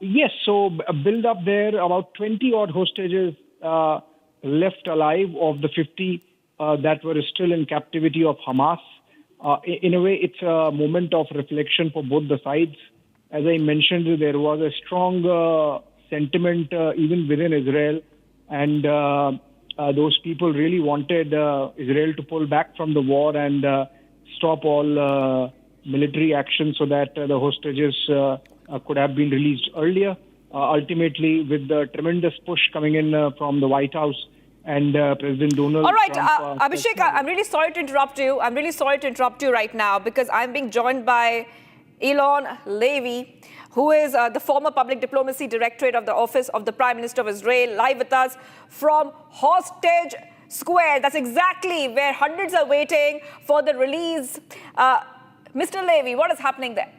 Yes, so a build up there, about 20 odd hostages left alive of the 50 that were still in captivity of Hamas. In a way, it's a moment of reflection for both the sides. As I mentioned, there was a strong sentiment even within Israel, and those people really wanted Israel to pull back from the war and stop all military action so that the hostages could have been released earlier. Ultimately, with the tremendous push coming in from the White House and President Donald All right, Trump. Abhishek, I'm really sorry to interrupt you. I'm really sorry to interrupt you right now because I'm being joined by Elon Levy, who is the former Public Diplomacy Directorate of the Office of the Prime Minister of Israel, live with us from Hostage Square. That's exactly where hundreds are waiting for the release. Mr. Levy, what is happening there?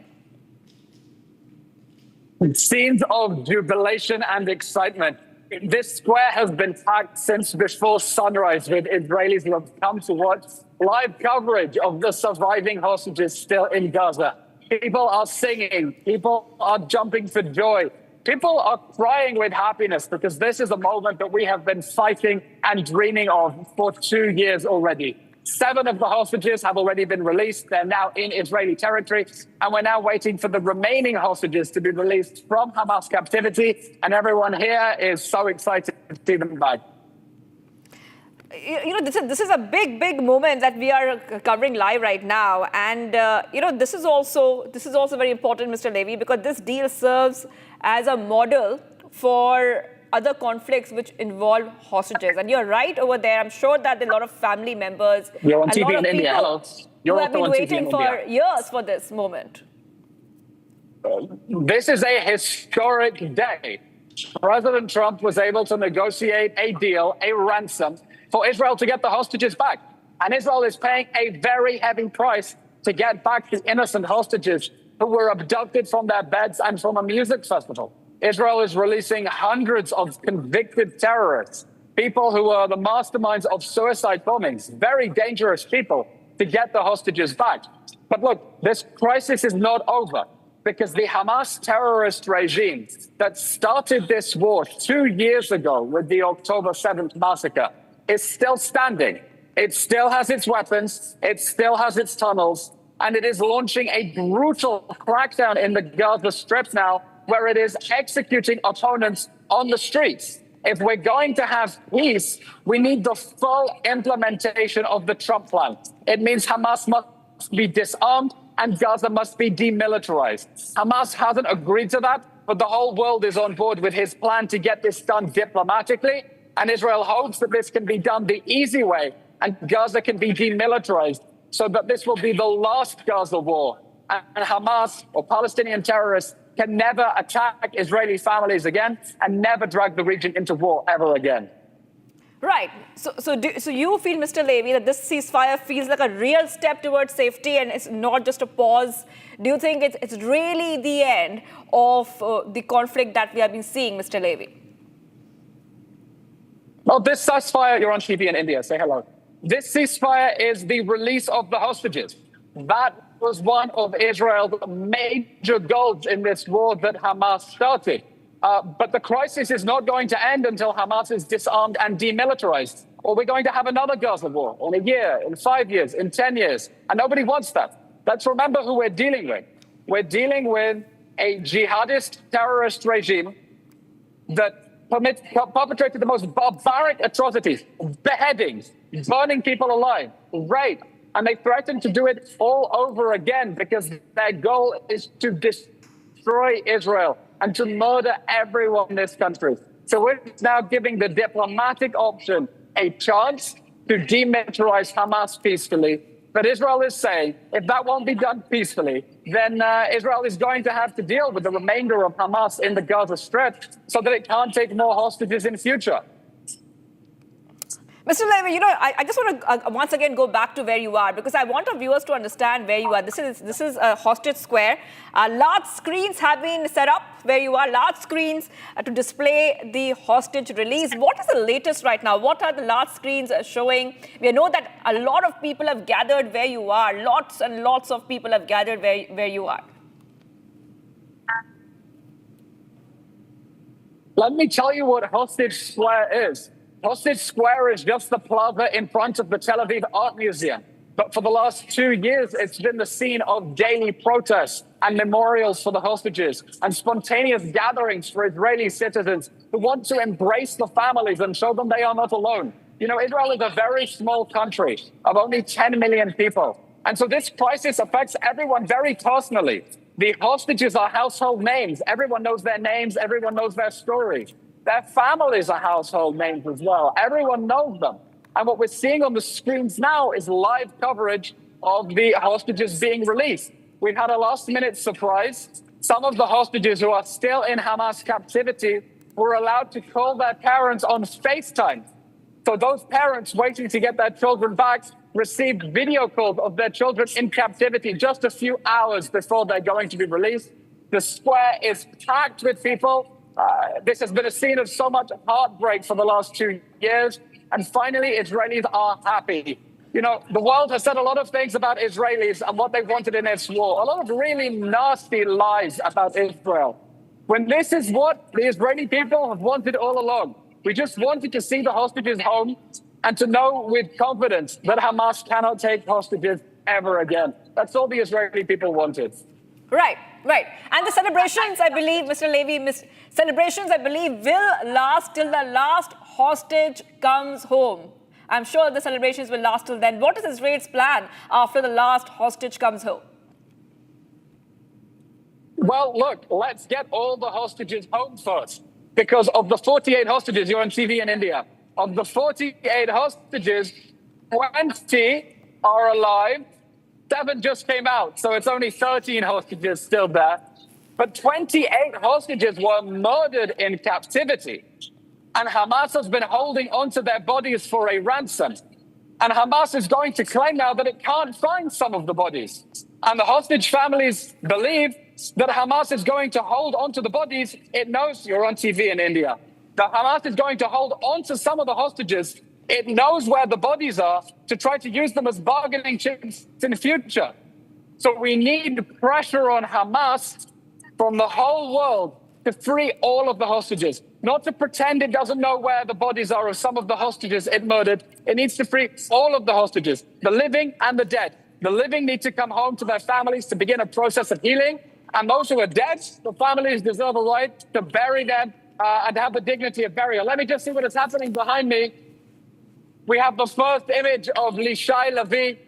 Scenes of jubilation and excitement. This square has been packed since before sunrise with Israelis who have come to watch live coverage of the surviving hostages still in Gaza. People are singing. People are jumping for joy. People are crying with happiness because this is a moment that we have been fighting and dreaming of for 2 years already. 7 of the hostages have already been released. They're now in Israeli territory. And we're now waiting for the remaining hostages to be released from Hamas captivity. And everyone here is so excited to see them back. You know, this is a big moment that we are covering live right now. And, you know, this is also very important, Mr. Levy, because this deal serves as a model for other conflicts which involve hostages. And you're right over there. I'm sure that there are a lot of family members, You're on TV a lot in of India. people who have been waiting for years for this moment. This is a historic day. President Trump was able to negotiate a deal, a ransom, for Israel to get the hostages back. And Israel is paying a very heavy price to get back the innocent hostages who were abducted from their beds and from a music festival. Israel is releasing hundreds of convicted terrorists, people who are the masterminds of suicide bombings, very dangerous people, to get the hostages back. But look, this crisis is not over because the Hamas terrorist regime that started this war 2 years ago with the October 7th massacre is still standing. It still has its weapons, it still has its tunnels, and it is launching a brutal crackdown in the Gaza Strip now, where it is executing opponents on the streets. If we're going to have peace, we need the full implementation of the Trump plan. It means Hamas must be disarmed and Gaza must be demilitarized. Hamas hasn't agreed to that, but the whole world is on board with his plan to get this done diplomatically. And Israel hopes that this can be done the easy way and Gaza can be demilitarized so that this will be the last Gaza war. And Hamas or Palestinian terrorists can never attack Israeli families again and never drag the region into war ever again. Right. So you feel, Mr. Levy, that this ceasefire feels like a real step towards safety and it's not just a pause? Do you think it's really the end of the conflict that we have been seeing, Mr. Levy? Well, this ceasefire, you're on TV in India, say hello. This ceasefire is the release of the hostages. That was one of Israel's major goals in this war that Hamas started. But the crisis is not going to end until Hamas is disarmed and demilitarized. Or we're going to have another Gaza war in a year, in 5 years, in 10 years. And nobody wants that. Let's remember who we're dealing with. We're dealing with a jihadist terrorist regime that perpetrated the most barbaric atrocities, beheadings, burning people alive, rape. And they threaten to do it all over again because their goal is to destroy Israel and to murder everyone in this country. So we're now giving the diplomatic option a chance to demilitarize Hamas peacefully. But Israel is saying if that won't be done peacefully, then Israel is going to have to deal with the remainder of Hamas in the Gaza Strip so that it can't take more hostages in the future. Mr. Levy, you know, I just want to once again go back to where you are because I want our viewers to understand where you are. This is a hostage square. Large screens have been set up where you are, large screens to display the hostage release. What is the latest right now? What are the large screens showing? We know that a lot of people have gathered where you are. Lots and lots of people have gathered where you are. Let me tell you what Hostage Square is. Hostage Square is just the plaza in front of the Tel Aviv Art Museum. But for the last 2 years, it's been the scene of daily protests and memorials for the hostages and spontaneous gatherings for Israeli citizens who want to embrace the families and show them they are not alone. You know, Israel is a very small country of only 10 million people. And so this crisis affects everyone very personally. The hostages are household names. Everyone knows their names. Everyone knows their stories. Their families are household names as well. Everyone knows them. And what we're seeing on the screens now is live coverage of the hostages being released. We've had a last-minute surprise. Some of the hostages who are still in Hamas captivity were allowed to call their parents on FaceTime. So those parents waiting to get their children back received video calls of their children in captivity just a few hours before they're going to be released. The square is packed with people. This has been a scene of so much heartbreak for the last 2 years. And finally, Israelis are happy. You know, the world has said a lot of things about Israelis and what they wanted in this war. A lot of really nasty lies about Israel. When this is what the Israeli people have wanted all along. We just wanted to see the hostages home and to know with confidence that Hamas cannot take hostages ever again. That's all the Israeli people wanted. Right, right. And the celebrations, I believe, Mr. Levy, celebrations, I believe, will last till the last hostage comes home. I'm sure the celebrations will last till then. What is Israel's plan after the last hostage comes home? Well, look, let's get all the hostages home first. Because of the 48 hostages, you're on TV in India, of the 48 hostages, 20 are alive, 7 just came out, so it's only 13 hostages still there. But 28 hostages were murdered in captivity. And Hamas has been holding onto their bodies for a ransom. And Hamas is going to claim now that it can't find some of the bodies. And the hostage families believe that Hamas is going to hold onto the bodies. It knows you're on TV in India. That Hamas is going to hold onto some of the hostages. It knows where the bodies are to try to use them as bargaining chips in the future. So we need pressure on Hamas from the whole world to free all of the hostages. Not to pretend it doesn't know where the bodies are of some of the hostages it murdered. It needs to free all of the hostages, the living and the dead. The living need to come home to their families to begin a process of healing. And those who are dead, the families deserve a right to bury them and have the dignity of burial. Let me just see what is happening behind me. We have the first image of Lishai Levi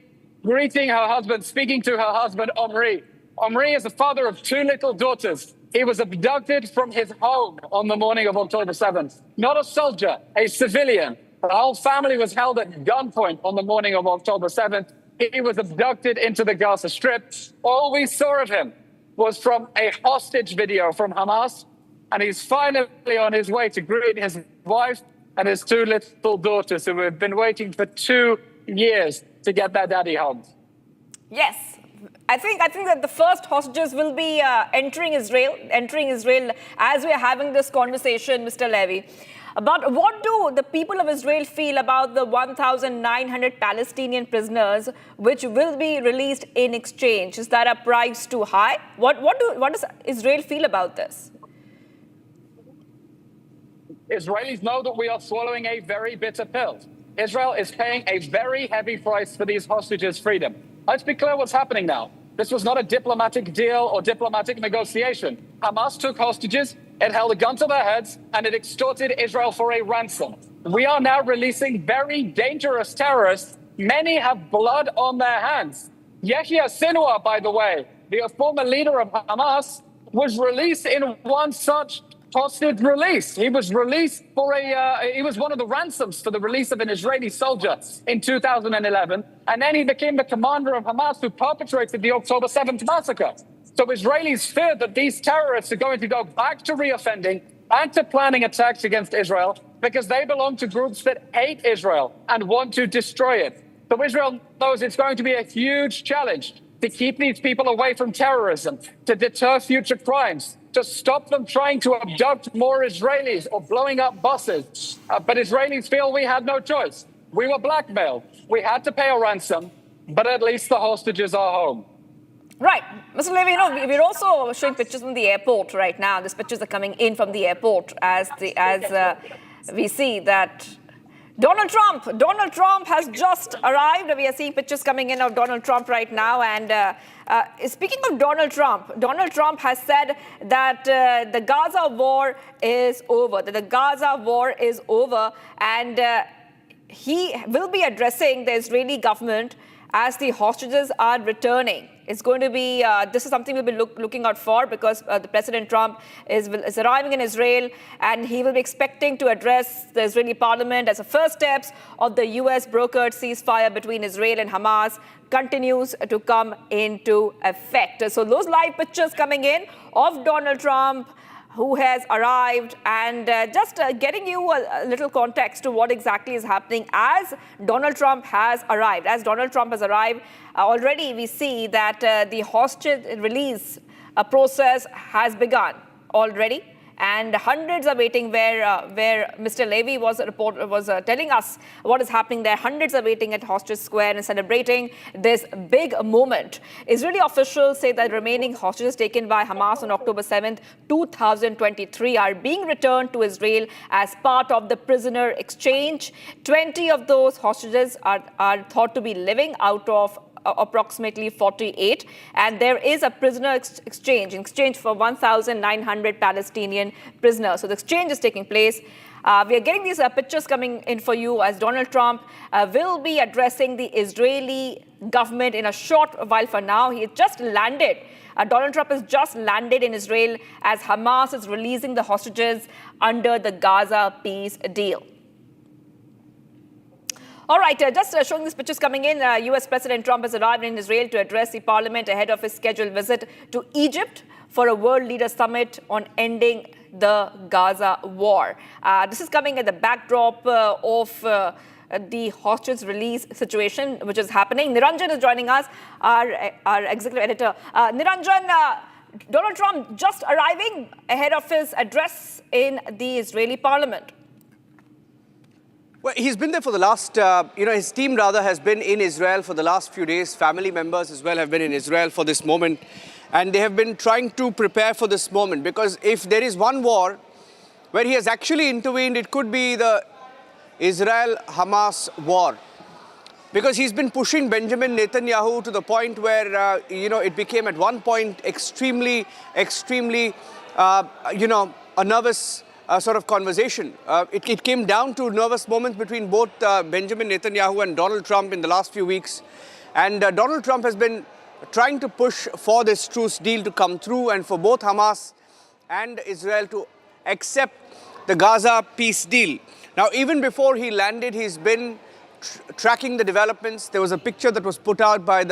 greeting her husband, speaking to her husband, Omri. Omri is the father of 2 little daughters. He was abducted from his home on the morning of October 7th. Not a soldier, a civilian. The whole family was held at gunpoint on the morning of October 7th. He was abducted into the Gaza Strip. All we saw of him was from a hostage video from Hamas. And he's finally on his way to greet his wife and his 2 little daughters who have been waiting for 2 years to get their daddy home. Yes. I think that the first hostages will be entering Israel as we are having this conversation, Mr. Levy. But what do the people of Israel feel about the 1,900 Palestinian prisoners which will be released in exchange? Is that a price too high? What does Israel feel about this? Israelis know that we are swallowing a very bitter pill. Israel is paying a very heavy price for these hostages' freedom. Let's be clear what's happening now. This was not a diplomatic deal or diplomatic negotiation. Hamas took hostages, it held a gun to their heads, and it extorted Israel for a ransom. We are now releasing very dangerous terrorists. Many have blood on their hands. Yahya Sinwar, by the way, the former leader of Hamas, was released in one such hostage release. He was released for he was one of the ransoms for the release of an Israeli soldier in 2011. And then he became the commander of Hamas who perpetrated the October 7th massacre. So Israelis fear that these terrorists are going to go back to reoffending and to planning attacks against Israel because they belong to groups that hate Israel and want to destroy it. So Israel knows it's going to be a huge challenge to keep these people away from terrorism, to deter future crimes, to stop them trying to abduct more Israelis or blowing up buses. But Israelis feel we had no choice. We were blackmailed. We had to pay a ransom, but at least the hostages are home. Right. Mr. Levy, we're also showing pictures from the airport right now. These pictures are coming in from the airport as we see that Donald Trump has just arrived. We are seeing pictures coming in of Donald Trump right now. And speaking of Donald Trump has said that the Gaza war is over, and he will be addressing the Israeli government as the hostages are returning. It's going to be, this is something we'll be looking out for, because the President Trump is arriving in Israel, and he will be expecting to address the Israeli parliament as the first steps of the US brokered ceasefire between Israel and Hamas continues to come into effect. So those live pictures coming in of Donald Trump, who has arrived, and just getting you a little context to what exactly is happening as Donald Trump has arrived. Already we see that the hostage release process has begun already. And hundreds are waiting where Mr. Levy was telling us what is happening there. Hundreds are waiting at Hostage Square and celebrating this big moment. Israeli officials say that remaining hostages taken by Hamas on October 7th, 2023 are being returned to Israel as part of the prisoner exchange. 20 of those hostages are thought to be living out of approximately 48, and there is a prisoner exchange for 1,900 Palestinian prisoners. So the exchange is taking place. We are getting these pictures coming in for you as Donald Trump will be addressing the Israeli government in a short while. For now, he has just landed. Donald Trump has just landed in Israel as Hamas is releasing the hostages under the Gaza peace deal. All right, just showing these pictures coming in, U.S. President Trump has arrived in Israel to address the parliament ahead of his scheduled visit to Egypt for a world leader summit on ending the Gaza war. This is coming at the backdrop of the hostage release situation, which is happening. Niranjan is joining us, our executive editor. Niranjan, Donald Trump just arriving ahead of his address in the Israeli parliament. Well, he's been there for the last, his team rather has been in Israel for the last few days. Family members as well have been in Israel for this moment. And they have been trying to prepare for this moment, because if there is one war where he has actually intervened, it could be the Israel-Hamas war. Because he's been pushing Benjamin Netanyahu to the point where, it became at one point extremely, a nervous sort of conversation. It came down to nervous moments between both Benjamin Netanyahu and Donald Trump in the last few weeks. And Donald Trump has been trying to push for this truce deal to come through and for both Hamas and Israel to accept the Gaza peace deal. Now, even before he landed, he's been tracking the developments. There was a picture that was put out by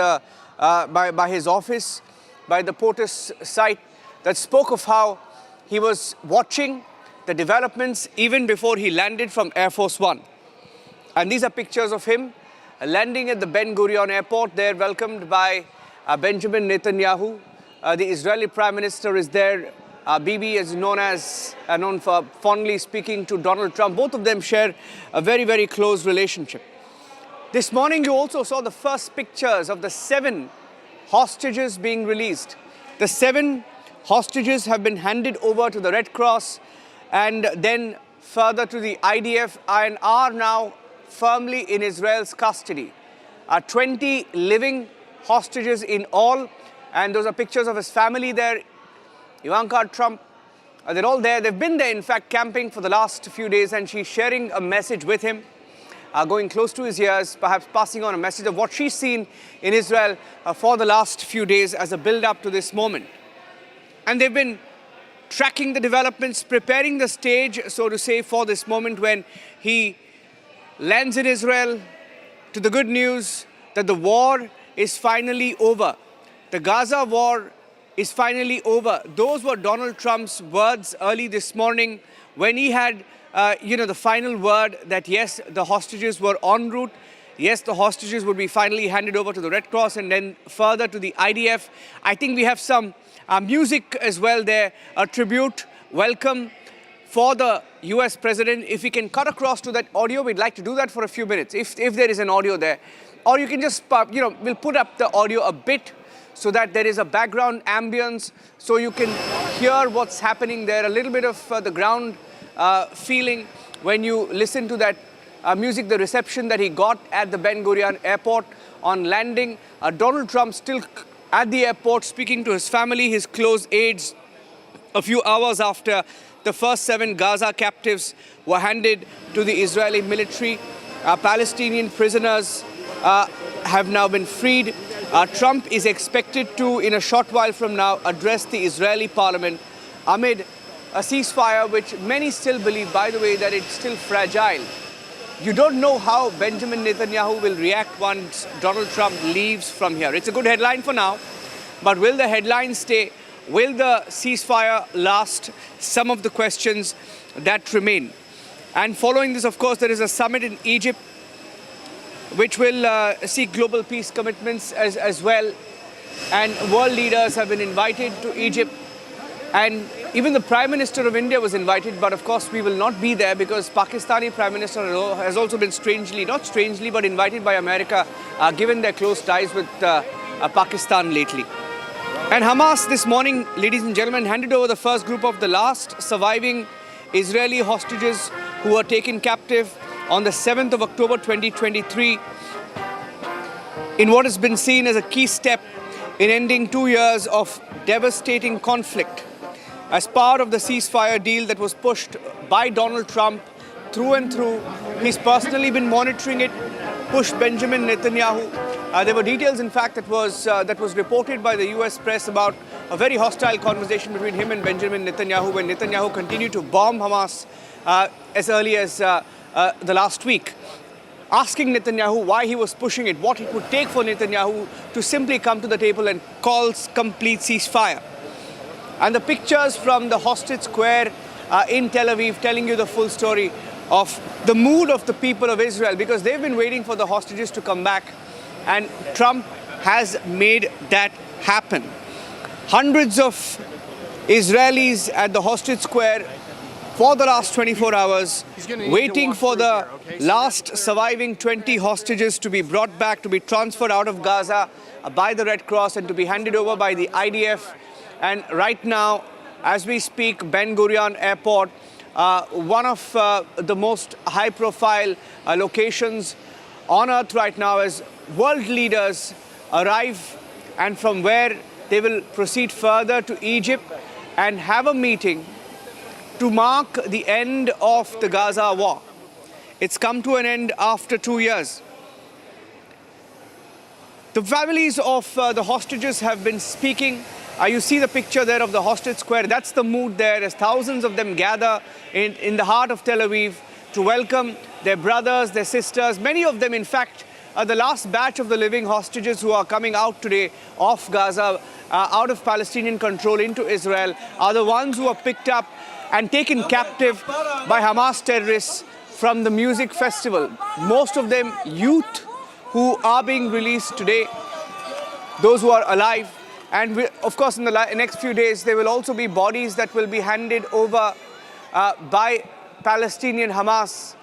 by his office, by the POTUS site, that spoke of how he was watching the developments even before he landed from Air Force One. And these are pictures of him landing at the Ben Gurion Airport. They're welcomed by Benjamin Netanyahu. The Israeli Prime Minister is there. Bibi is known for fondly speaking to Donald Trump. Both of them share a very, very close relationship. This morning, you also saw the first pictures of the 7 hostages being released. The 7 hostages have been handed over to the Red Cross and then further to the IDF and are now firmly in Israel's custody. 20 living hostages in all, and those are pictures of his family there. Ivanka Trump, they're all there. They've been there, in fact, camping for the last few days, and she's sharing a message with him, going close to his ears, perhaps passing on a message of what she's seen in Israel for the last few days as a build-up to this moment. And they've been tracking the developments, preparing the stage, so to say, for this moment when he lands in Israel to the good news that the war is finally over. The Gaza war is finally over. Those were Donald Trump's words early this morning when he had, the final word that, yes, the hostages were en route. Yes, the hostages would be finally handed over to the Red Cross and then further to the IDF. I think we have some music as well there, a tribute, welcome for the US president. If we can cut across to that audio, we'd like to do that for a few minutes, if there is an audio there. Or you can just, we'll put up the audio a bit so that there is a background ambience, so you can hear what's happening there, a little bit of the ground feeling when you listen to that music, the reception that he got at the Ben Gurion Airport on landing. Donald Trump still at the airport speaking to his family, his close aides, a few hours after the first 7 Gaza captives were handed to the Israeli military. Palestinian prisoners have now been freed. Trump is expected to, in a short while from now, address the Israeli parliament amid a ceasefire which many still believe, by the way, that it's still fragile. You don't know how Benjamin Netanyahu will react once Donald Trump leaves from here. It's a good headline for now, but will the headline stay? Will the ceasefire last? Some of the questions that remain. And following this, of course, there is a summit in Egypt which will seek global peace commitments as well. And world leaders have been invited to Egypt. And even the Prime Minister of India was invited, but of course we will not be there because Pakistani Prime Minister has also been not strangely, but invited by America, given their close ties with Pakistan lately. And Hamas this morning, ladies and gentlemen, handed over the first group of the last surviving Israeli hostages who were taken captive on the 7th of October 2023 in what has been seen as a key step in ending 2 years of devastating conflict. As part of the ceasefire deal that was pushed by Donald Trump through and through, he's personally been monitoring it, pushed Benjamin Netanyahu. There were details, in fact, that was reported by the US press about a very hostile conversation between him and Benjamin Netanyahu when Netanyahu continued to bomb Hamas as early as the last week, asking Netanyahu why he was pushing it, what it would take for Netanyahu to simply come to the table and call complete ceasefire. And the pictures from the hostage square in Tel Aviv telling you the full story of the mood of the people of Israel, because they've been waiting for the hostages to come back, and Trump has made that happen. Hundreds of Israelis at the hostage square for the last 24 hours, waiting for the last surviving 20 hostages to be brought back, to be transferred out of Gaza by the Red Cross and to be handed over by the IDF. And right now, as we speak, Ben Gurion Airport, one of the most high-profile locations on earth right now, as world leaders arrive, and from where they will proceed further to Egypt and have a meeting to mark the end of the Gaza war. It's come to an end after 2 years. The families of the hostages have been speaking. You see the picture there of the hostage square. That's the mood there as thousands of them gather in the heart of Tel Aviv to welcome their brothers, their sisters. Many of them, in fact, the last batch of the living hostages who are coming out today off Gaza, out of Palestinian control into Israel, are the ones who are picked up and taken captive by Hamas terrorists from the music festival. Most of them youth who are being released today, those who are alive. And of course, in the next few days, there will also be bodies that will be handed over by Palestinian Hamas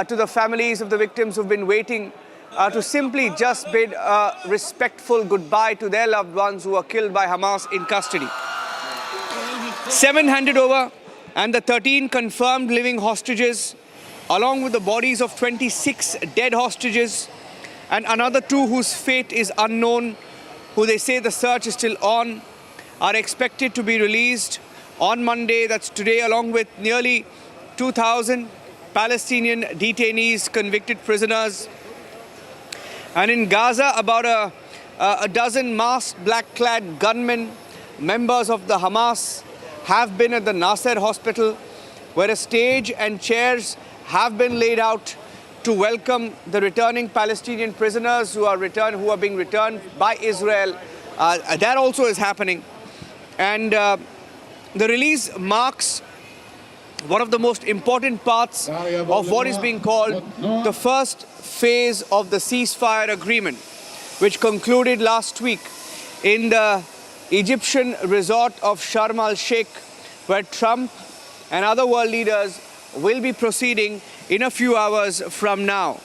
to the families of the victims who've been waiting to simply just bid a respectful goodbye to their loved ones who were killed by Hamas in custody. 7 handed over, and the 13 confirmed living hostages, along with the bodies of 26 dead hostages, and another 2 whose fate is unknown, who they say the search is still on, are expected to be released on Monday, that's today, along with nearly 2,000 Palestinian detainees, convicted prisoners. And in Gaza, about a dozen masked, black-clad gunmen, members of the Hamas, have been at the Nasser hospital, where a stage and chairs have been laid out to welcome the returning Palestinian prisoners who are being returned by Israel. That also is happening. And the release marks one of the most important parts of what is being called the first phase of the ceasefire agreement, which concluded last week in the Egyptian resort of Sharm el-Sheikh, where Trump and other world leaders will be proceeding in a few hours from now.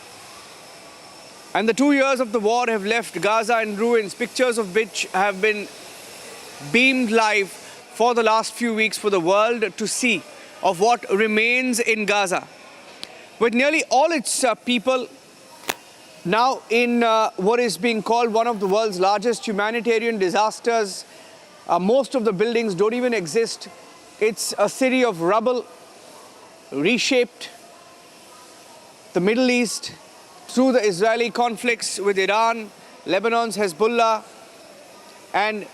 And the 2 years of the war have left Gaza in ruins, pictures of which have been beamed live for the last few weeks for the world to see of what remains in Gaza. With nearly all its people now in what is being called one of the world's largest humanitarian disasters, most of the buildings don't even exist. It's a city of rubble, reshaped. The Middle East, through the Israeli conflicts with Iran, Lebanon's Hezbollah, and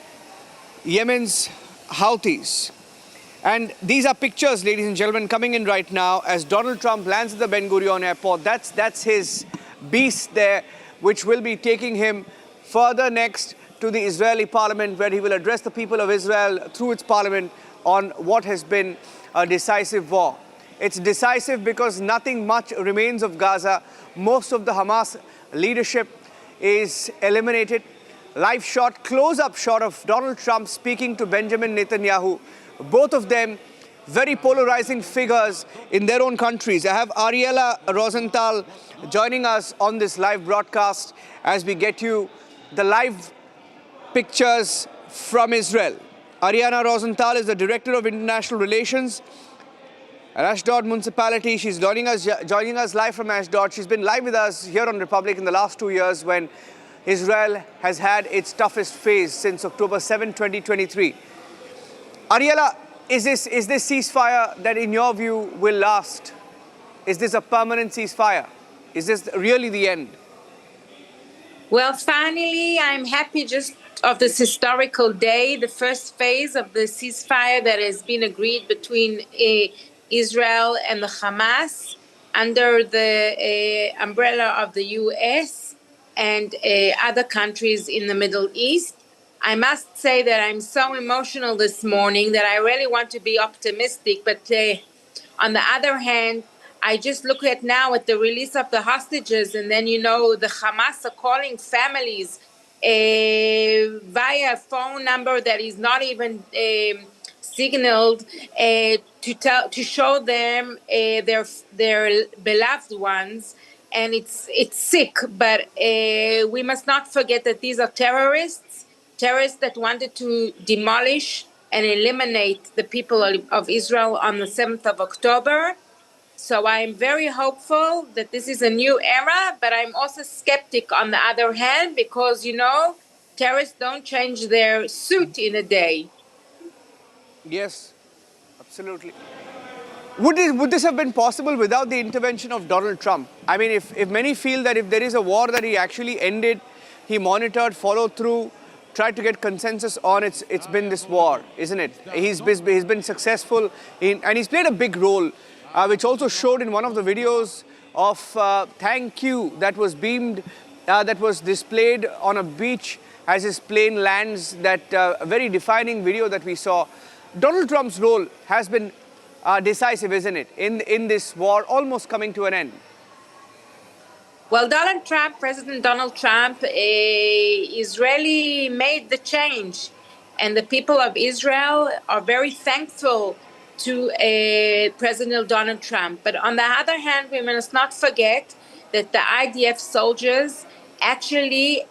Yemen's Houthis. And these are pictures, ladies and gentlemen, coming in right now as Donald Trump lands at the Ben Gurion Airport. That's his beast there, which will be taking him further next to the Israeli parliament, where he will address the people of Israel through its parliament on what has been a decisive war. It's decisive because nothing much remains of Gaza. Most of the Hamas leadership is eliminated. Live shot, close-up shot of Donald Trump speaking to Benjamin Netanyahu. Both of them very polarizing figures in their own countries. I have Ariella Rosenthal joining us on this live broadcast as we get you the live pictures from Israel. Ariella Rosenthal is the Director of International Relations at Ashdod Municipality. She's joining us live from Ashdod. She's been live with us here on Republic in the last 2 years when Israel has had its toughest phase since October 7, 2023. Ariella, is this ceasefire that in your view will last? Is this a permanent ceasefire? Is this really the end? Well, finally, I'm happy just of this historical day, the first phase of the ceasefire that has been agreed between Israel and the Hamas under the umbrella of the U.S. and other countries in the Middle East. I must say that I'm so emotional this morning that I really want to be optimistic. But on the other hand, I just look at now at the release of the hostages, and then, the Hamas are calling families via a phone number that is not even signaled to show them their beloved ones. And it's sick, but we must not forget that these are terrorists that wanted to demolish and eliminate the people of Israel on the 7th of October. So I'm very hopeful that this is a new era, but I'm also skeptic on the other hand because, terrorists don't change their suit in a day. Yes, absolutely. Would this have been possible without the intervention of Donald Trump? I mean, if many feel that if there is a war that he actually ended, he monitored, followed through, tried to get consensus on, it's been this war, isn't it? He's been successful and he's played a big role, which also showed in one of the videos of thank you that was beamed, that was displayed on a beach as his plane lands, that very defining video that we saw. Donald Trump's role has been decisive, isn't it, in this war almost coming to an end? Well, President Donald Trump, is really made the change. And the people of Israel are very thankful to President Donald Trump. But on the other hand, we must not forget that the IDF soldiers actually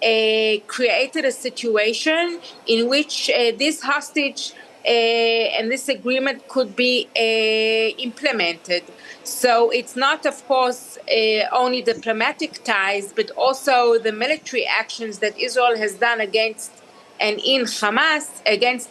created a situation in which this hostage and this agreement could be implemented. So it's not, of course, only diplomatic ties, but also the military actions that Israel has done against and in Hamas,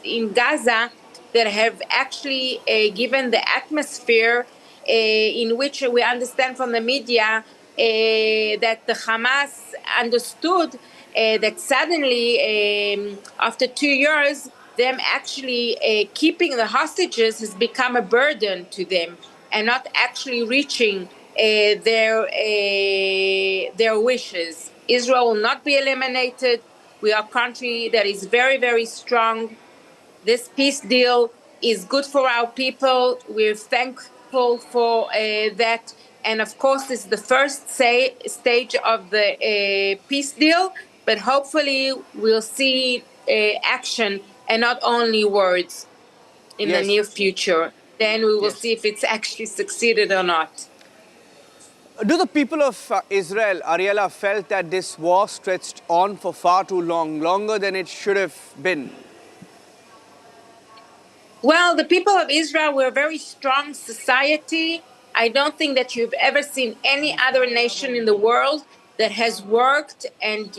in Gaza, that have actually given the atmosphere in which we understand from the media that the Hamas understood that suddenly, after 2 years, them actually keeping the hostages has become a burden to them and not actually reaching their wishes. Israel will not be eliminated. We are a country that is very, very strong. This peace deal is good for our people. We're thankful for that. And of course, it's the first stage of the peace deal, but hopefully we'll see action and not only words in the near future. Then we will see if it's actually succeeded or not. Do the people of Israel, Ariella, felt that this war stretched on for far too long, longer than it should have been? Well, the people of Israel were a very strong society. I don't think that you've ever seen any other nation in the world that has worked and,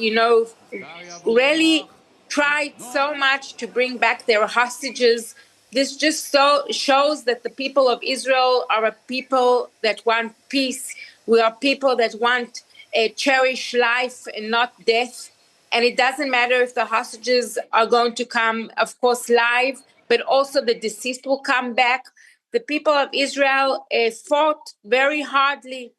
really tried so much to bring back their hostages. This just so shows that the people of Israel are a people that want peace. We are people that want a cherished life and not death. And it doesn't matter if the hostages are going to come, of course, live, but also the deceased will come back. The people of Israel fought very hardly.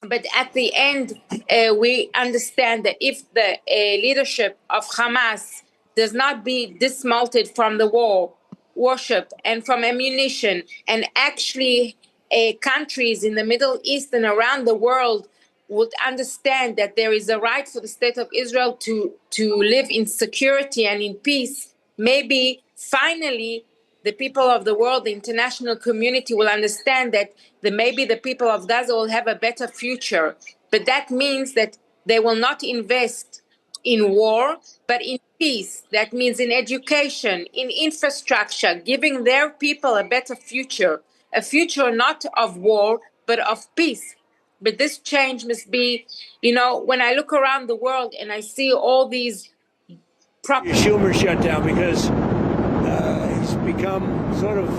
But at the end, we understand that if the leadership of Hamas does not be dismounted from the war, worship, and from ammunition, and actually countries in the Middle East and around the world would understand that there is a right for the state of Israel to live in security and in peace, maybe finally the people of the world, the international community will understand that maybe the people of Gaza will have a better future. But that means that they will not invest in war, but in peace. That means in education, in infrastructure, giving their people a better future, a future not of war, but of peace. But this change must be, when I look around the world and I see all these Schumer shut down because he's become sort of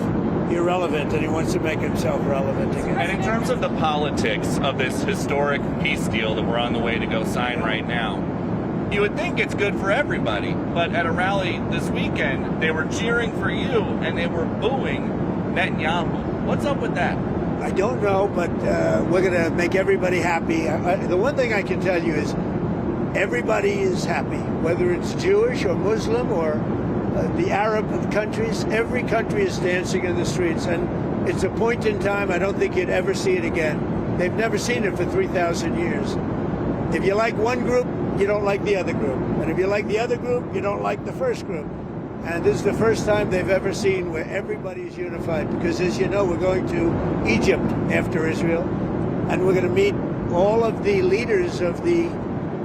irrelevant and he wants to make himself relevant again. And in terms of the politics of this historic peace deal that we're on the way to go sign right now, you would think it's good for everybody, but at a rally this weekend, they were cheering for you and they were booing Netanyahu. What's up with that? I don't know, but we're going to make everybody happy. The one thing I can tell you is everybody is happy, whether it's Jewish or Muslim or the Arab countries. Every country is dancing in the streets, and it's a point in time I don't think you'd ever see it again. They've never seen it for 3,000 years. If you like one group, you don't like the other group. And if you like the other group, you don't like the first group. And this is the first time they've ever seen where everybody is unified, because as you know, we're going to Egypt after Israel, and we're going to meet all of the leaders of the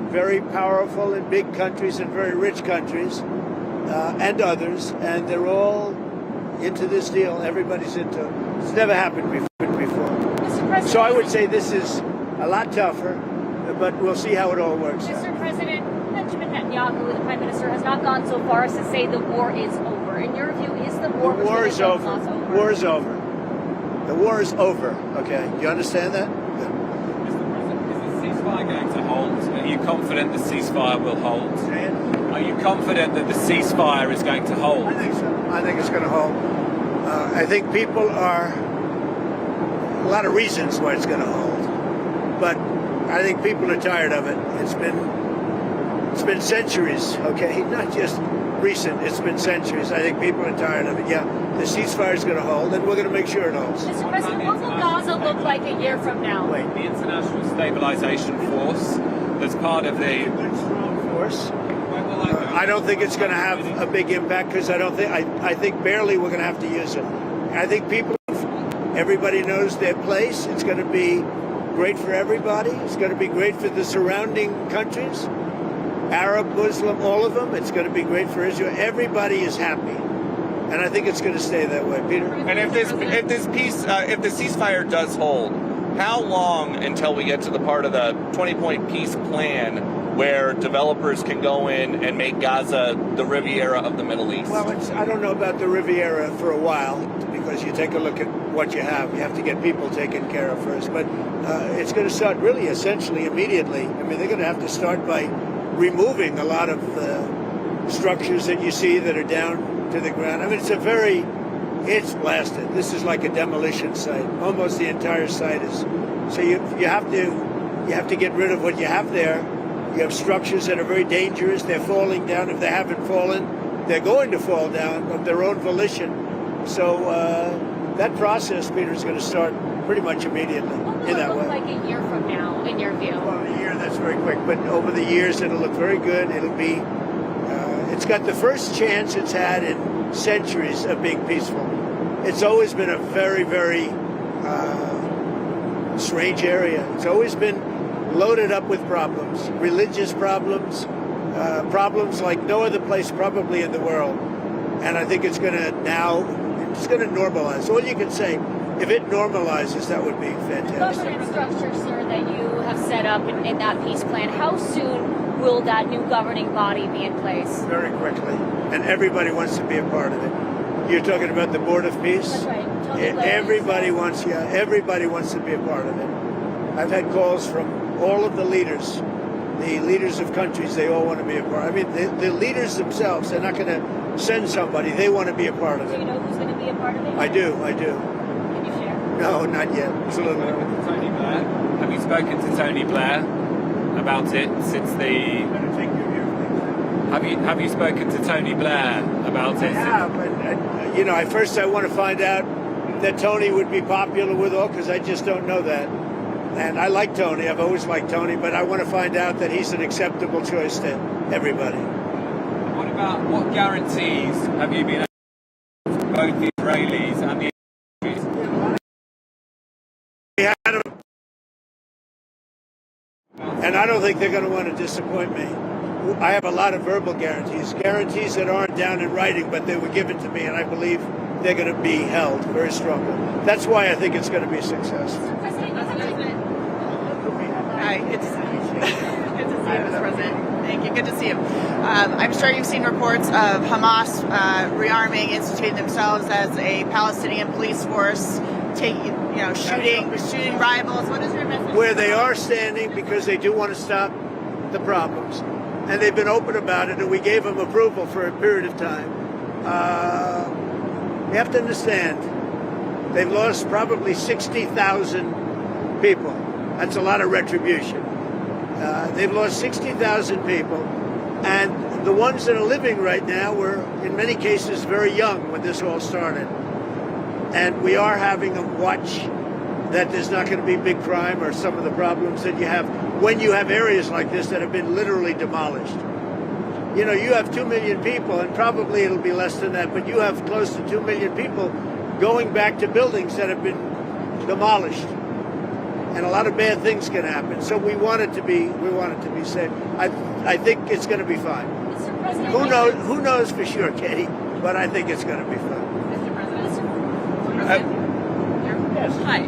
very powerful and big countries and very rich countries and others, and they're all into this deal. Everybody's into it. It's never happened before. So I would say this is a lot tougher, but we'll see how it all works out. Mr. President, Benjamin Netanyahu, the Prime Minister, has not gone so far as to say the war is over. In your view, is the war over? The war is over. The war is over. The war is over. Okay, you understand that? Good. Mr. President, is the ceasefire going to hold? Are you confident the ceasefire will hold? Are you confident that the ceasefire is going to hold? I think so. I think it's going to hold. I think people are a lot of reasons why it's going to hold, but I think people are tired of it. It's been centuries, okay? Not just recent, it's been centuries. I think people are tired of it. Yeah, the ceasefire is going to hold, and we're going to make sure it holds. Mr. President, what will Gaza look like a year from now? Wait. The International Stabilization Force, that's part of the... Good, strong force. I don't think it's going to have a big impact, because I think barely we're going to have to use it. I think everybody knows their place. It's going to be great for everybody. It's going to be great for the surrounding countries, Arab, Muslim, all of them. It's going to be great for Israel. Everybody is happy, and I think it's going to stay that way. Peter? And if the ceasefire does hold, how long until we get to the part of the 20-point peace plan where developers can go in and make Gaza the Riviera of the Middle East? Well, I don't know about the Riviera for a while, because you take a look at what you have. You have to get people taken care of first. But it's going to start really essentially immediately. I mean, they're going to have to start by removing a lot of structures that you see that are down to the ground. I mean, it's blasted. This is like a demolition site. Almost the entire site is. So you have to get rid of what you have there. You have structures that are very dangerous. They're falling down. If they haven't fallen, they're going to fall down of their own volition. So that process, Peter, is going to start pretty much immediately in that way. What will it look like a year from now, in your view? Well, a year, that's very quick. But over the years, it'll look very good. It'll be, it's got the first chance it's had in centuries of being peaceful. It's always been a very, very strange area. It's always been loaded up with problems, religious problems, problems like no other place probably in the world. And I think it's going to normalize. All you can say, if it normalizes, that would be fantastic. Governance structure, sir, that you have set up in that peace plan, how soon will that new governing body be in place? Very quickly. And everybody wants to be a part of it. You're talking about the Board of Peace? That's right. Everybody wants to be a part of it. I've had calls from all of the leaders of countries. They all want to be a part. I mean, the leaders themselves, they're not going to send somebody. They want to be a part of it. Do you know who's going to be a part of it? I do. Can you share? No, not yet. It's a little early. Tony Blair. Have you spoken to Tony Blair about it since the? Have you spoken to Tony Blair about it? Yeah, but you know, I want to find out that Tony would be popular with all, because I just don't know that. And I like Tony. I've always liked Tony, but I want to find out that he's an acceptable choice to everybody. What guarantees have you been able to both the Israelis and the Egyptians? And I don't think they're going to want to disappoint me. I have a lot of verbal guarantees that aren't down in writing, but they were given to me, and I believe they're going to be held very strongly. That's why I think it's going to be successful. Hi, good to see you. Good to see you, Mr. President. Thank you. Good to see you. I'm sure you've seen reports of Hamas rearming, instituting themselves as a Palestinian police force, shooting rivals. What is your message? Where they are standing, because they do want to stop the problems, and they've been open about it, and we gave them approval for a period of time. You have to understand, they've lost probably 60,000 people. That's a lot of retribution. They've lost 60,000 people, and the ones that are living right now were, in many cases, very young when this all started. And we are having them watch that there's not going to be big crime or some of the problems that you have when you have areas like this that have been literally demolished. You know, you have 2 million people, and probably it'll be less than that, but you have close to 2 million people going back to buildings that have been demolished. And a lot of bad things can happen. So we want it to be safe. I think it's going to be fine. Mr. President, Who knows for sure, Katie? But I think it's going to be fine. Mr. President? Yes. Hi.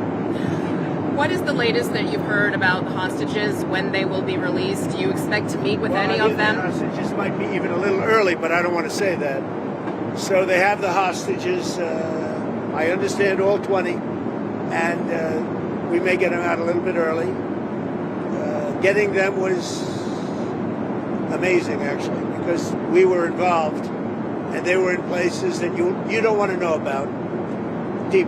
What is the latest that you've heard about the hostages, when they will be released? Do you expect to meet with any of them? The hostages might be even a little early, but I don't want to say that. So they have the hostages. I understand all 20, and we may get them out a little bit early. Getting them was amazing, actually, because we were involved, and they were in places that you don't want to know about. Deep.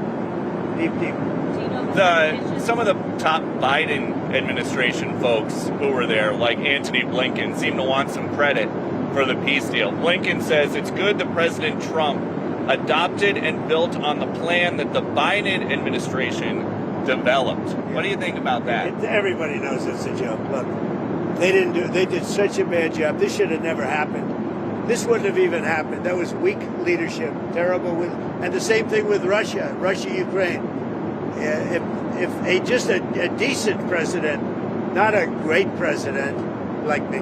Some of the top Biden administration folks who were there, like Antony Blinken, seem to want some credit for the peace deal. Blinken says it's good that President Trump adopted and built on the plan that the Biden administration developed. What do you think about that? Everybody knows it's a joke. Look, they did such a bad job. This should have never happened. This wouldn't have even happened. That was weak leadership, terrible. And the same thing with Russia, Ukraine. If just a decent president, not a great president like me,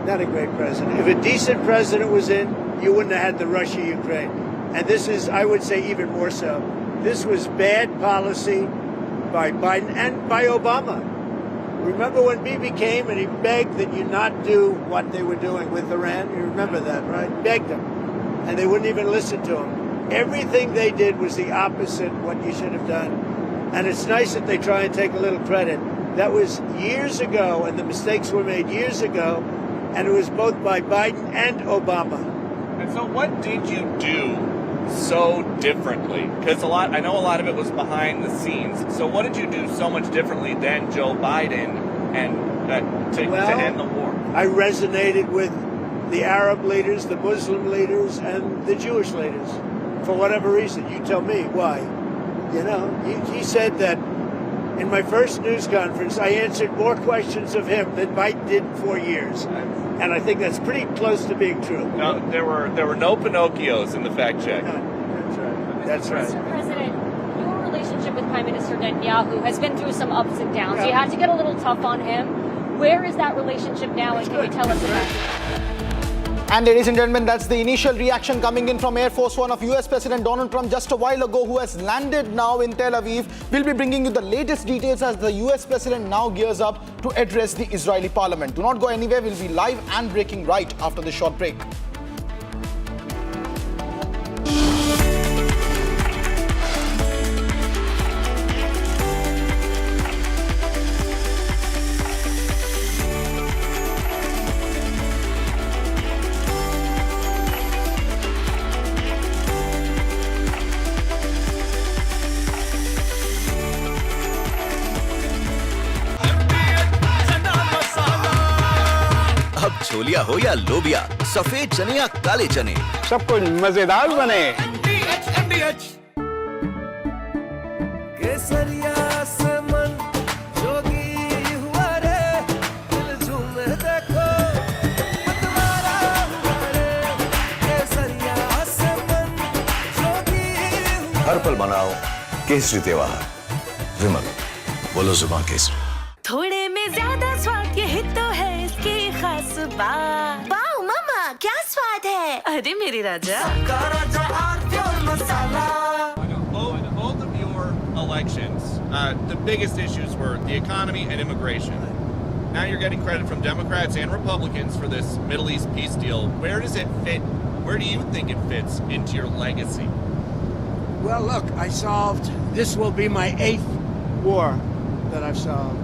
not a great president. If a decent president was in, you wouldn't have had the Russia-Ukraine. And this is, I would say, even more so. This was bad policy by Biden and by Obama. Remember when Bibi came and he begged that you not do what they were doing with Iran? You remember that, right? Begged them. And they wouldn't even listen to him. Everything they did was the opposite of what you should have done. And it's nice that they try and take a little credit. That was years ago, and the mistakes were made years ago, and it was both by Biden and Obama. And so what did you do so differently? Because I know a lot of it was behind the scenes. So what did you do so much differently than Joe Biden and to end the war? I resonated with the Arab leaders, the Muslim leaders, and the Jewish leaders. For whatever reason, you tell me why. You know, he said that in my first news conference, I answered more questions of him than Biden did in 4 years. And I think that's pretty close to being true. No, there were no Pinocchios in the fact check. That's right. Mr. President, your relationship with Prime Minister Netanyahu has been through some ups and downs. You had to get a little tough on him. Where is that relationship now, and can you tell us about it? And ladies and gentlemen, that's the initial reaction coming in from Air Force One of US President Donald Trump just a while ago, who has landed now in Tel Aviv. We'll be bringing you the latest details as the US President now gears up to address the Israeli parliament. Do not go anywhere. We'll be live and breaking right after this short break. Chholiya हो या लोबिया, सफेद चने या काले चने, सब कुछ मजेदार बने। केसरिया से मन जोगी हुआ रे, दिल झूमे देखो मतवारा हुआ रे। केसरिया से मन जोगी हुआ। हर पल मनाओ केसरी त्योहार। विमल, बोलो जुबान केसरी। थोड़े में ज्यादा स्वाद, यही तो है इसकी खास बात। वाओ मामा, क्या स्वाद है? अरे मेरी राजा। Both of your elections, the biggest issues were the economy and immigration. Now you're getting credit from Democrats and Republicans for this Middle East peace deal. Where does it fit? Where do you think it fits into your legacy? Well, look, I solved, this will be my 8th war that I've solved.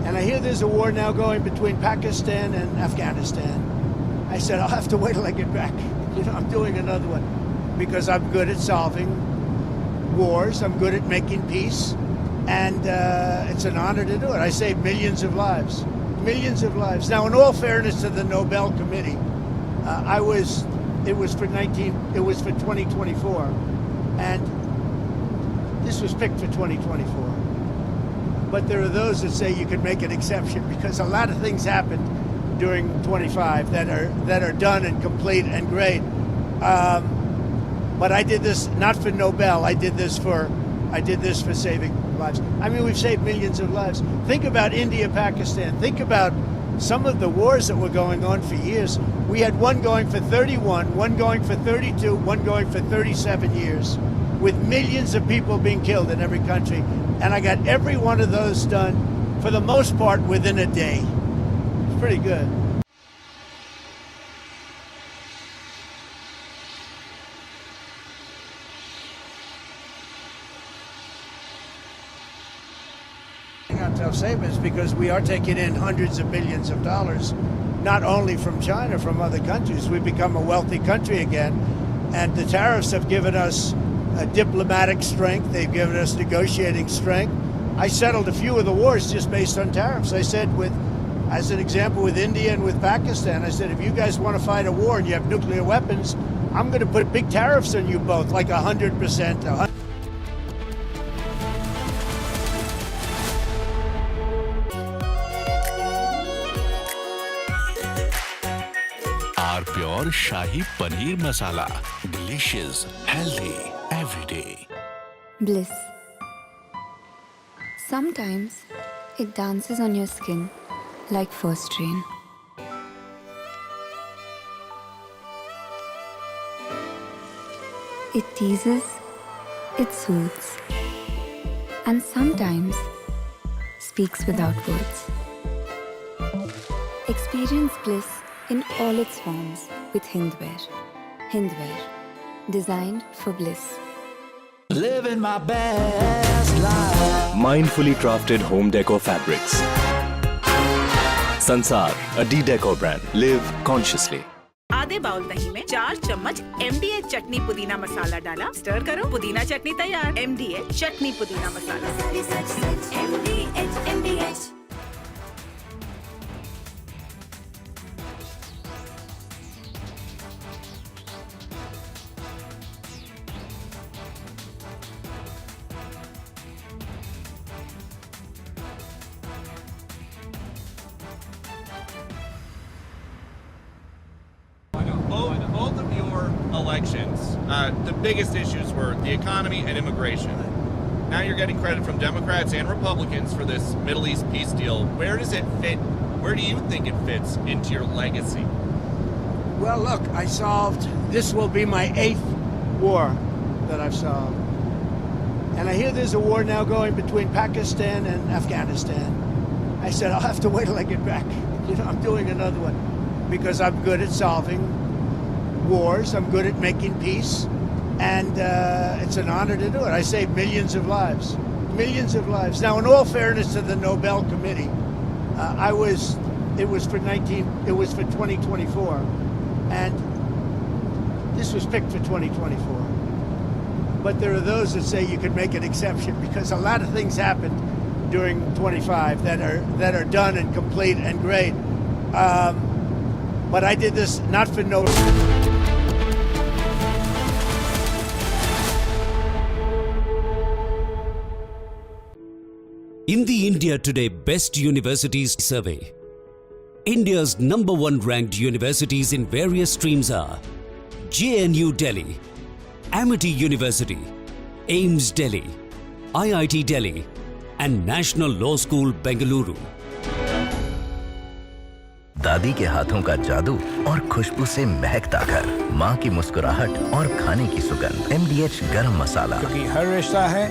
And I hear there's a war now going between Pakistan and Afghanistan. I said, I'll have to wait till I get back. You know, I'm doing another one because I'm good at solving wars. I'm good at making peace. And it's an honor to do it. I saved millions of lives. Millions of lives. Now, in all fairness to the Nobel Committee, it was for 2024. And this was picked for 2024. But there are those that say you can make an exception because a lot of things happened during 25 that are done and complete and great. But I did this not for Nobel. I did this for saving lives. I mean, we've saved millions of lives. Think about India, Pakistan. Think about some of the wars that were going on for years. We had one going for 31, one going for 32, one going for 37 years, with millions of people being killed in every country. And I got every one of those done, for the most part, within a day. It's pretty good. On tough savings because we are taking in hundreds of billions of dollars, not only from China, from other countries. We've become a wealthy country again, and the tariffs have given us diplomatic strength. They've given us negotiating strength. I settled a few of the wars just based on tariffs. I said, as an example, with India and with Pakistan, I said, if you guys want to fight a war and you have nuclear weapons, I'm going to put big tariffs on you both, like 100%. Pure Shahi Paneer Masala. Delicious, healthy, every day. Bliss. Sometimes it dances on your skin like first rain. It teases, it soothes, and sometimes speaks without words. Experience bliss in all its forms with Hindware. Hindware, designed for bliss. Living my best life. Mindfully crafted home decor fabrics. Sansar, a D-Decor brand. Live consciously. आधे bowl दही में 4 चम्मच MDH चटनी पुदीना मसाला डाला, stir करो, पुदीना चटनी तैयार। MDH चटनी पुदीना मसाला। MDH। Both of your elections, the biggest issues were the economy and immigration. Now you're getting credit from Democrats and Republicans for this Middle East peace deal. Where does it fit? Where do you think it fits into your legacy? Well, look, this will be my 8th war that I've solved. And I hear there's a war now going between Pakistan and Afghanistan. I said, I'll have to wait till I get back. I'm doing another one because I'm good at solving wars. I'm good at making peace. And it's an honor to do it. I saved millions of lives. Millions of lives. Now, in all fairness to the Nobel Committee, it was for 2024. And this was picked for 2024. But there are those that say you can make an exception because a lot of things happened during 25 that are done and complete and great. But I did this not for no. In the India Today Best Universities Survey, India's #1 ranked universities in various streams are JNU Delhi, Amity University, AIMS Delhi, IIT Delhi, and National Law School Bengaluru. दादी के हाथों का जादू और खुशबू से महकता घर, माँ की मुस्कुराहट और खाने की सुगंध, MDH गरम मसाला, क्योंकि हर रिश्ता है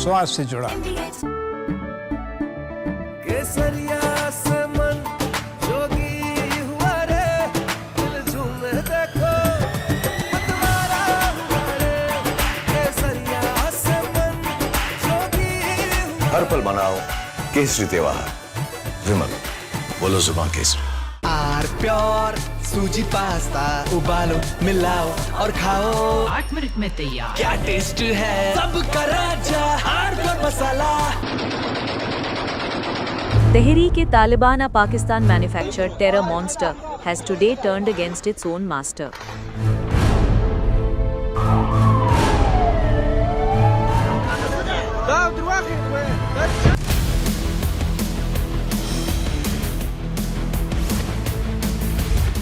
स्वाद से जुड़ा। केसरिया से मन जोगी हुआ रे, दिल झूमे देखो मतवारा हुआ रे। केसरिया से मन जोगी हुआ। हर पल मनाओ केसरी त्योहार। विमल, बोलो जुबान केसरी। आर प्योर सूजी पास्ता उबालो मिलाओ और खाओ 8 मिनट में तैयार। क्या टेस्ट है सबका राजा R pure masala. Tehreek-e Taliban, a Pakistan-manufactured terror monster, has today turned against its own master.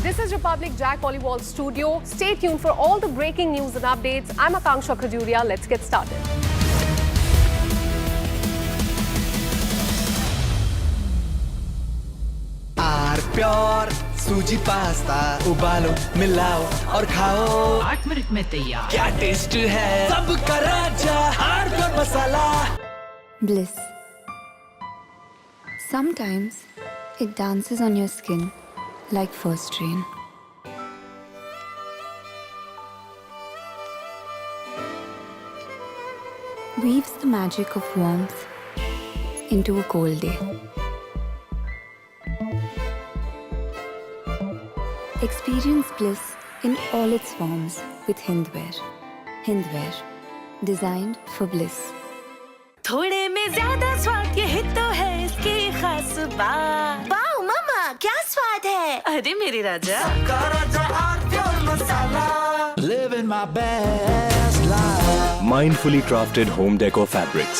This is Republic Jack Pollywall Studio. Stay tuned for all the breaking news and updates. I'm Akanksha Khajuria. Let's get started. Our pure suji pasta उबालो मिलाओ और खाओ 8 minute में तैयार। क्या taste है सबका राजा R pure masala. Bliss. Sometimes it dances on your skin like first rain. Weaves the magic of warmth into a cold day. Experience bliss in all its forms with Hindware. Hindware, designed for bliss. थोड़े में ज्यादा स्वाद, यही तो है इसकी खास बात। वाओ मम्मा, क्या स्वाद है? अरे मेरे राजा। सबका राजा R pure masala. Living my best life. Mindfully crafted home decor fabrics.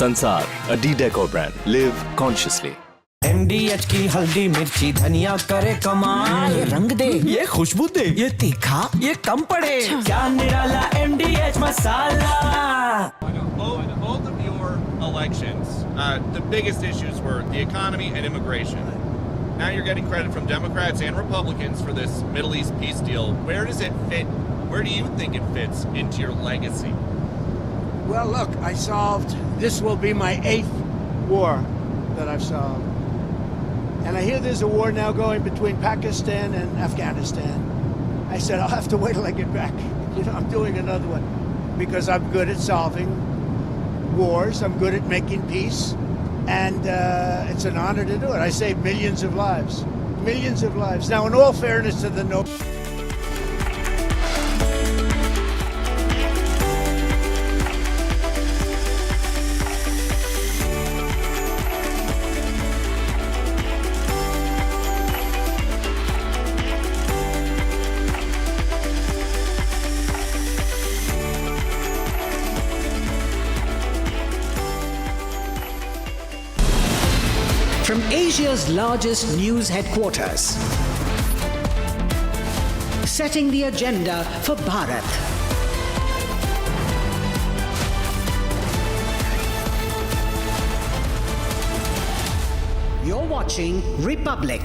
Sansar, a D-Decor brand. Live consciously. MDH की हल्दी मिर्ची धनिया करे कमाल। ये रंग दे, ये खुशबू दे, ये तीखा, ये कम पड़े। क्या निराला MDH masala. Both of your elections, the biggest issues were the economy and immigration. Now you're getting credit from Democrats and Republicans for this Middle East peace deal. Where does it fit? Where do you think it fits into your legacy? Well, look, this will be my 8th war that I've solved. And I hear there's a war now going between Pakistan and Afghanistan. I said, I'll have to wait till I get back. I'm doing another one because I'm good at solving wars. I'm good at making peace. And it's an honor to do it. I saved millions of lives. Millions of lives. Now, in all fairness to the From Asia's largest news headquarters, setting the agenda for Bharat. watching Republic.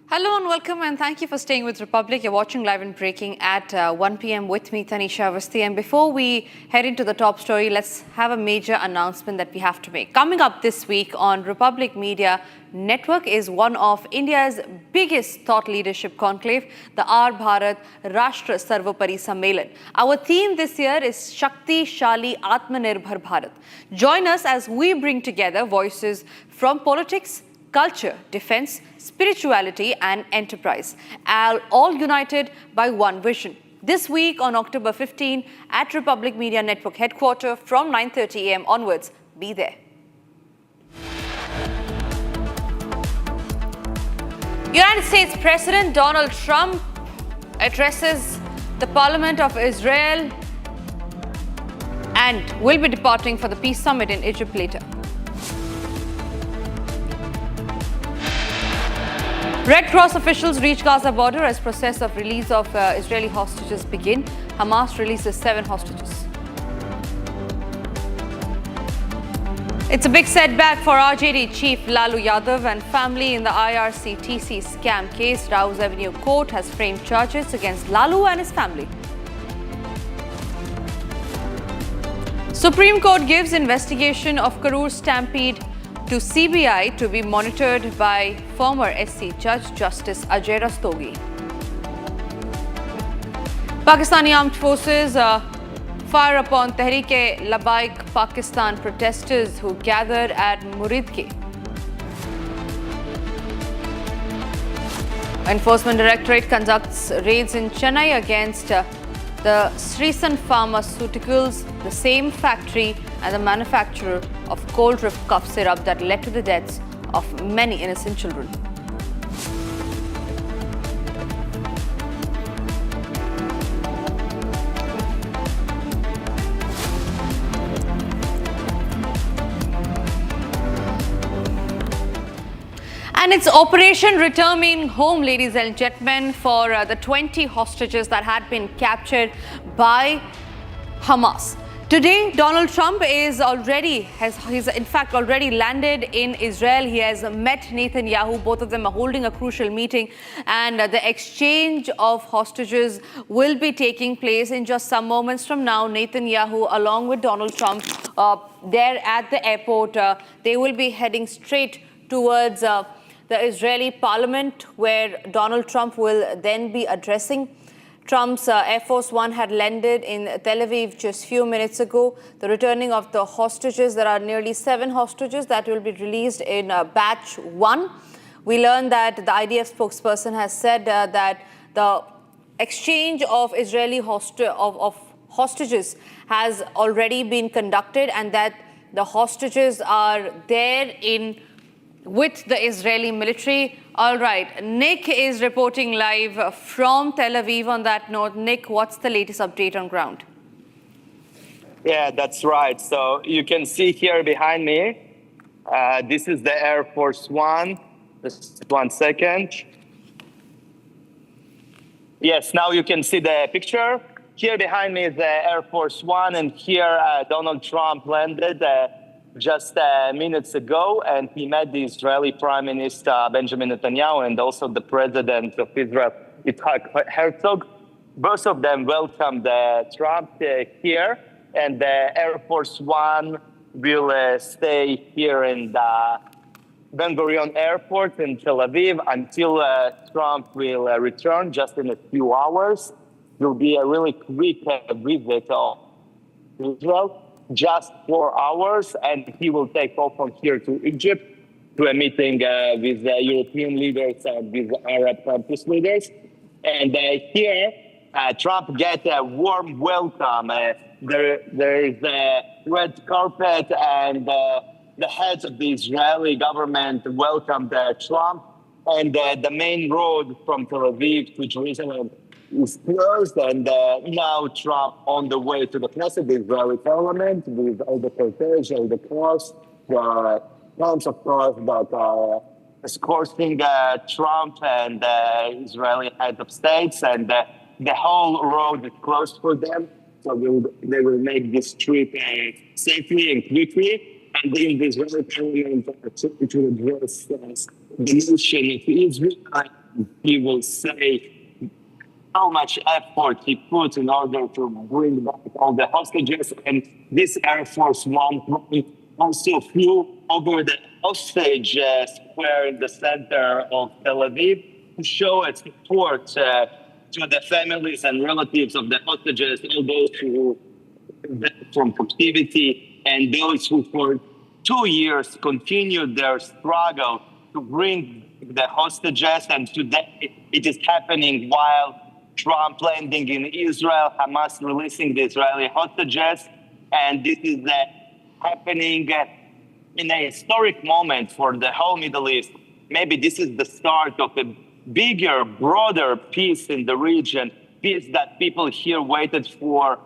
Hello and welcome, and thank you for staying with Republic. You're watching Live and Breaking at 1 p.m. with me, Tanisha Avasthi. And before we head into the top story, let's have a major announcement that we have to make. Coming up this week on Republic Media Network is one of India's biggest thought leadership conclave, the Our Bharat Rashtra Sarvopari Sammelan. Our theme this year is Shakti Shali Atmanirbhar Bharat. Join us as we bring together voices from politics, culture, defense, spirituality and enterprise, all united by one vision. This week on October 15 at Republic Media Network headquarters from 9:30 a.m. onwards. Be there. United States President Donald Trump addresses the Parliament of Israel and will be departing for the Peace Summit in Egypt later. Red Cross officials reach Gaza border as process of release of Israeli hostages begin. Hamas releases 7 hostages. It's a big setback for RJD chief Lalu Yadav and family in the IRCTC scam case. Rouse Avenue Court has framed charges against Lalu and his family. Supreme Court gives investigation of Karur stampede to CBI to be monitored by former SC Judge Justice Ajay Rastogi. Pakistani armed forces fire upon Tehreek-e-Labaik Pakistan protesters who gathered at Muridke. Enforcement Directorate conducts raids in Chennai against the Srisan Pharmaceuticals, the same factory and the manufacturer of cold drip cough syrup that led to the deaths of many innocent children. And it's Operation Returning Home, ladies and gentlemen, for the 20 hostages that had been captured by Hamas. Today, Donald Trump is he's in fact already landed in Israel. He has met Netanyahu. Both of them are holding a crucial meeting, and the exchange of hostages will be taking place in just some moments from now. Netanyahu, along with Donald Trump, there at the airport, they will be heading straight towards the Israeli parliament, where Donald Trump will then be addressing. Trump's Air Force One had landed in Tel Aviv just a few minutes ago. The returning of the hostages, there are nearly 7 hostages that will be released in batch 1. We learned that the IDF spokesperson has said that the exchange of Israeli hostages has already been conducted, and that the hostages are there with the Israeli military. All right, Nick is reporting live from Tel Aviv on that note. Nick, what's the latest update on ground? Yeah, that's right. So you can see here behind me, this is the Air Force One. Just 1 second. Yes, now you can see the picture. Here behind me is the Air Force One, and here Donald Trump landed just minutes ago, and he met the Israeli Prime Minister Benjamin Netanyahu and also the President of Israel, Herzog. Both of them welcomed Trump here, and the Air Force One will stay here in the Ben Gurion Airport in Tel Aviv until Trump will return just in a few hours. It will be a really quick visit to Israel. Just 4 hours, and he will take off from here to Egypt to a meeting with European leaders and with Arab countries leaders. And here, Trump gets a warm welcome. There is a red carpet, and the heads of the Israeli government welcomed Trump. And the main road from Tel Aviv to Jerusalem is closed, and now Trump on the way to the Knesset, the Israeli parliament, with all the cortege, all the cars, the tons of cars that are escorting Trump and Israeli head of states, and the whole road is closed for them. So they will make this trip safely and quickly. And in the Israeli parliament, it will address the nation of Israel. He will say how much effort he put in order to bring back all the hostages. And this Air Force One also flew over the hostage square in the center of Tel Aviv to show its support to the families and relatives of the hostages, all those who from captivity and those who for 2 years continued their struggle to bring the hostages. And today it is happening while Trump landing in Israel, Hamas releasing the Israeli hostages. And this is happening in a historic moment for the whole Middle East. Maybe this is the start of a bigger, broader peace in the region, peace that people here waited for,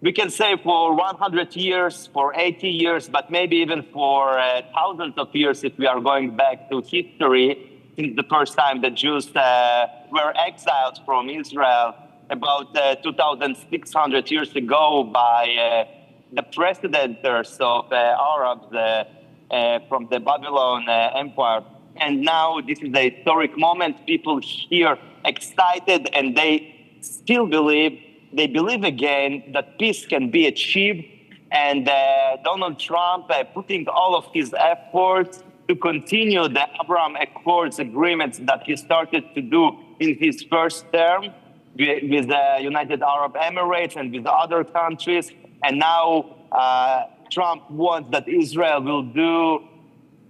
we can say for 100 years, for 80 years, but maybe even for thousands of years if we are going back to history, since the first time the Jews were exiled from Israel about 2,600 years ago by the predecessors of Arabs from the Babylon Empire. And now this is a historic moment. People here excited, and they still believe, they believe again that peace can be achieved. And Donald Trump putting all of his efforts to continue the Abraham Accords agreements that he started to do in his first term with the United Arab Emirates and with other countries. And now Trump wants that Israel will do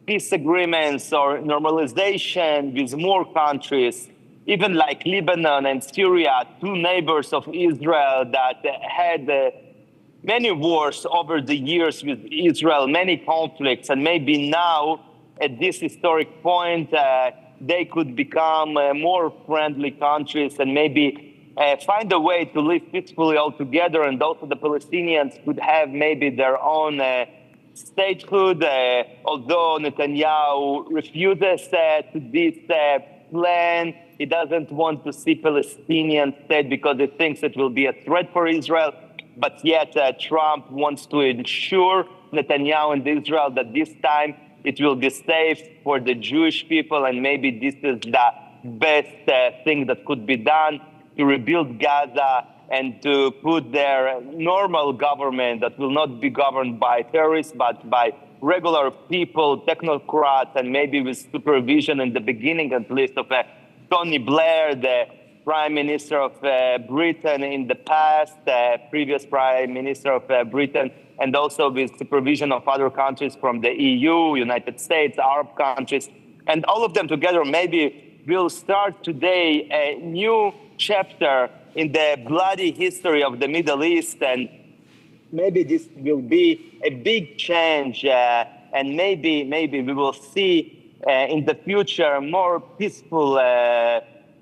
peace agreements or normalization with more countries, even like Lebanon and Syria, two neighbors of Israel that had many wars over the years with Israel, many conflicts, and maybe now at this historic point, they could become more friendly countries and maybe find a way to live peacefully all together. And also the Palestinians could have maybe their own statehood, although Netanyahu refuses to this plan. He doesn't want to see Palestinian state because he thinks it will be a threat for Israel. But yet Trump wants to ensure Netanyahu and Israel that this time it will be safe for the Jewish people, and maybe this is the best thing that could be done to rebuild Gaza and to put their normal government that will not be governed by terrorists, but by regular people, technocrats, and maybe with supervision in the beginning at least of Tony Blair, the Prime Minister of Britain in the past, previous Prime Minister of Britain, and also with supervision of other countries from the EU, United States, Arab countries. And all of them together maybe will start today a new chapter in the bloody history of the Middle East. And maybe this will be a big change. And maybe we will see in the future more peaceful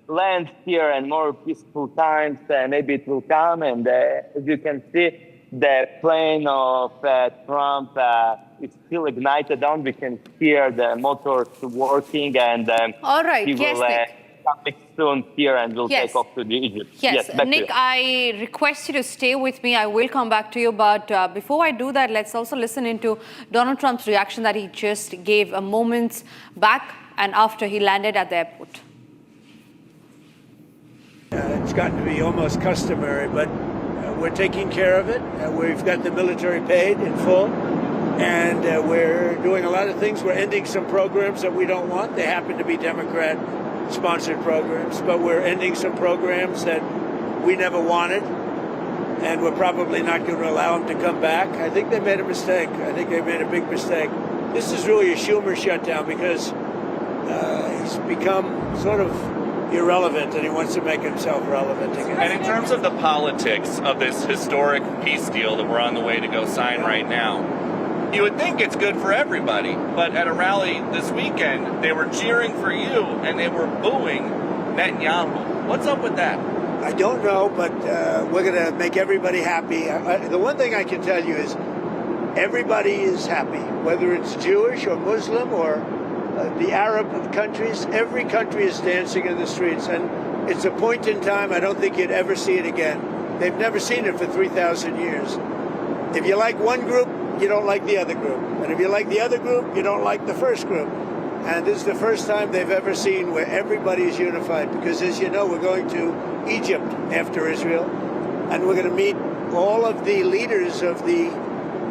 land here and more peaceful times. Maybe it will come. And as you can see, the plane of Trump is still ignited on. We can hear the motors working, and all right. He will come soon here and will take off to the Egypt. Yes, Nick, I request you to stay with me. I will come back to you, but before I do that, let's also listen into Donald Trump's reaction that he just gave a moment back and after he landed at the airport. It's gotten to be almost customary, but we're taking care of it. We've got the military paid in full, and we're doing a lot of things. We're ending some programs that we don't want. They happen to be Democrat-sponsored programs, but we're ending some programs that we never wanted, and we're probably not going to allow them to come back. I think they made a mistake. I think they made a big mistake. This is really a Schumer shutdown because he's become sort of irrelevant, and he wants to make himself relevant again. And in terms of the politics of this historic peace deal that we're on the way to go sign right now, you would think it's good for everybody. But at a rally this weekend, they were cheering for you and they were booing Netanyahu. What's up with that? I don't know, but we're going to make everybody happy. The one thing I can tell you is everybody is happy, whether it's Jewish or Muslim or the Arab countries. Every country is dancing in the streets, and it's a point in time. I don't think you'd ever see it again. They've never seen it for 3,000 years. If you like one group, you don't like the other group. And if you like the other group, you don't like the first group. And this is the first time they've ever seen where everybody is unified, because as you know, we're going to Egypt after Israel, and we're going to meet all of the leaders of the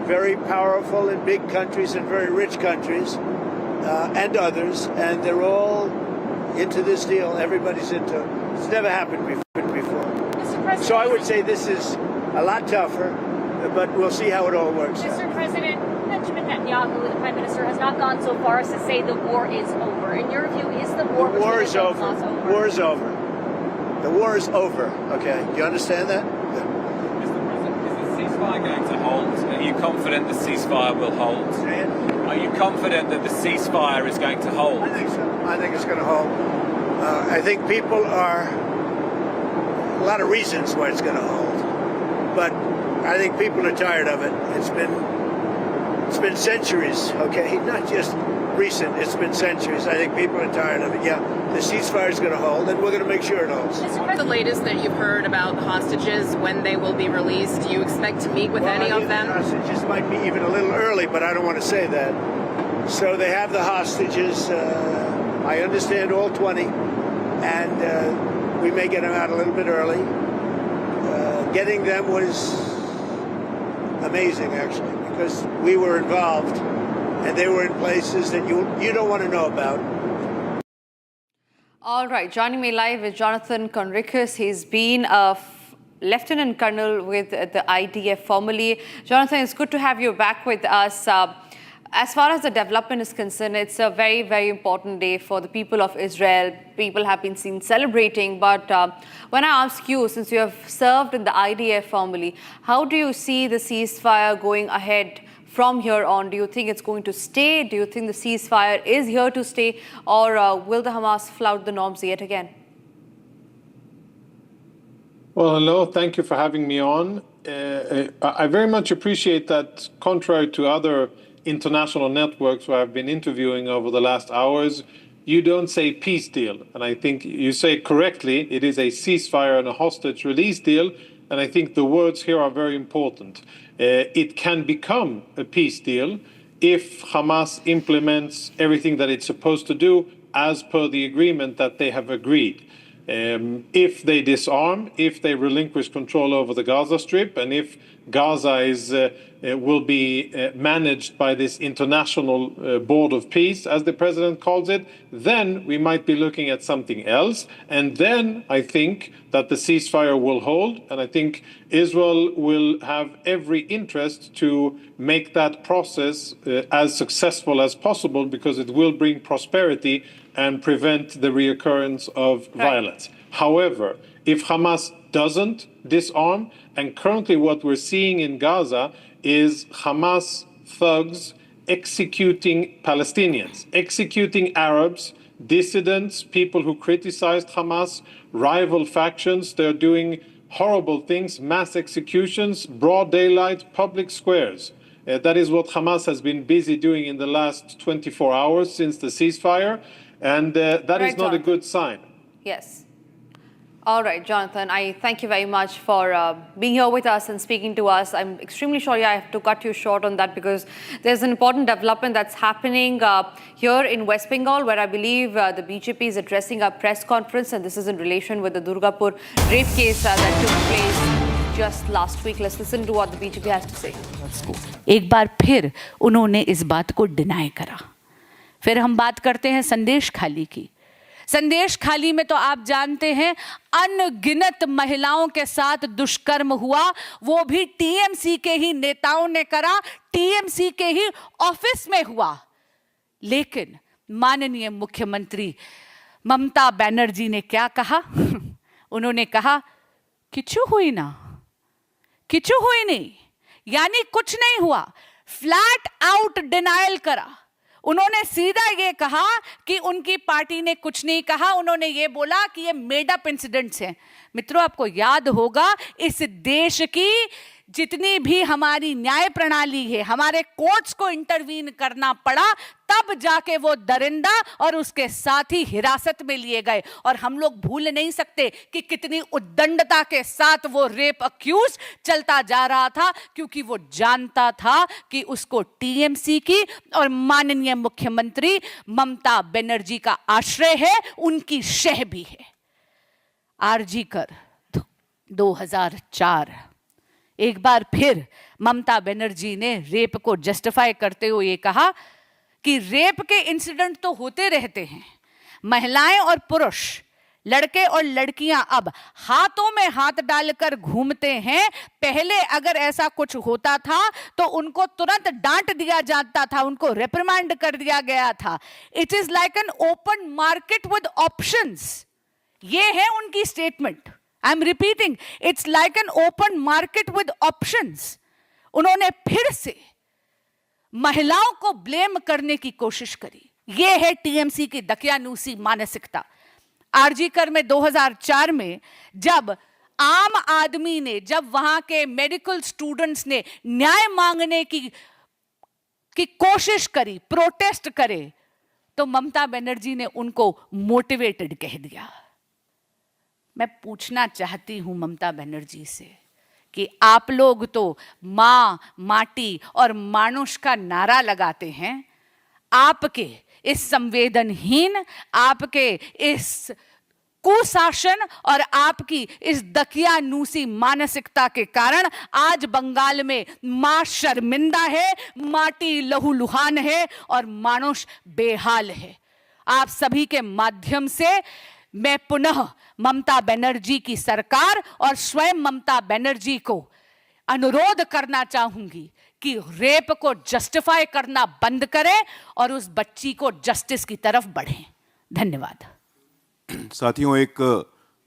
very powerful and big countries and very rich countries and others, and they're all into this deal. Everybody's into it. It's never happened before. So I would say this is a lot tougher, but we'll see how it all works out. Mr. President, Benjamin Netanyahu, the Prime Minister, has not gone so far as to say the war is over. In your view, is the war is over? The war is over. The war is over. Okay, do you understand that? Mr. President, is the ceasefire going to hold? Are you confident the ceasefire will hold? Are you confident that the ceasefire is going to hold? I think so. I think it's going to hold. I think people are a lot of reasons why it's going to hold, but I think people are tired of it. It's been centuries, okay? Not just recent, it's been centuries. I think people are tired of it. Yeah, the ceasefire is going to hold, and we're going to make sure it holds. The latest that you've heard about the hostages, when they will be released, do you expect to meet with any of them? The hostages might be even a little early, but I don't want to say that. So they have the hostages. I understand all 20, and we may get them out a little bit early. Getting them was amazing, actually, because we were involved, and they were in places that you don't want to know about. All right, joining me live is Jonathan Conricus. He's been a Lieutenant Colonel with the IDF formerly. Jonathan, it's good to have you back with us. As far as the development is concerned, it's a very, very important day for the people of Israel. People have been seen celebrating. But when I ask you, since you have served in the IDF formerly, how do you see the ceasefire going ahead from here on? Do you think it's going to stay? Do you think the ceasefire is here to stay? Or will the Hamas flout the norms yet again? Well, hello. Thank you for having me on. I very much appreciate that, contrary to other international networks where I've been interviewing over the last hours, you don't say peace deal. And I think you say correctly, it is a ceasefire and a hostage release deal. And I think the words here are very important. It can become a peace deal if Hamas implements everything that it's supposed to do as per the agreement that they have agreed. If they disarm, if they relinquish control over the Gaza Strip, and if Gaza will be managed by this international board of peace, as the president calls it, then we might be looking at something else. And then I think that the ceasefire will hold, and I think Israel will have every interest to make that process as successful as possible, because it will bring prosperity and prevent the reoccurrence of violence. However, if Hamas doesn't disarm, and currently what we're seeing in Gaza is Hamas thugs executing Palestinians, executing Arabs, dissidents, people who criticized Hamas, rival factions. They're doing horrible things, mass executions, broad daylight, public squares. That is what Hamas has been busy doing in the last 24 hours since the ceasefire. And that is not a good sign. Yes. All right, Jonathan, I thank you very much for being here with us and speaking to us. I'm extremely sorry I have to cut you short on that, because there's an important development that's happening here in West Bengal, where I believe the BJP is addressing a press conference, and this is in relation with the Durgapur rape case that took place just last week. Let's listen to what the BJP has to say. एक बार फिर उन्होंने इस बात को deny करा। फिर हम बात करते हैं संदेश खाली की। संदेश खाली में तो आप जानते हैं अनगिनत महिलाओं के साथ दुष्कर्म हुआ, वो भी टीएमसी के ही नेताओं ने करा, टीएमसी के ही ऑफिस में हुआ। लेकिन माननीय मुख्यमंत्री ममता बनर्जी ने क्या कहा? उन्होंने कहा किचु हुई ना, किचु हुई नहीं, यानी कुछ नहीं हुआ। फ्लैट आउट डिनायल करा। उन्होंने सीधा ये कहा कि उनकी पार्टी ने कुछ नहीं कहा, उन्होंने ये बोला कि ये मेड अप इंसिडेंट्स हैं। मित्रों, आपको याद होगा इस देश की जितनी भी हमारी न्याय प्रणाली है, हमारे कोर्ट्स को इंटरवीन करना पड़ा, तब जाके वो दरिंदा और उसके साथी हिरासत में लिए गए। और हम लोग भूल नहीं सकते कि कितनी उद्दंडता के साथ वो रेप अक्यूज चलता जा रहा था, क्योंकि वो जानता था कि उसको टीएमसी की और माननीय मुख्यमंत्री ममता बनर्जी का आश्रय है, उनकी शह भी है। आरजी कर 2004, एक बार फिर ममता बनर्जी ने रेप को जस्टिफाई करते हुए कहा कि रेप के इंसिडेंट तो होते रहते हैं, महिलाएं और पुरुष, लड़के और लड़कियां अब हाथों में हाथ डालकर घूमते हैं। पहले अगर ऐसा कुछ होता था तो उनको तुरंत डांट दिया जाता था, उनको रिप्रिमांड कर दिया गया था। It is like an open market with options, ये है उनकी statement. I am repeating, it's like an open market with options. उन्होंने फिर से महिलाओं को ब्लेम करने की कोशिश करी। यह है टीएमसी की दकियानूसी मानसिकता। आरजी कर में 2004 में जब आम आदमी ने, जब वहां के मेडिकल स्टूडेंट्स ने न्याय मांगने की कोशिश करी, प्रोटेस्ट करे, तो ममता बनर्जी ने उनको मोटिवेटेड कह दिया। मैं पूछना चाहती हूं ममता बनर्जी से कि आप लोग तो मां, माटी और मानुष का नारा लगाते हैं, आपके इस संवेदनहीन, आपके इस कुशासन और आपकी इस दकियानूसी मानसिकता के कारण आज बंगाल में मां शर्मिंदा है, माटी लहूलुहान है और मानुष बेहाल है। आप सभी के माध्यम से मैं पुनः ममता बनर्जी की सरकार और स्वयं ममता बनर्जी को अनुरोध करना चाहूंगी कि रेप को जस्टिफाई करना बंद करें और उस बच्ची को जस्टिस की तरफ बढ़ें। धन्यवाद। साथियों, एक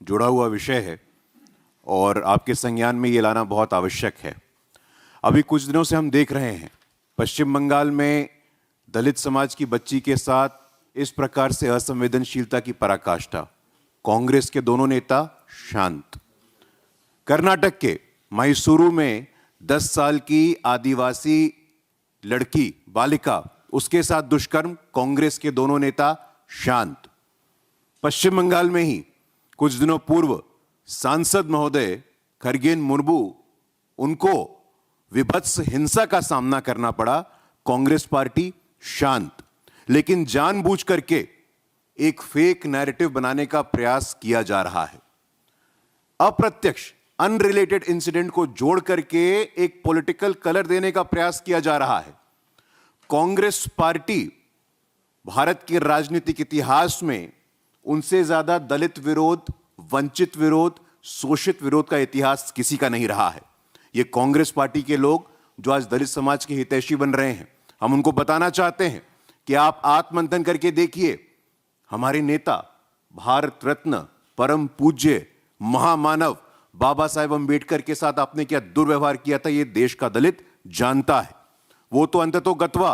जुड़ा हुआ विषय है और आपके संज्ञान में ये लाना बहुत आवश्यक है। अभी कुछ दिनों से हम देख रहे हैं पश्चिम बंगाल में दलित समाज की बच्ची के साथ इस प्रकार से असंवेदनशीलता की पराकाष्ठा। कांग्रेस के दोनों नेता शांत। कर्नाटक के मैसूरू में 10 साल की आदिवासी लड़की बालिका, उसके साथ दुष्कर्म, कांग्रेस के दोनों नेता शांत। पश्चिम बंगाल में ही कुछ दिनों पूर्व सांसद महोदय खरगेन मुर्मू, उनको विभत्स हिंसा का सामना करना पड़ा, कांग्रेस पार्टी शांत। लेकिन जानबूझ करके एक फेक नैरेटिव बनाने का प्रयास किया जा रहा है। अप्रत्यक्ष अनरिलेटेड इंसिडेंट को जोड़ करके एक पॉलिटिकल कलर देने का प्रयास किया जा रहा है। कांग्रेस पार्टी भारत के राजनीतिक इतिहास में उनसे ज्यादा दलित विरोध, वंचित विरोध, शोषित विरोध का इतिहास किसी का नहीं रहा है। ये कांग्रेस पार्टी के लोग जो आज दलित समाज के हितैषी बन रहे हैं, हम उनको बताना चाहते हैं कि आप आत्ममंथन करके देखिए, हमारे नेता भारत रत्न परम पूज्य महामानव बाबा साहेब अंबेडकर के साथ आपने क्या दुर्व्यवहार किया था, यह देश का दलित जानता है। वो तो अंततोगत्वा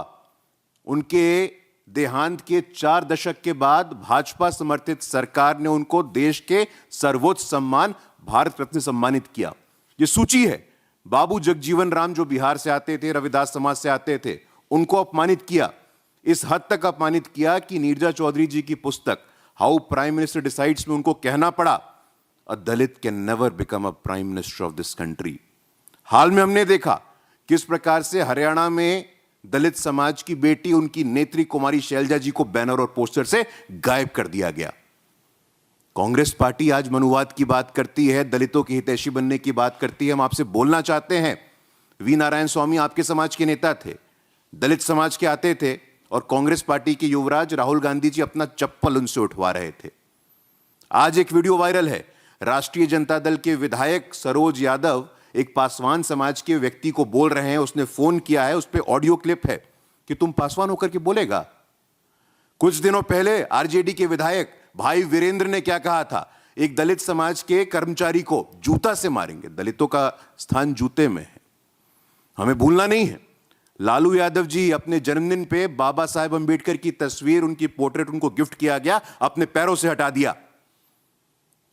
उनके देहांत के 4 दशक के बाद भाजपा समर्थित सरकार ने उनको देश के सर्वोच्च सम्मान भारत रत्न सम्मानित किया। ये सूची है। बाबू जगजीवन राम जो बिहार से आते थे, रविदास समाज से आते थे, उनको अपमानित किया। इस हद तक अपमानित किया कि नीरजा चौधरी जी की पुस्तक हाउ प्राइम मिनिस्टर डिसाइड्स में उनको कहना पड़ा, a Dalit can never become a prime minister of this country. हाल में हमने देखा किस प्रकार से हरियाणा में दलित समाज की बेटी, उनकी नेत्री कुमारी शैलजा जी को बैनर और पोस्टर से गायब कर दिया गया। कांग्रेस पार्टी आज मनुवाद की बात करती है, दलितों की हितैषी बनने की बात करती है। हम आपसे बोलना चाहते हैं, वी नारायण स्वामी आपके समाज के नेता थे, दलित समाज के आते थे और कांग्रेस पार्टी के युवराज राहुल गांधी जी अपना चप्पल उनसे उठवा रहे थे। आज एक वीडियो वायरल है, राष्ट्रीय जनता दल के विधायक सरोज यादव एक पासवान समाज के व्यक्ति को बोल रहे हैं, उसने फोन किया है, उस पर ऑडियो क्लिप है कि तुम पासवान होकर के बोलेगा। कुछ दिनों पहले आरजेडी के विधायक भाई वीरेंद्र ने क्या कहा था, एक दलित समाज के कर्मचारी को जूता से मारेंगे। दलितों का स्थान जूते में है, हमें भूलना नहीं है। लालू यादव जी अपने जन्मदिन पे बाबा साहेब अंबेडकर की तस्वीर, उनकी पोर्ट्रेट उनको गिफ्ट किया गया, अपने पैरों से हटा दिया।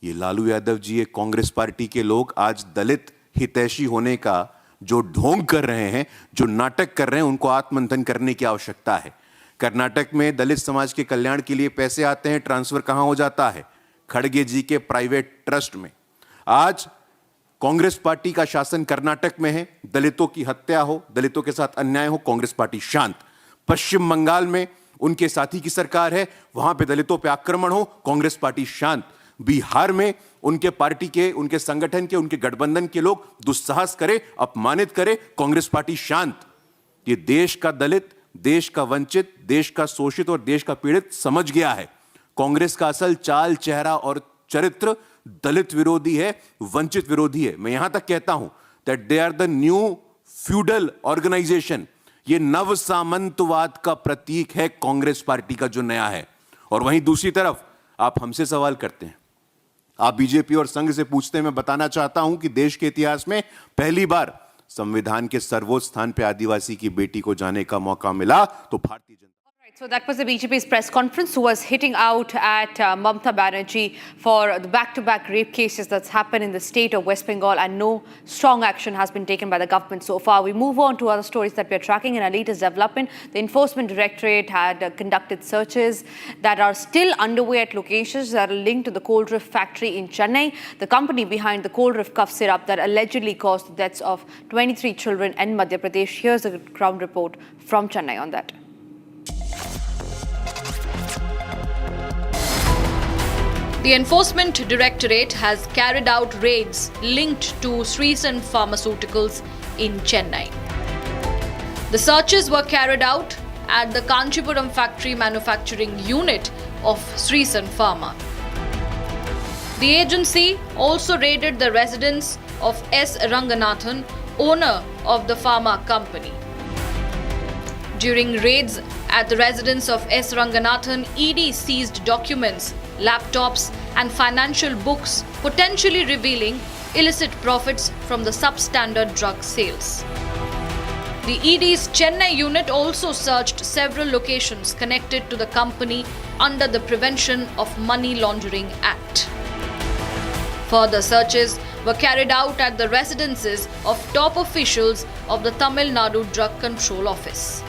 ये लालू यादव जी, एक कांग्रेस पार्टी के लोग आज दलित हितैषी होने का जो ढोंग कर रहे हैं, जो नाटक कर रहे हैं, उनको आत्ममंथन करने की आवश्यकता है। कर्नाटक में दलित समाज के कल्याण के लिए पैसे आते हैं, ट्रांसफर कहां हो जाता है? खड़गे जी के प्राइवेट ट्रस्ट में। आज कांग्रेस पार्टी का शासन कर्नाटक में है, दलितों की हत्या हो, दलितों के साथ अन्याय हो, कांग्रेस पार्टी शांत। पश्चिम बंगाल में उनके साथी की सरकार है, वहां पे दलितों पे आक्रमण हो, कांग्रेस पार्टी शांत। बिहार में उनके पार्टी के, उनके संगठन के, उनके गठबंधन के लोग दुस्साहस करे, अपमानित करे, कांग्रेस पार्टी शांत। ये देश का दलित, देश का वंचित, देश का शोषित और देश का पीड़ित समझ गया है। कांग्रेस का असल चाल, चेहरा और चरित्र दलित विरोधी है, वंचित विरोधी है। मैं यहां तक कहता हूं that they are the new feudal organization. ये नव सामंतवाद का प्रतीक है कांग्रेस पार्टी का जो नया है। और वहीं दूसरी तरफ आप हमसे सवाल करते हैं, आप बीजेपी और संघ से पूछते हैं। मैं बताना चाहता हूं कि देश के इतिहास में पहली बार संविधान के सर्वोच्च स्थान पे आदिवासी की बेटी को जाने का मौका मिला तो Bharatiya Janata. So that was the BJP's press conference, who was hitting out at Mamata Banerjee for the back-to-back rape cases that's happened in the state of West Bengal, and no strong action has been taken by the government so far. We move on to other stories that we are tracking. In our latest development, the Enforcement Directorate had conducted searches that are still underway at locations that are linked to the cold rift factory in Chennai, the company behind the cold rift cough syrup that allegedly caused the deaths of 23 children in Madhya Pradesh. Here's a ground report from Chennai on that. The Enforcement Directorate has carried out raids linked to Srisan Pharmaceuticals in Chennai. The searches were carried out at the Kanchipuram factory manufacturing unit of Srisan Pharma. The agency also raided the residence of S. Ranganathan, owner of the pharma company. During raids at the residence of S. Ranganathan, ED seized documents, laptops and financial books, potentially revealing illicit profits from the substandard drug sales. The ED's Chennai unit also searched several locations connected to the company under the Prevention of Money Laundering Act. Further searches were carried out at the residences of top officials of the Tamil Nadu Drug Control Office.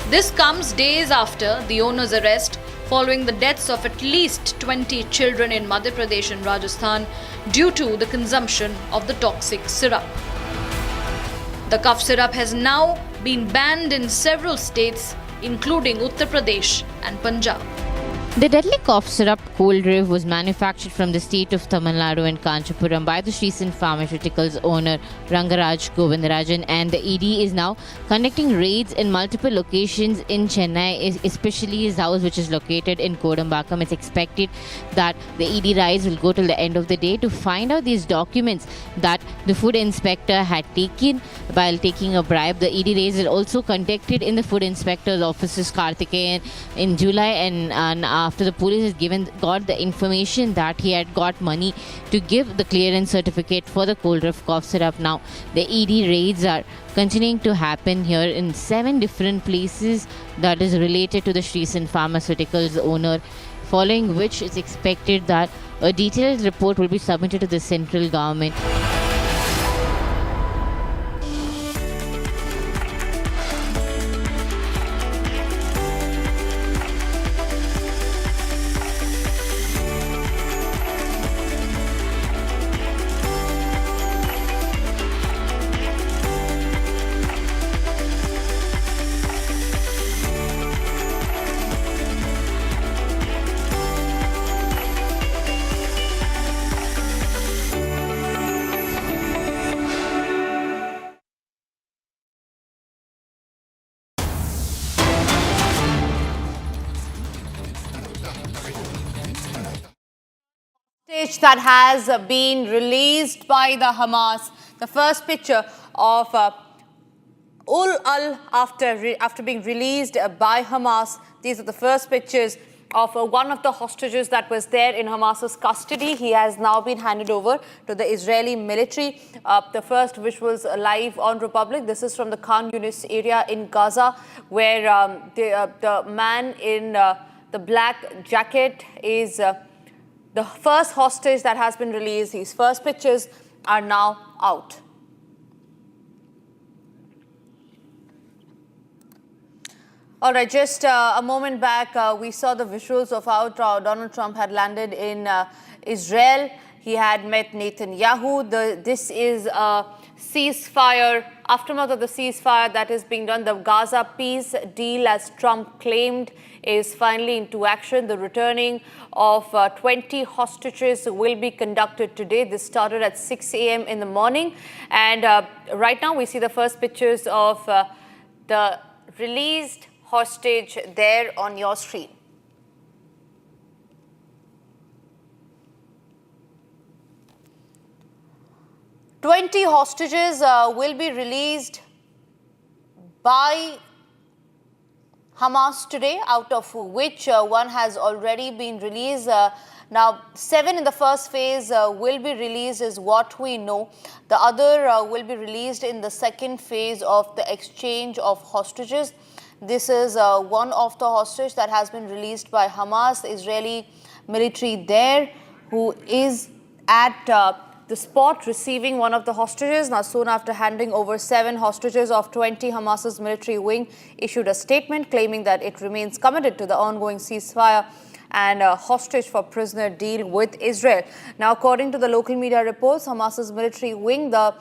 This comes days after the owner's arrest following the deaths of at least 20 children in Madhya Pradesh and Rajasthan due to the consumption of the toxic syrup. The cough syrup has now been banned in several states, including Uttar Pradesh and Punjab. The deadly cough syrup cold rift was manufactured from the state of Tamil Nadu and Kanchipuram by the Srisan Pharmaceuticals owner Rangaraj Govindarajan, and the ED is now conducting raids in multiple locations in Chennai, especially his house which is located in Kodambakam. It's expected that the ED raids will go till the end of the day to find out these documents that the food inspector had taken while taking a bribe. The ED raids are also conducted in the food inspector's offices Karthikeyan in July, and after the police has got the information that he had got money to give the clearance certificate for the cold rift cough syrup. Now the ED raids are continuing to happen here in 7 different places that is related to the Srisan Pharmaceuticals owner, following which it's expected that a detailed report will be submitted to the central government. That has been released by the Hamas. The first picture of after being released by Hamas. These are the first pictures of one of the hostages that was there in Hamas's custody. He has now been handed over to the Israeli military. The first visuals live on Republic. This is from the Khan Yunis area in Gaza, where the man in the black jacket is the first hostage that has been released. These first pictures are now out. All right, just a moment back, we saw the visuals of how Donald Trump had landed in Israel. He had met Netanyahu. This is a ceasefire, aftermath of the ceasefire that is being done. The Gaza peace deal, as Trump claimed, is finally into action. The returning of 20 hostages will be conducted today. This started at 6 a.m. in the morning. And right now we see the first pictures of the released hostage there on your screen. "20 hostages will be released by Hamas today, out of which one has already been released. Now, 7 in the first phase will be released is what we know. The other will be released in the second phase of the exchange of hostages. This is one of the hostages that has been released by Hamas, the Israeli military there, who is at the spot receiving one of the hostages. Now, soon after handing over 7 hostages of 20, Hamas's military wing issued a statement claiming that it remains committed to the ongoing ceasefire and a hostage for prisoner deal with Israel. Now, according to the local media reports, Hamas's military wing, the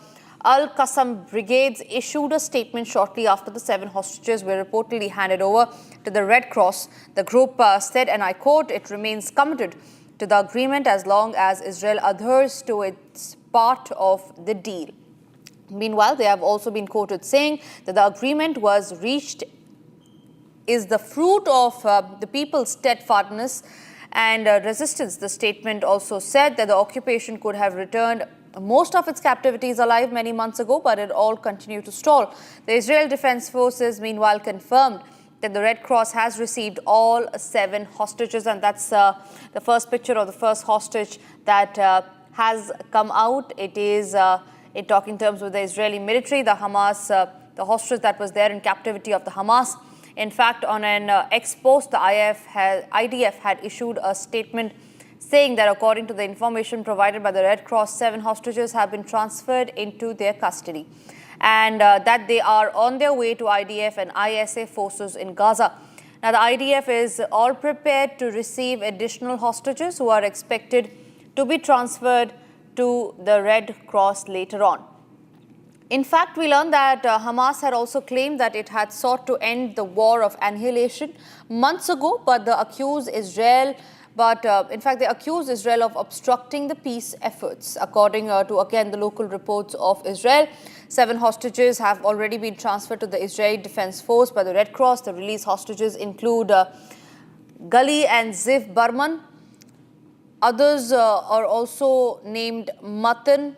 Al-Qassam brigades, issued a statement shortly after the 7 hostages were reportedly handed over to the Red Cross. The group said, and I quote, "It remains committed to the agreement as long as Israel adheres to its part of the deal." Meanwhile, they have also been quoted saying that the agreement was reached is the fruit of the people's steadfastness and resistance. The statement also said that the occupation could have returned most of its captivities alive many months ago, but it all continued to stall. The Israel Defense Forces, meanwhile, confirmed that the Red Cross has received all 7 hostages, and that's the first picture of the first hostage that has come out. It is in talking terms with the Israeli military, the Hamas, the hostage that was there in captivity of the Hamas. In fact, on an ex-post, the IDF had issued a statement saying that according to the information provided by the Red Cross, 7 hostages have been transferred into their custody, and that they are on their way to IDF and ISA forces in Gaza. Now, the IDF is all prepared to receive additional hostages who are expected to be transferred to the Red Cross later on. In fact, we learned that Hamas had also claimed that it had sought to end the war of annihilation months ago, but they accused Israel of obstructing the peace efforts. According to, again, the local reports of Israel, 7 hostages have already been transferred to the Israeli Defense Force by the Red Cross. The released hostages include Gali and Ziv Barman. Others are also named Matan,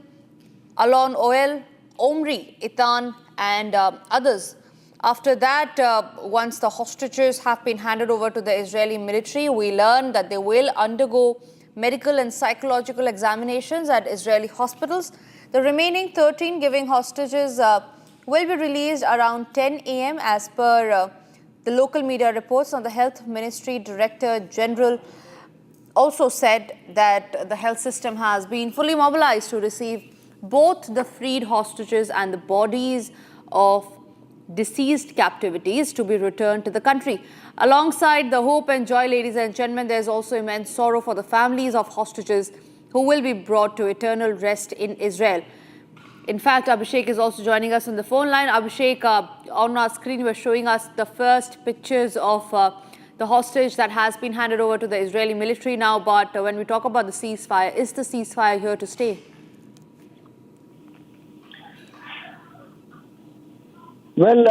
Alon Oel, Omri, Itan, and others. After that, once the hostages have been handed over to the Israeli military, we learn that they will undergo medical and psychological examinations at Israeli hospitals. The remaining 13 giving hostages will be released around 10 a.m. as per the local media reports. On the Health Ministry Director General also said that the health system has been fully mobilized to receive both the freed hostages and the bodies of deceased captivities to be returned to the country. Alongside the hope and joy, ladies and gentlemen, there's also immense sorrow for the families of hostages who will be brought to eternal rest in Israel. In fact, Abhishek is also joining us on the phone line. Abhishek, on our screen, you are showing us the first pictures of the hostage that has been handed over to the Israeli military now. But when we talk about the ceasefire, is the ceasefire here to stay? Well,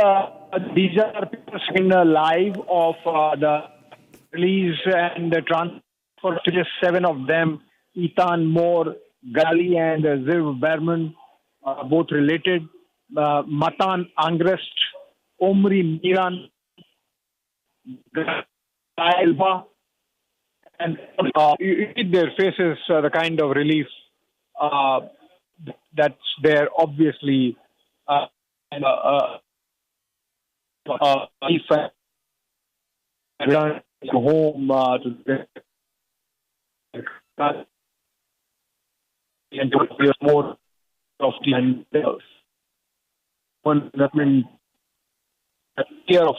these are pictures in live of the release and the transfer to just 7 of them, Ethan Moore, Gali and Ziv Berman, both related, Matan Angrest, Omri Miran, Elba, And you see their faces, the kind of relief that's there, obviously. If I return home to the and to more of the handles. One that means fear of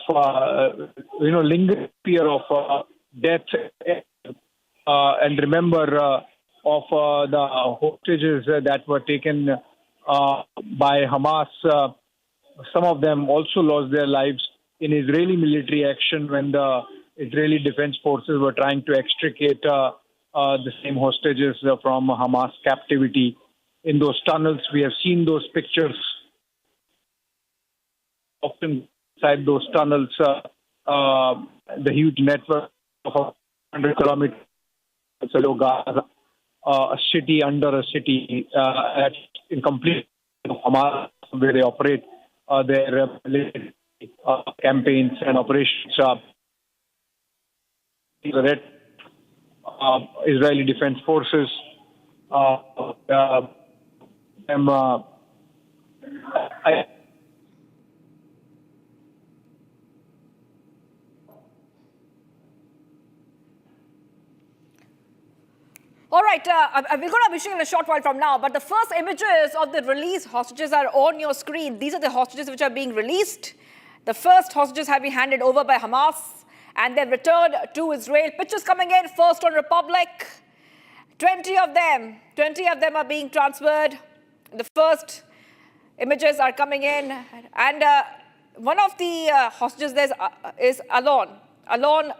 lingering fear of death, and remember of the hostages that were taken by Hamas. Some of them also lost their lives in Israeli military action when the Israeli Defense Forces were trying to extricate the same hostages from Hamas captivity in those tunnels. We have seen those pictures. Often inside those tunnels, the huge network of 100 kilometers below Gaza, a city under a city, in complete Hamas, where they operate their military campaigns and operations. The Red Israeli Defense Forces, All right, we're going to be showing in a short while from now, but the first images of the released hostages are on your screen. These are the hostages which are being released. The first hostages have been handed over by Hamas, and they've returned to Israel. Pictures coming in, first on Republic. 20 of them are being transferred. The first images are coming in, and one of the hostages there is Alon. Alon,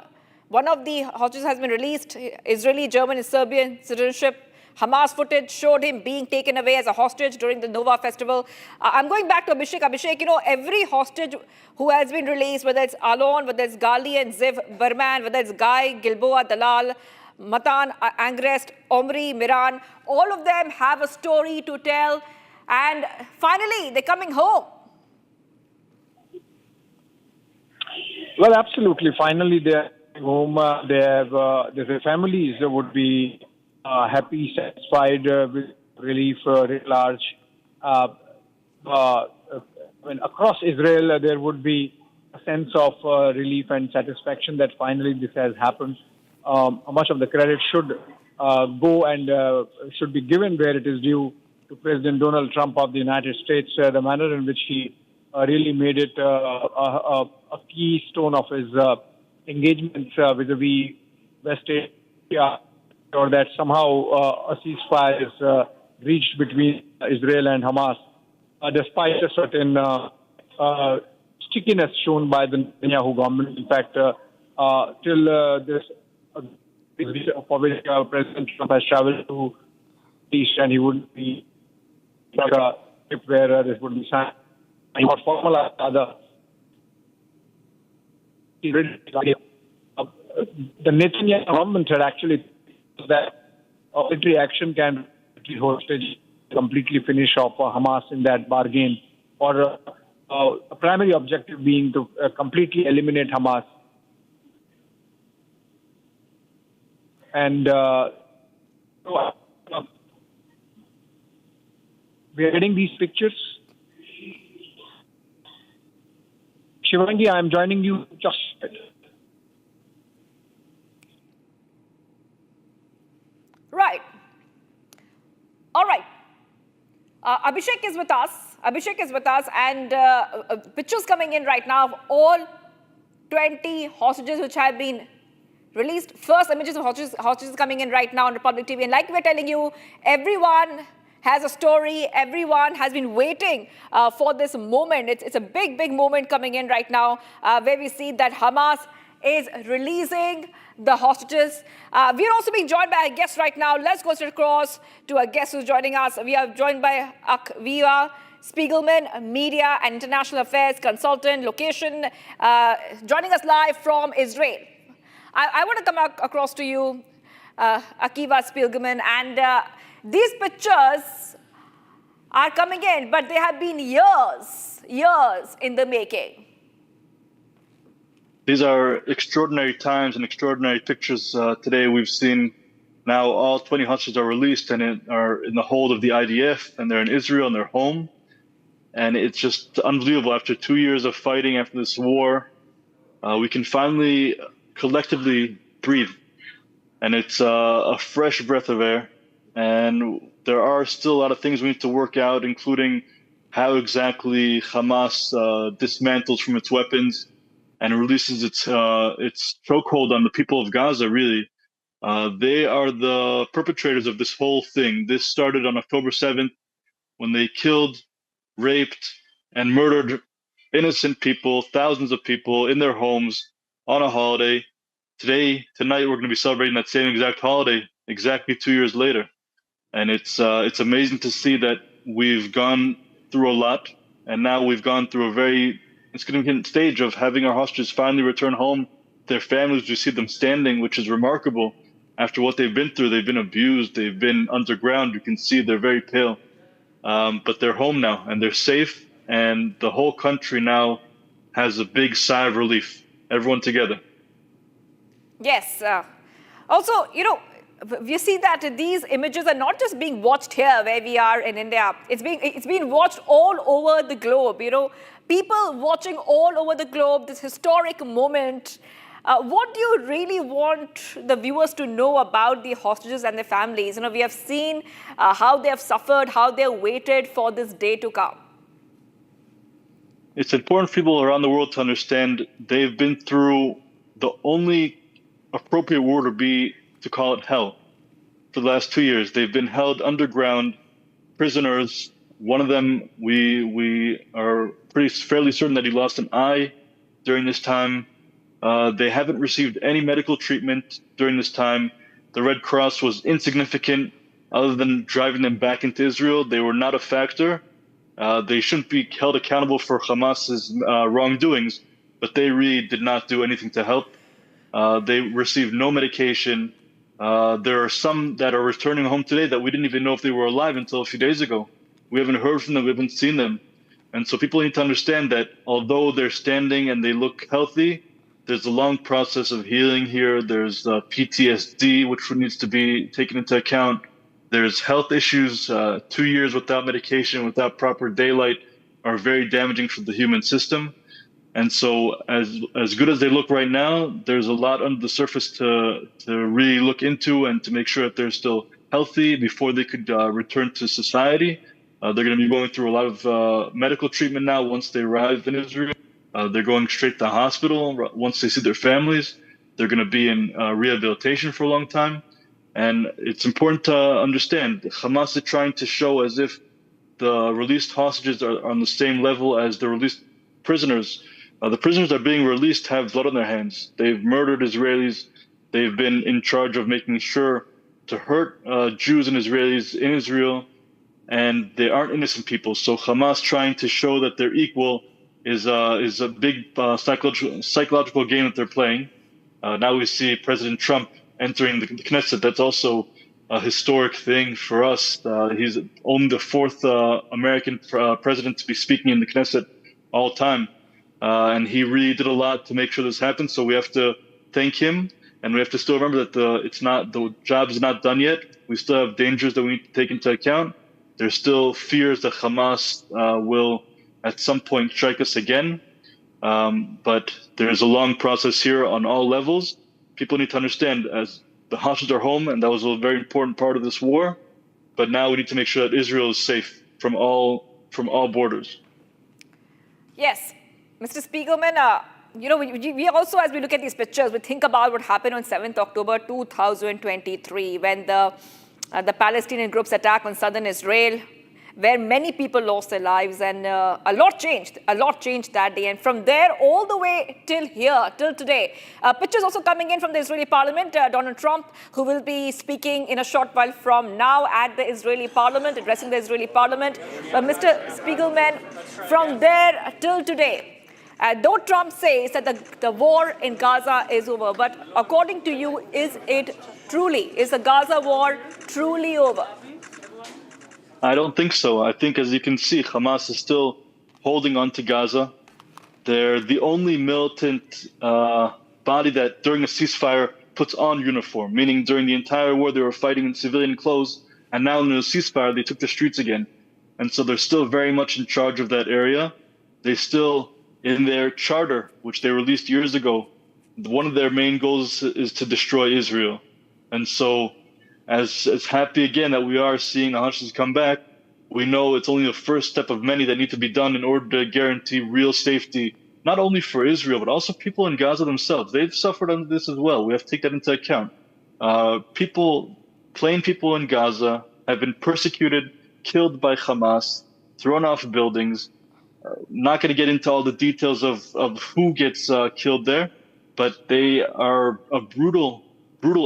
one of the hostages has been released, Israeli, German, and Serbian citizenship. Hamas footage showed him being taken away as a hostage during the Nova festival. I'm going back to Abhishek. Abhishek, every hostage who has been released, whether it's Alon, whether it's Gali and Ziv Berman, whether it's Guy, Gilboa, Dalal, Matan, Angrest, Omri, Miran, all of them have a story to tell. And finally, they're coming home. Well, absolutely. Finally, they're home. Their families would be happy, satisfied with relief writ large. Across Israel, there would be a sense of relief and satisfaction that finally this has happened. Much of the credit should go and should be given where it is due to President Donald Trump of the United States, the manner in which he really made it a keystone of his engagements vis-a-vis West Asia, or that somehow a ceasefire is reached between Israel and Hamas, despite a certain stickiness shown by the Netanyahu government. In fact, till this for which President Trump has traveled to East, and he would be a trip where this would be signed. More formal other. The Netanyahu government had actually that military action can hostage completely finish off Hamas in that bargain, or a primary objective being to completely eliminate Hamas. And we are getting these pictures. Shivangi, I am joining you just a bit. Right. All right. Abhishek is with us. And pictures coming in right now of all 20 hostages which have been released. First images of hostages coming in right now on Republic TV. And like we're telling you, everyone has a story. Everyone has been waiting for this moment. It's a big, big moment coming in right now where we see that Hamas is releasing the hostages. We are also being joined by a guest right now. Let's go straight across to a guest who's joining us. We are joined by Akiva Spiegelman, media and international affairs consultant, location, joining us live from Israel. I want to come across to you, Akiva Spiegelman, and these pictures are coming in, but they have been years in the making. These are extraordinary times and extraordinary pictures. Today we've seen now all 20 hostages are released and are in the hold of the IDF, and they're in Israel and they're home. And it's just unbelievable. After 2 years of fighting, after this war, we can finally collectively breathe. And it's a fresh breath of air. And there are still a lot of things we need to work out, including how exactly Hamas dismantles from its weapons and releases its chokehold on the people of Gaza, really. They are the perpetrators of this whole thing. This started on October 7th when they killed, raped, and murdered innocent people, thousands of people in their homes on a holiday. Tonight, we're going to be celebrating that same exact holiday exactly 2 years later. And it's amazing to see that we've gone through a lot, and now we've gone through a very significant stage of having our hostages finally return home. Their families, we see them standing, which is remarkable. After what they've been through, they've been abused, they've been underground. You can see they're very pale, but they're home now and they're safe. And the whole country now has a big sigh of relief. Everyone together. Yes. Also, we see that these images are not just being watched here where we are in India. It's being watched all over the globe. People watching all over the globe this historic moment. What do you really want the viewers to know about the hostages and their families? We have seen how they have suffered, how they have waited for this day to come. It's important for people around the world to understand they've been through the only appropriate word would be to call it hell. For the last 2 years, they've been held underground, prisoners. One of them, we are fairly certain that he lost an eye during this time. They haven't received any medical treatment during this time. The Red Cross was insignificant. Other than driving them back into Israel, they were not a factor. They shouldn't be held accountable for Hamas's wrongdoings, but they really did not do anything to help. They received no medication. There are some that are returning home today that we didn't even know if they were alive until a few days ago. We haven't heard from them, we haven't seen them. And so people need to understand that although they're standing and they look healthy, there's a long process of healing here. There's PTSD, which needs to be taken into account. There's health issues. 2 years without medication, without proper daylight are very damaging for the human system. And so as good as they look right now, there's a lot under the surface to really look into and to make sure that they're still healthy before they could return to society. They're going to be going through a lot of medical treatment now once they arrive in Israel. They're going straight to hospital. Once they see their families, they're going to be in rehabilitation for a long time. And it's important to understand Hamas is trying to show as if the released hostages are on the same level as the released prisoners. The prisoners that are being released have blood on their hands. They've murdered Israelis. They've been in charge of making sure to hurt Jews and Israelis in Israel, and they aren't innocent people. So Hamas trying to show that they're equal is a big psychological game that they're playing. Now we see President Trump entering the Knesset. That's also a historic thing for us. He's only the fourth American president to be speaking in the Knesset all time. And he really did a lot to make sure this happened. So we have to thank him, and we have to still remember that the job is not done yet. We still have dangers that we need to take into account. There's still fears that Hamas will at some point strike us again. But there's a long process here on all levels. People need to understand as the hostages are home, and that was a very important part of this war. But now we need to make sure that Israel is safe from all borders. Yes. Mr. Spiegelman, we also, as we look at these pictures, we think about what happened on 7th October 2023 when the Palestinian groups attacked on southern Israel, where many people lost their lives, and a lot changed that day. And from there all the way till here, till today, pictures also coming in from the Israeli parliament. Donald Trump, who will be speaking in a short while from now at the Israeli parliament, addressing the Israeli parliament. But Mr. Spiegelman, from there till today, though Trump says that the war in Gaza is over, but according to you, is the Gaza war truly over? I don't think so. I think, as you can see, Hamas is still holding on to Gaza. They're the only militant body that during a ceasefire puts on uniform, meaning during the entire war they were fighting in civilian clothes, and now in the ceasefire they took the streets again. And so they're still very much in charge of that area. They still, in their charter, which they released years ago, one of their main goals is to destroy Israel. And so as happy again that we are seeing the hostages come back, we know it's only the first step of many that need to be done in order to guarantee real safety, not only for Israel, but also people in Gaza themselves. They've suffered under this as well. We have to take that into account. Plain people in Gaza have been persecuted, killed by Hamas, thrown off buildings. Not going to get into all the details of who gets killed there, but they are a brutal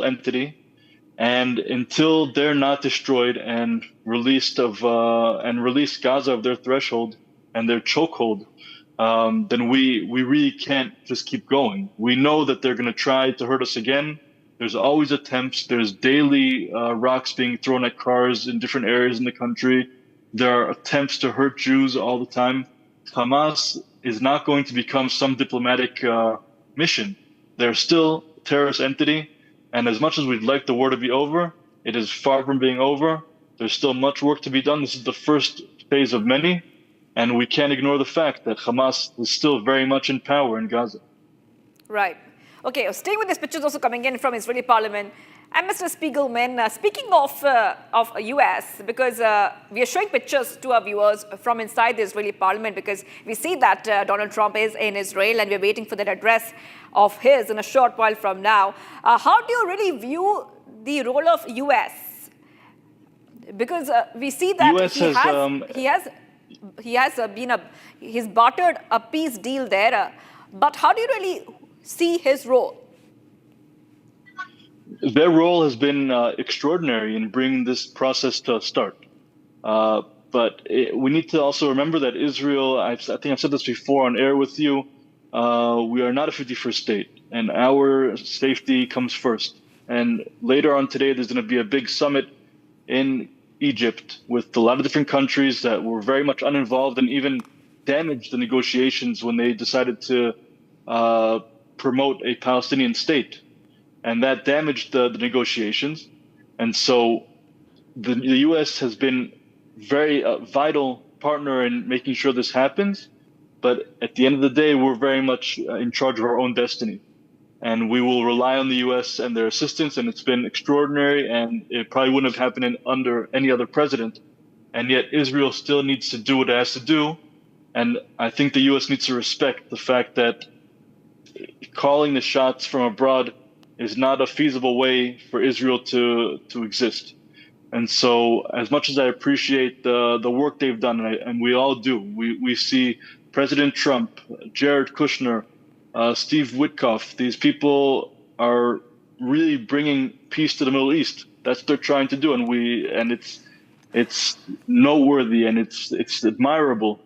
entity. And until they're not destroyed and release Gaza of their threshold and their chokehold, then we really can't just keep going. We know that they're going to try to hurt us again. There's always attempts. There's daily rocks being thrown at cars in different areas in the country. There are attempts to hurt Jews all the time. Hamas is not going to become some diplomatic mission. They're still a terrorist entity. And as much as we'd like the war to be over, it is far from being over. There's still much work to be done. This is the first phase of many. And we can't ignore the fact that Hamas is still very much in power in Gaza. Right. Okay, staying with these pictures also coming in from Israeli parliament. And Mr. Spiegelman, speaking of US, because we are showing pictures to our viewers from inside the Israeli parliament, because we see that Donald Trump is in Israel and we're waiting for that address of his in a short while from now. How do you really view the role of US? Because we see that he's bartered a peace deal there. But how do you really see his role? Their role has been extraordinary in bringing this process to a start. But we need to also remember that Israel, I think I've said this before on air with you, we are not a 51st state, and our safety comes first. And later on today, there's going to be a big summit in Egypt with a lot of different countries that were very much uninvolved and even damaged the negotiations when they decided to promote a Palestinian state. And that damaged the negotiations. And so the U.S. has been very vital partner in making sure this happens. But at the end of the day, we're very much in charge of our own destiny. And we will rely on the U.S. and their assistance. And it's been extraordinary. And it probably wouldn't have happened under any other president. And yet Israel still needs to do what it has to do. And I think the U.S. needs to respect the fact that calling the shots from abroad is not a feasible way for Israel to exist. And so as much as I appreciate the work they've done, and we all do, we see President Trump, Jared Kushner, Steve Witkoff, these people are really bringing peace to the Middle East. That's what they're trying to do. And it's noteworthy and it's admirable.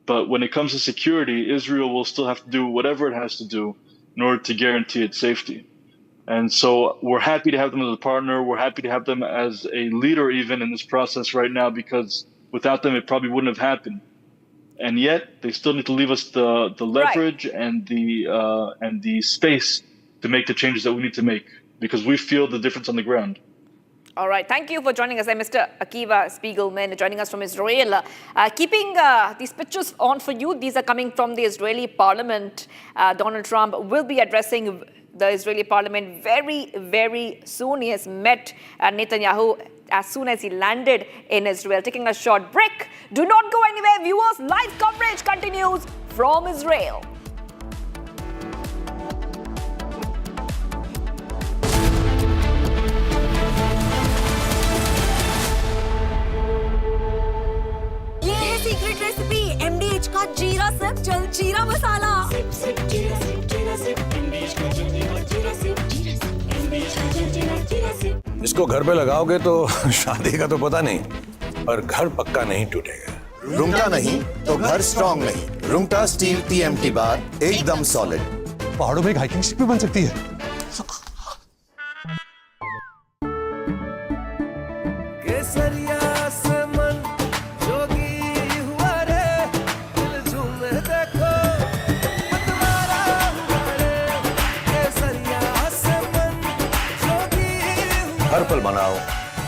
But when it comes to security, Israel will still have to do whatever it has to do in order to guarantee its safety. And so we're happy to have them as a partner. We're happy to have them as a leader even in this process right now, because without them, it probably wouldn't have happened. And yet they still need to leave us the leverage and the space to make the changes that we need to make, because we feel the difference on the ground. All right. Thank you for joining us. I'm Mr. Akiva Spiegelman, joining us from Israel. Keeping these pictures on for you, these are coming from the Israeli parliament. Donald Trump will be addressing the Israeli parliament very, very soon. He has met Netanyahu as soon as he landed in Israel. Taking a short break. Do not go anywhere, viewers. Live coverage continues from Israel. Secret recipe MDH का जीरा SIP जल जीरा मसाला SIP SIP जीरा SIP MDH का जल जीरा SIP MDH का जल जीरा सिप। इसको घर पे लगाओगे तो शादी का तो पता नहीं, पर घर पक्का नहीं टूटेगा। रुंगटा नहीं तो घर स्ट्रॉन्ग नहीं। रुंगटा स्टील TMT बार एकदम सॉलिड। पहाड़ों में एक हाइकिंग शिप भी बन सकती है।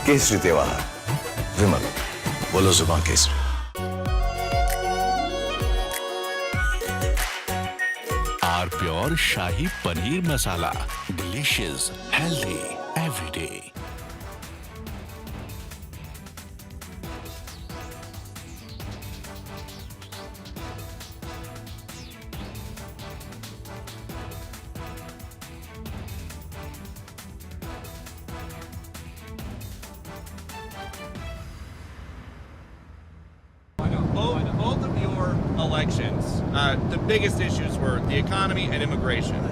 केसरी त्योहार। विमल, बोलो जुबान केसरी। Our pure shahi paneer masala, delicious, healthy every day. Both of your elections, the biggest issues were the economy and immigration.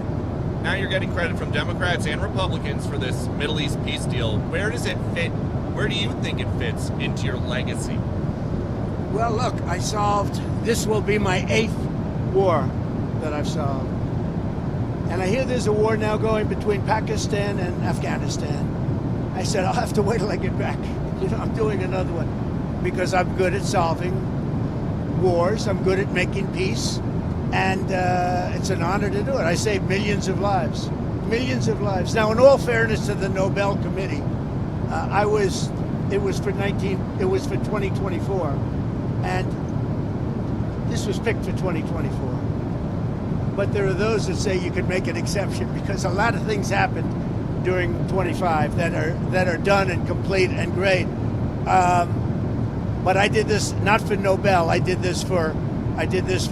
Now you're getting credit from Democrats and Republicans for this Middle East peace deal. Where does it fit? Where do you think it fits into your legacy? Well, look, I solved, this will be my 8th war that I've solved. And I hear there's a war now going between Pakistan and Afghanistan. I said, I'll have to wait till I get back. You know, I'm doing another one because I'm good at solving wars. I'm good at making peace. And it's an honor to do it. I saved millions of lives. Millions of lives. Now, in all fairness to the Nobel Committee, it was for 2024. And this was picked for 2024. But there are those that say you could make an exception because a lot of things happened during 25 that are done and complete and great. But I did this not for Nobel. I did this for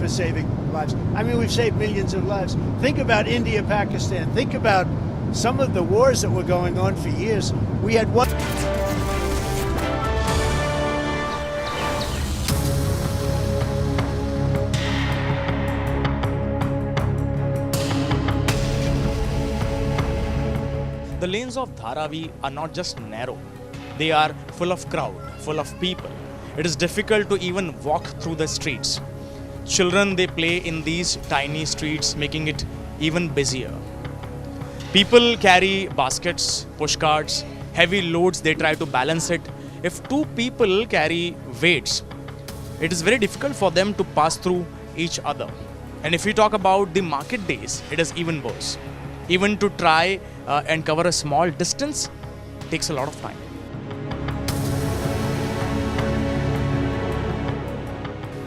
saving lives. I mean, we've saved millions of lives. Think about India, Pakistan. Think about some of the wars that were going on for years. We had one. The lanes of Dharavi are not just narrow, they are full of crowd, full of people. It is difficult to even walk through the streets. Children, they play in these tiny streets, making it even busier. People carry baskets, pushcarts, heavy loads, they try to balance it. If two people carry weights, it is very difficult for them to pass through each other. And if we talk about the market days, it is even worse. Even to try and cover a small distance takes a lot of time.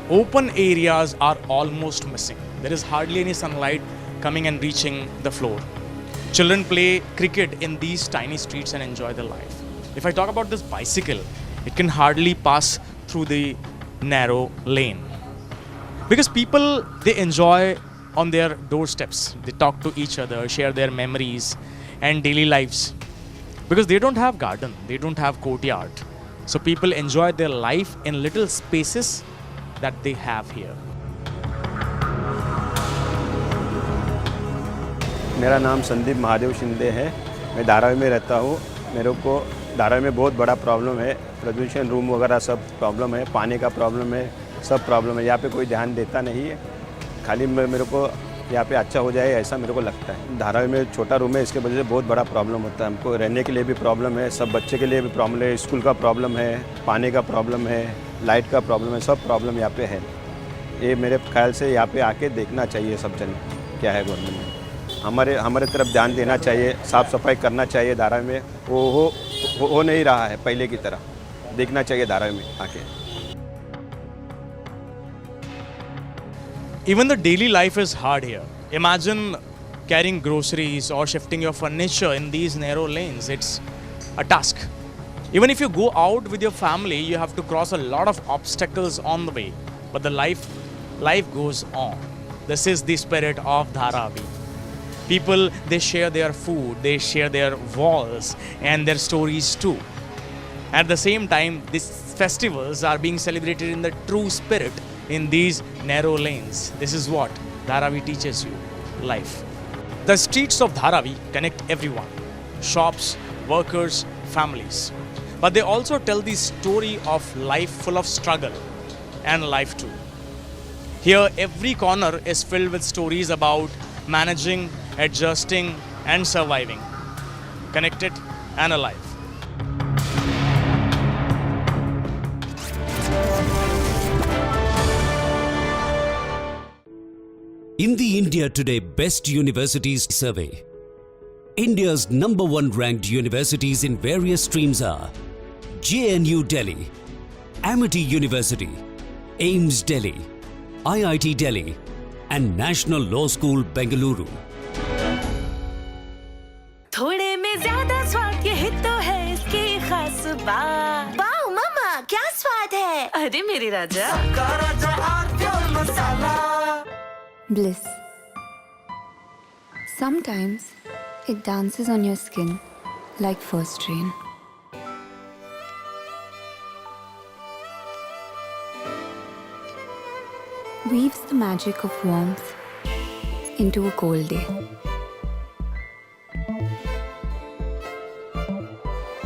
Open areas are almost missing. There is hardly any sunlight coming and reaching the floor. Children play cricket in these tiny streets and enjoy their life. If I talk about this bicycle, it can hardly pass through the narrow lane. Because people, they enjoy on their doorsteps. They talk to each other, share their memories and daily lives. Because they don't have garden, they don't have courtyard. So people enjoy their life in little spaces that they have here. मेरा नाम संदीप महादेव शिंदे है। मैं धारावी में रहता हूँ। मेरे को धारावी में बहुत बड़ा प्रॉब्लम है। प्रदूषण रूम वगैरह सब प्रॉब्लम है, पानी का प्रॉब्लम है, सब प्रॉब्लम है। यहाँ पे कोई ध्यान देता नहीं है। खाली मेरे को यहाँ पे अच्छा हो जाए ऐसा मेरे को लगता है। धारावी में छोटा रूम है, इसके वजह से बहुत बड़ा प्रॉब्लम होता है। हमको रहने के लिए भी प्रॉब्लम है, सब बच्चे के लिए भी प्रॉब्लम है, स्कूल का प्रॉब्लम है, पानी का प्रॉब्लम है, लाइट का प्रॉब्लम है, सब प्रॉब्लम यहाँ पे है। ये मेरे ख्याल से यहाँ पे आके देखना चाहिए सब जन क्या है गवर्नमेंट में। हमारे तरफ ध्यान देना चाहिए, साफ़ सफाई करना चाहिए। धारावी में वो हो नहीं रहा है पहले की तरह, देखना चाहिए धारावी में आके। Even the daily life is hard here. Imagine carrying groceries or shifting your furniture in these narrow lanes. It's a task. Even if you go out with your family, you have to cross a lot of obstacles on the way. But the life goes on. This is the spirit of Dharavi. People, they share their food, they share their walls and their stories too. At the same time, these festivals are being celebrated in the true spirit in these narrow lanes. This is what Dharavi teaches you, life. The streets of Dharavi connect everyone, shops, workers, families. But they also tell the story of life full of struggle and life too. Here, every corner is filled with stories about managing, adjusting and surviving, connected and alive. In the India Today Best Universities Survey, India's #1 ranked universities in various streams are JNU Delhi, Amity University, AIMS Delhi, IIT Delhi, and National Law School, Bengaluru. थोड़े में ज्यादा स्वाद ये तो है इसकी खास बात। वाओ मम्मा, क्या स्वाद है? अरे मेरी राजा। राजा और pure masala. Bliss. Sometimes it dances on your skin like first rain. Weaves the magic of warmth into a cold day.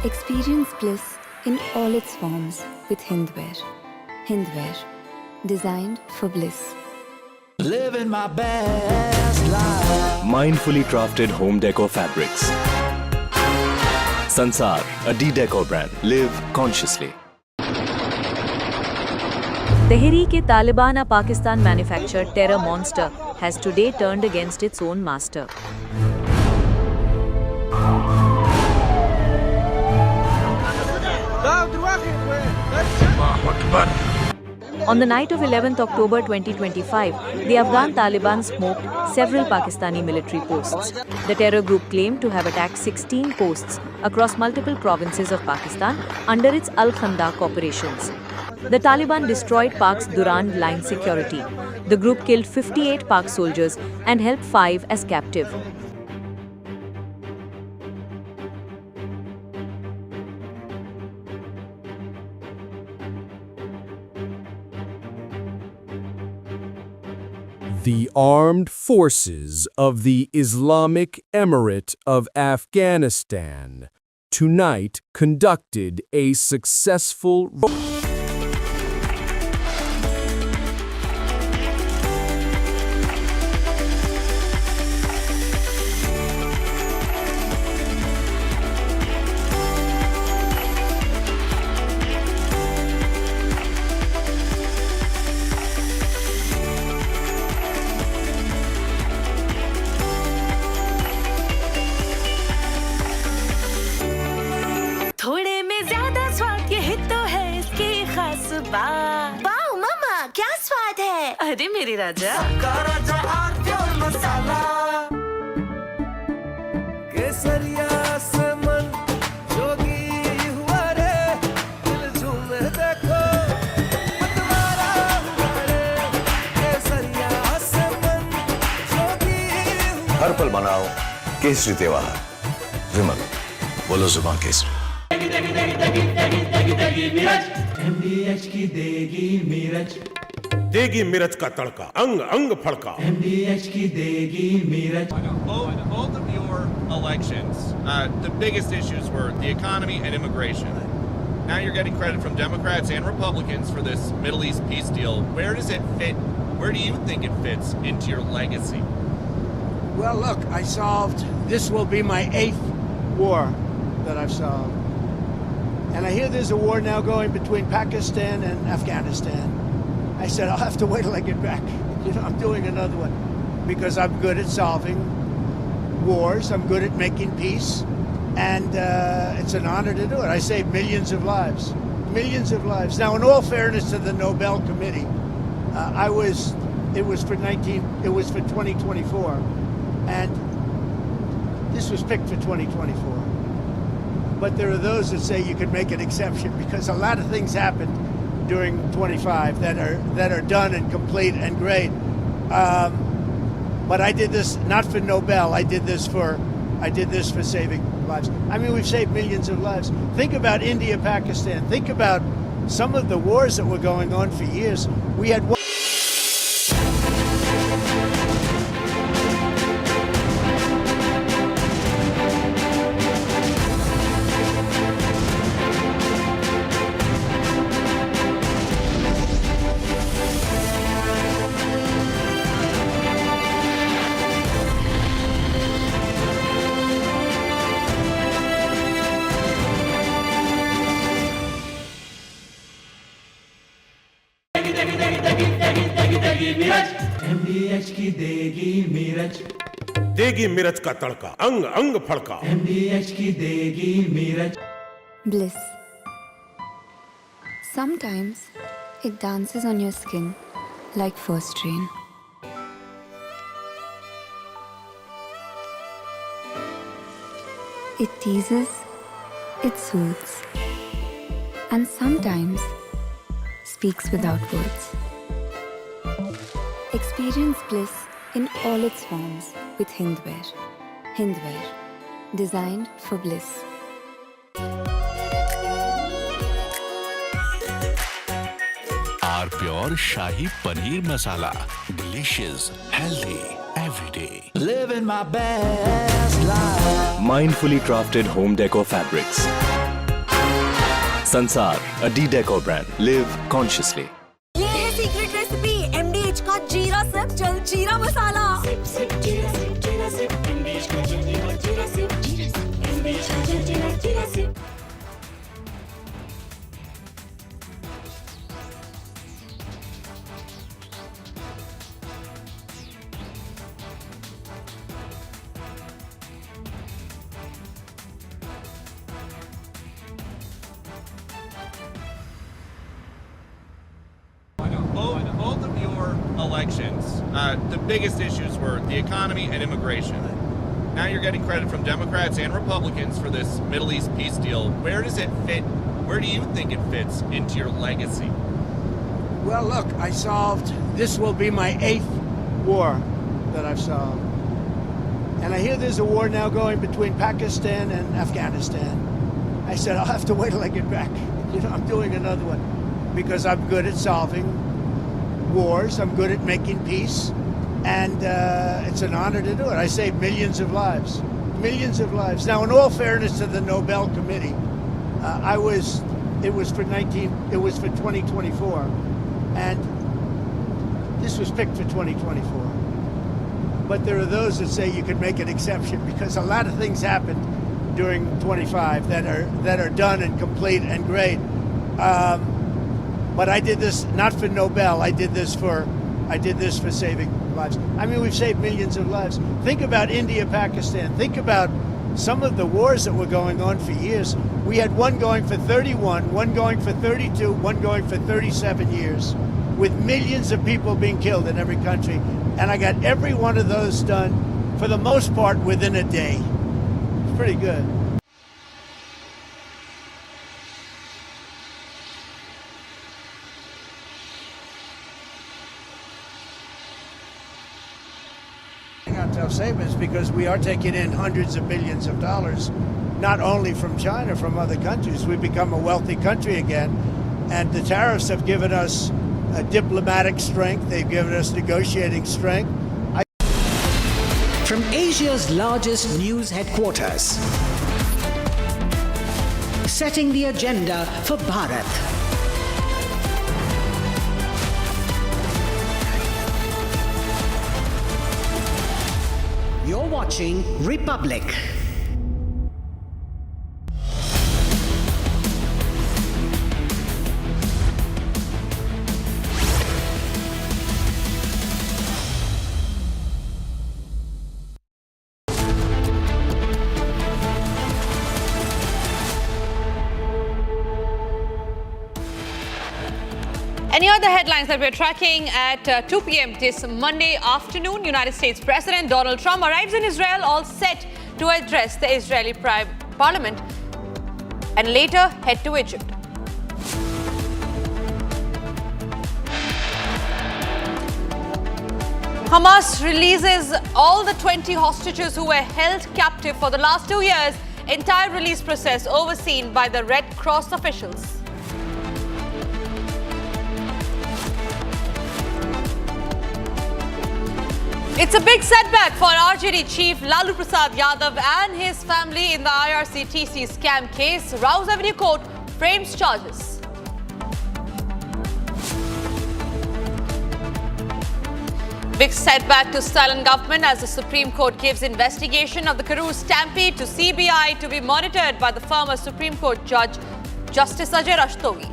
Experience bliss in all its forms with Hindware. Hindware, designed for bliss. Living my best life. Mindfully crafted home decor fabrics. Sansar, a D-Decor brand. Live consciously. Tehreek-e-Taliban, a Pakistan-manufactured terror monster, has today turned against its own master. On the night of 11th October 2025, the Afghan Taliban smoked several Pakistani military posts. The terror group claimed to have attacked 16 posts across multiple provinces of Pakistan under its Al-Khandaq operations. The Taliban destroyed Pak's Durand line security. The group killed 58 Pak soldiers and held 5 as captive. The Armed Forces of the Islamic Emirate of Afghanistan tonight conducted a successful थोड़े में ज्यादा स्वाद ये तो है इसकी खास बात। वाओ मम्मा, क्या स्वाद है? अरे मेरी राजा। राजा और प्योर मसाला। केसरिया से मन जोगी हुआ रे, दिल झूमे देखो मतवारा हुआ रे। केसरिया से मन जोगी हुआ। हर पल मनाओ केसरी त्योहार। विमल, बोलो जुबान केसरी। MDH की देगी मिर्च, देगी मिर्च का तड़का, अंग अंग फड़का। MDH की देगी मिर्च। Both of your elections, the biggest issues were the economy and immigration. Now you're getting credit from Democrats and Republicans for this Middle East peace deal. Where does it fit? Where do you think it fits into your legacy? Well, look, I solved, this will be my 8th war that I've solved. And I hear there's a war now going between Pakistan and Afghanistan. I said, I'll have to wait till I get back. You know, I'm doing another one because I'm good at solving wars. I'm good at making peace. And it's an honor to do it. I saved millions of lives. Millions of lives. Now, in all fairness to the Nobel Committee, it was for 2024. And this was picked for 2024. But there are those that say you can make an exception because a lot of things happened during 25 that are done and complete and great. But I did this not for Nobel. I did this for saving lives. I mean, we've saved millions of lives. Think about India, Pakistan. Think about some of the wars that were going on for years. We had one. MDH की देगी मिर्च, देगी मिर्च का तड़का, अंग अंग फड़का। MDH की देगी मिर्च। Bliss. Sometimes it dances on your skin like first rain. It teases, it soothes, and sometimes speaks without words. Experience bliss in all its forms with Hindware. Hindware, designed for bliss. Our pure Shahi Paneer Masala. Delicious, healthy, every day. Living my best life. Mindfully crafted home decor fabrics. Sansar, a D-Decor brand. Live consciously. ये है secret recipe MDH का जीरा SIP जल जीरा मसाला SIP SIP जीरा SIP MDH का जल जीरा सिप MDH का जल जीरा SIP Both of your elections, the biggest issues were the economy and immigration. Now you're getting credit from Democrats and Republicans for this Middle East peace deal. Where does it fit? Where do you think it fits into your legacy? Well, look, I solved, this will be my 8th war that I've solved. And I hear there's a war now going between Pakistan and Afghanistan. I said, I'll have to wait till I get back. I'm doing another one because I'm good at solving wars. I'm good at making peace. And it's an honor to do it. I saved millions of lives. Millions of lives. Now, in all fairness to the Nobel Committee, it was for 2024. And this was picked for 2024. But there are those that say you could make an exception because a lot of things happened during 25 that are done and complete and great. But I did this not for Nobel. I did this for saving lives. I mean, we've saved millions of lives. Think about India, Pakistan. Think about some of the wars that were going on for years. We had one going for 31, one going for 32, one going for 37 years, with millions of people being killed in every country. And I got every one of those done, for the most part, within a day. It's pretty good. Tough savings because we are taking in hundreds of billions of dollars, not only from China, from other countries. We've become a wealthy country again, and the tariffs have given us diplomatic strength. They've given us negotiating strength. From Asia's largest news headquarters, setting the agenda for Bharat. You're watching Republic. And here are the headlines that we're tracking at 2 p.m. this Monday afternoon. United States President Donald Trump arrives in Israel, all set to address the Israeli parliament and later head to Egypt. Hamas releases all the 20 hostages who were held captive for the last 2 years. Entire release process overseen by the Red Cross officials. It's a big setback for RJD chief Lalu Prasad Yadav and his family in the IRCTC scam case. Rouse Avenue Court frames charges. Big setback to silent government as the Supreme Court gives investigation of the Karur stampede to CBI to be monitored by the former Supreme Court Judge Justice Ajay Rastogi.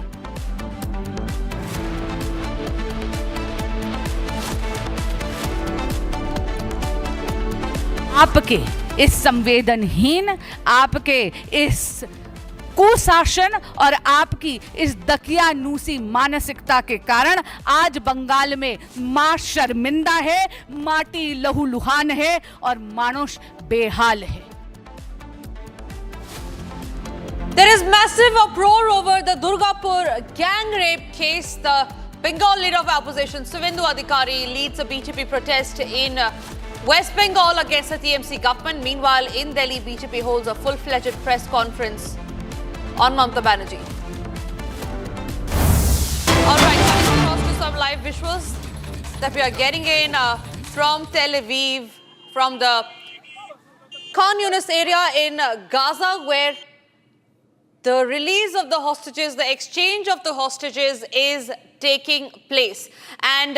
आपके इस संवेदनहीन, आपके इस कुशासन और आपकी इस दकियानूसी मानसिकता के कारण आज बंगाल में मां शर्मिंदा है, माटी लहूलुहान है और मानुष बेहाल है। There is massive uproar over the Durgapur gang rape case. The Bengal leader of opposition, Suvendu Adhikari, leads a BJP protest in West Bengal against the TMC government. Meanwhile, in Delhi, BJP holds a full-fledged press conference on Mamata Banerjee. All right, coming across to some live visuals that we are getting in from Tel Aviv, from the Khan Yunis area in Gaza, where the release of the hostages, the exchange of the hostages is taking place. And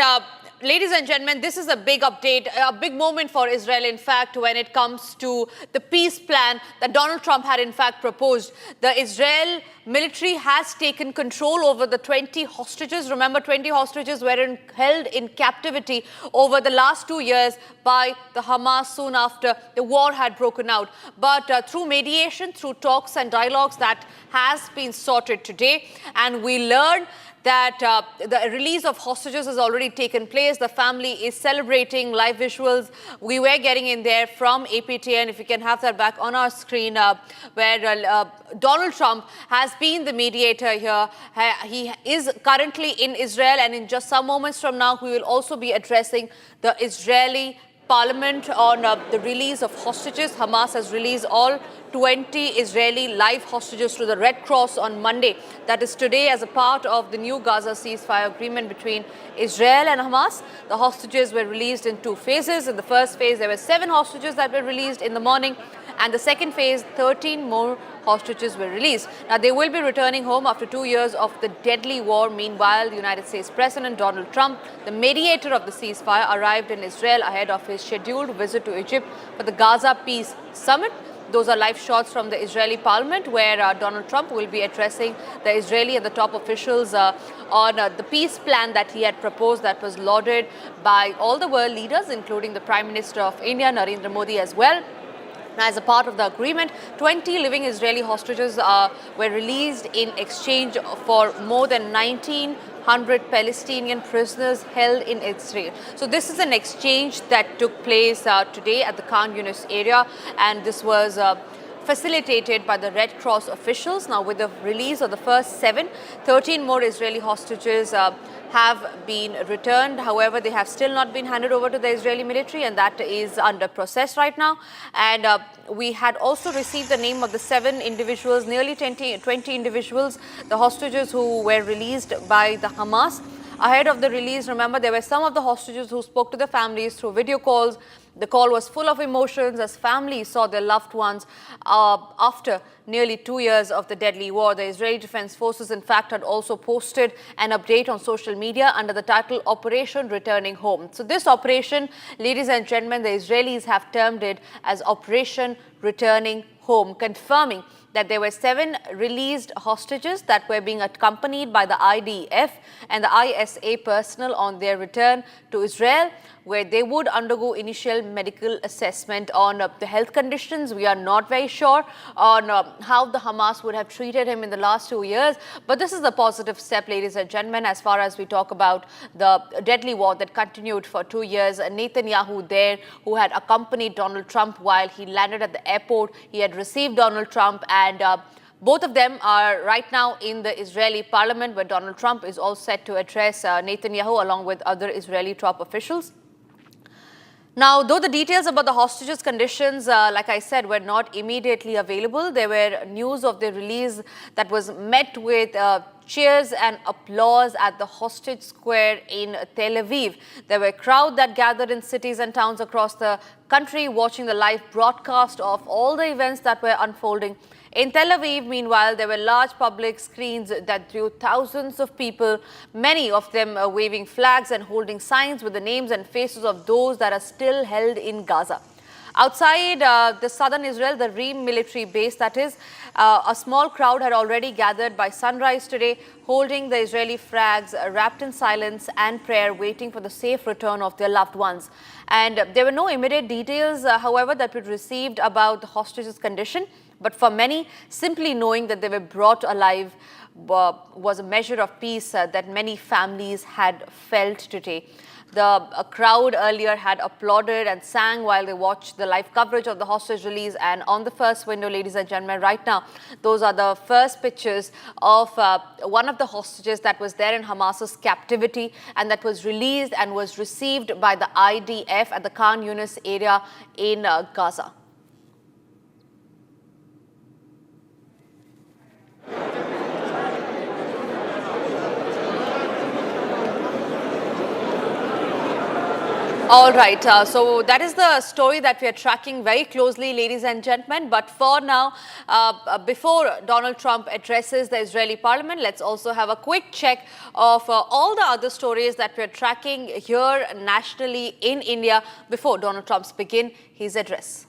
ladies and gentlemen, this is a big update, a big moment for Israel, in fact, when it comes to the peace plan that Donald Trump had, in fact, proposed. The Israel military has taken control over the 20 hostages. Remember, 20 hostages were held in captivity over the last 2 years by the Hamas soon after the war had broken out. But through mediation, through talks and dialogues, that has been sorted today. And we learned that the release of hostages has already taken place. The family is celebrating. Live visuals we were getting in there from APTN, if you can have that back on our screen, where Donald Trump has been the mediator here. He is currently in Israel, and in just some moments from now, we will also be addressing the Israeli Parliament on the release of hostages. Hamas has released all 20 Israeli live hostages to the Red Cross on Monday. That is today, as a part of the new Gaza ceasefire agreement between Israel and Hamas. The hostages were released in 2 phases. In the first phase, there were 7 hostages that were released in the morning. And the second phase, 13 more hostages were released. Now, they will be returning home after 2 years of the deadly war. Meanwhile, the United States President Donald Trump, the mediator of the ceasefire, arrived in Israel ahead of his scheduled visit to Egypt for the Gaza Peace Summit. Those are live shots from the Israeli parliament, where Donald Trump will be addressing the Israeli and the top officials on the peace plan that he had proposed, that was lauded by all the world leaders, including the Prime Minister of India, Narendra Modi, as well. Now, as a part of the agreement, 20 living Israeli hostages were released in exchange for more than 1,900 Palestinian prisoners held in Israel. So this is an exchange that took place today at the Khan Yunis area, and this was facilitated by the Red Cross officials. Now, with the release of the first 7, 13 more Israeli hostages have been returned. However, they have still not been handed over to the Israeli military, and that is under process right now. And we had also received the name of the 7 individuals, nearly 20 individuals, the hostages who were released by the Hamas. Ahead of the release, remember, there were some of the hostages who spoke to the families through video calls. The call was full of emotions as families saw their loved ones after nearly 2 years of the deadly war. The Israeli Defense Forces, in fact, had also posted an update on social media under the title Operation Returning Home. So this operation, ladies and gentlemen, the Israelis have termed it as Operation Returning Home, confirming that there were 7 released hostages that were being accompanied by the IDF and the ISA personnel on their return to Israel, where they would undergo initial medical assessment on the health conditions. We are not very sure on how the Hamas would have treated him in the last 2 years. But this is a positive step, ladies and gentlemen, as far as we talk about the deadly war that continued for 2 years. Netanyahu there, who had accompanied Donald Trump while he landed at the airport, he had received Donald Trump, and both of them are right now in the Israeli parliament, where Donald Trump is all set to address Netanyahu along with other Israeli top officials. Now, though the details about the hostages' conditions, like I said, were not immediately available, there were news of the release that was met with cheers and applause at the hostage square in Tel Aviv. There were a crowd that gathered in cities and towns across the country watching the live broadcast of all the events that were unfolding. In Tel Aviv, meanwhile, there were large public screens that drew thousands of people, many of them waving flags and holding signs with the names and faces of those that are still held in Gaza. Outside the southern Israel, the Reem military base, that is, a small crowd had already gathered by sunrise today, holding the Israeli flags, wrapped in silence and prayer, waiting for the safe return of their loved ones. And there were no immediate details, however, that we received about the hostages' condition. But for many, simply knowing that they were brought alive was a measure of peace that many families had felt today. A crowd earlier had applauded and sang while they watched the live coverage of the hostage release. And on the first window, ladies and gentlemen, right now, those are the first pictures of one of the hostages that was there in Hamas's captivity and that was released and was received by the IDF at the Khan Yunis area in Gaza. All right, so that is the story that we are tracking very closely, ladies and gentlemen. But for now, before Donald Trump addresses the Israeli parliament, let's also have a quick check of all the other stories that we are tracking here nationally in India before Donald Trump's begin his address.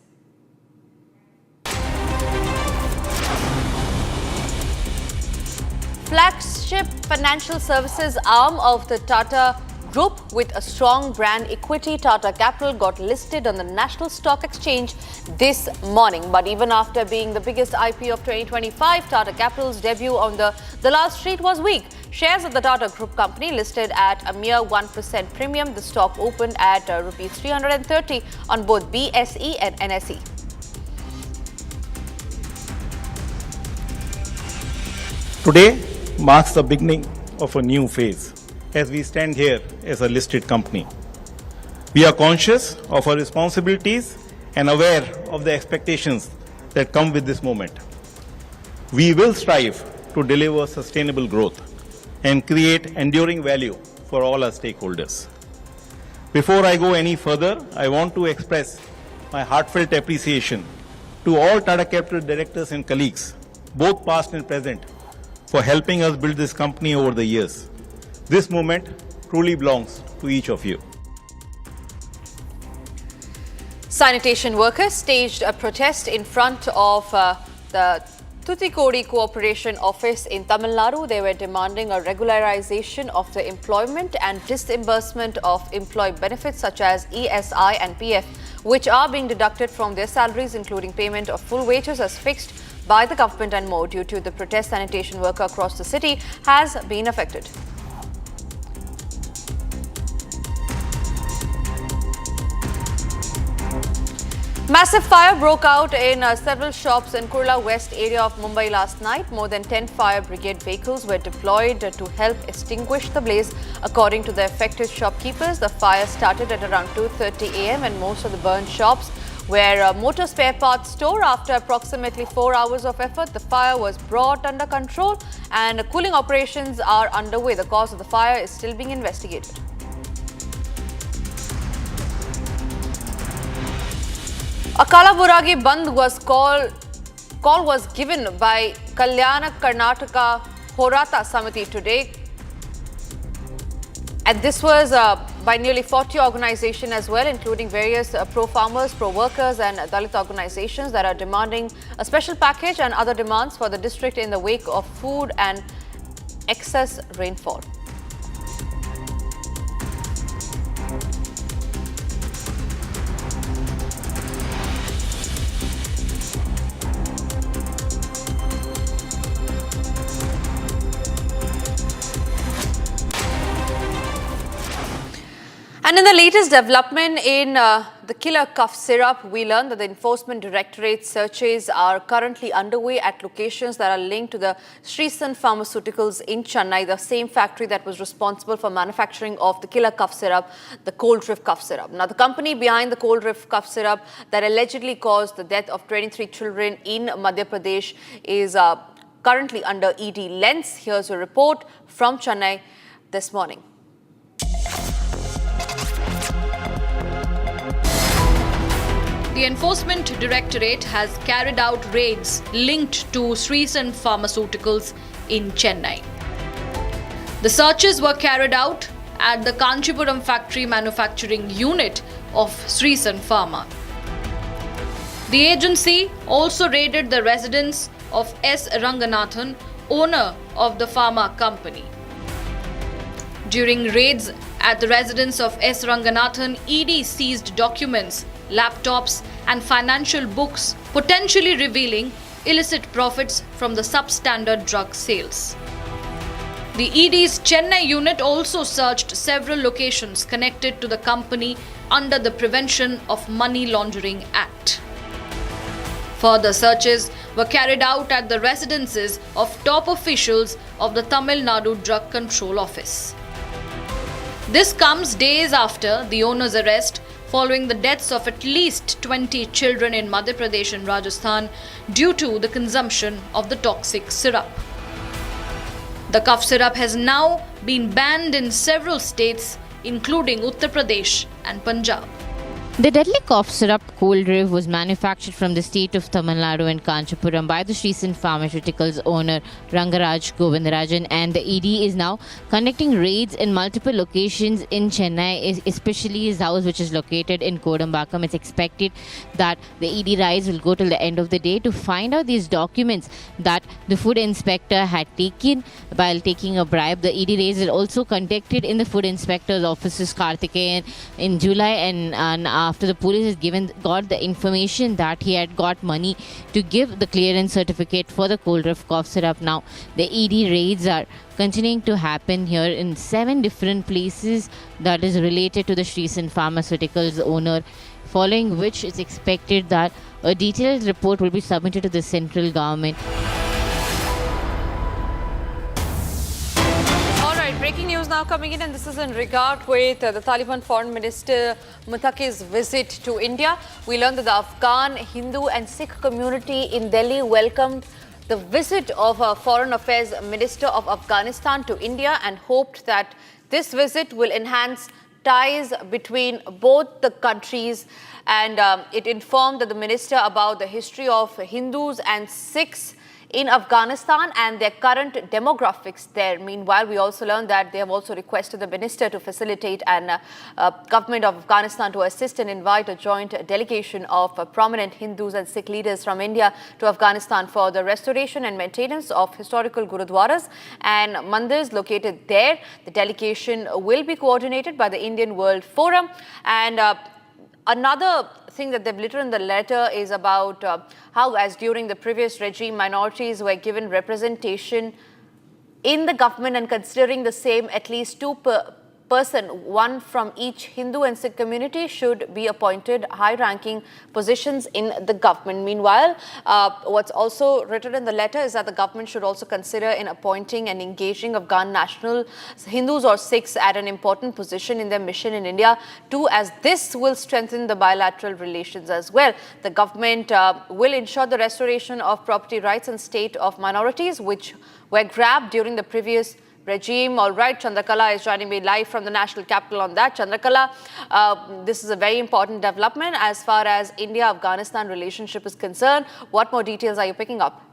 Flagship financial services arm of the Tata Group with a strong brand equity, Tata Capital, got listed on the National Stock Exchange this morning. But even after being the biggest IPO of 2025, Tata Capital's debut on the Dalal Street was weak. Shares of the Tata Group company listed at a mere 1% premium. The stock opened at rupees 330 on both BSE and NSE. Today marks the beginning of a new phase. As we stand here as a listed company, we are conscious of our responsibilities and aware of the expectations that come with this moment. We will strive to deliver sustainable growth and create enduring value for all our stakeholders. Before I go any further, I want to express my heartfelt appreciation to all Tata Capital directors and colleagues, both past and present, for helping us build this company over the years. This moment truly belongs to each of you. Sanitation workers staged a protest in front of the Thoothukudi Cooperation Office in Tamil Nadu. They were demanding a regularization of the employment and disbursement of employee benefits such as ESI and PF, which are being deducted from their salaries, including payment of full wages as fixed by the government and more. Due to the protest, sanitation worker across the city has been affected. Massive fire broke out in several shops in Kurla West area of Mumbai last night. More than 10 fire brigade vehicles were deployed to help extinguish the blaze. According to the affected shopkeepers, the fire started at around 2:30 a.m. and most of the burned shops were a motor spare parts store. After approximately 4 hours of effort, the fire was brought under control and cooling operations are underway. The cause of the fire is still being investigated. A Kalaburagi Bandh call was given by Kalyana Karnataka Horata Samiti today. And this was by nearly 40 organizations as well, including various pro-farmers, pro-workers and Dalit organizations that are demanding a special package and other demands for the district in the wake of food and excess rainfall. And in the latest development in the killer cough syrup, we learned that the Enforcement Directorate searches are currently underway at locations that are linked to the Srisan Pharmaceuticals in Chennai, the same factory that was responsible for manufacturing of the killer cough syrup, the cold drift cough syrup. Now, the company behind the cold drift cough syrup that allegedly caused the death of 23 children in Madhya Pradesh is currently under ED lens. Here's a report from Chennai this morning. The Enforcement Directorate has carried out raids linked to Srisan Pharmaceuticals in Chennai. The searches were carried out at the Kanchipuram factory manufacturing unit of Srisan Pharma. The agency also raided the residence of S. Ranganathan, owner of the pharma company. During raids at the residence of S. Ranganathan, ED seized documents, laptops and financial books, potentially revealing illicit profits from the substandard drug sales. The ED's Chennai unit also searched several locations connected to the company under the Prevention of Money Laundering Act. Further searches were carried out at the residences of top officials of the Tamil Nadu Drug Control Office. This comes days after the owner's arrest following the deaths of at least 20 children in Madhya Pradesh and Rajasthan due to the consumption of the toxic syrup. The cough syrup has now been banned in several states, including Uttar Pradesh and Punjab. The deadly cough syrup cold rev was manufactured from the state of Tamil Nadu and Kanchipuram by the Srisan Pharmaceuticals owner Rangaraj Govindarajan, and the ED is now conducting raids in multiple locations in Chennai, especially his house which is located in Kodambakam. It's expected that the ED raids will go till the end of the day to find out these documents that the food inspector had taken while taking a bribe. The ED raids are also conducted in the food inspector's offices Karthikeyan in July, and after the police has got the information that he had got money to give the clearance certificate for the cold ref cough syrup. Now the ED raids are continuing to happen here in 7 different places that is related to the Srisan Pharmaceuticals owner, following which it's expected that a detailed report will be submitted to the central government. Breaking news now coming in, and this is in regard with the Taliban Foreign Minister Muttaqi's visit to India. We learned that the Afghan, Hindu and Sikh community in Delhi welcomed the visit of a Foreign Affairs Minister of Afghanistan to India and hoped that this visit will enhance ties between both the countries. And it informed the minister about the history of Hindus and Sikhs in Afghanistan and their current demographics there. Meanwhile, we also learned that they have also requested the minister to facilitate and government of Afghanistan to assist and invite a joint delegation of prominent Hindus and Sikh leaders from India to Afghanistan for the restoration and maintenance of historical gurudwaras and mandirs located there. The delegation will be coordinated by the Indian World Forum. And another thing that they've written in the letter is about how, as during the previous regime, minorities were given representation in the government, and considering the same, at least 2 person, one from each Hindu and Sikh community, should be appointed high-ranking positions in the government. Meanwhile, what's also written in the letter is that the government should also consider in appointing and engaging Afghan national Hindus or Sikhs at an important position in their mission in India too, as this will strengthen the bilateral relations as well. The government will ensure the restoration of property rights and state of minorities which were grabbed during the previous regime. All right, Chandrakala is joining me live from the national capital on that. Chandrakala, this is a very important development as far as India-Afghanistan relationship is concerned. What more details are you picking up?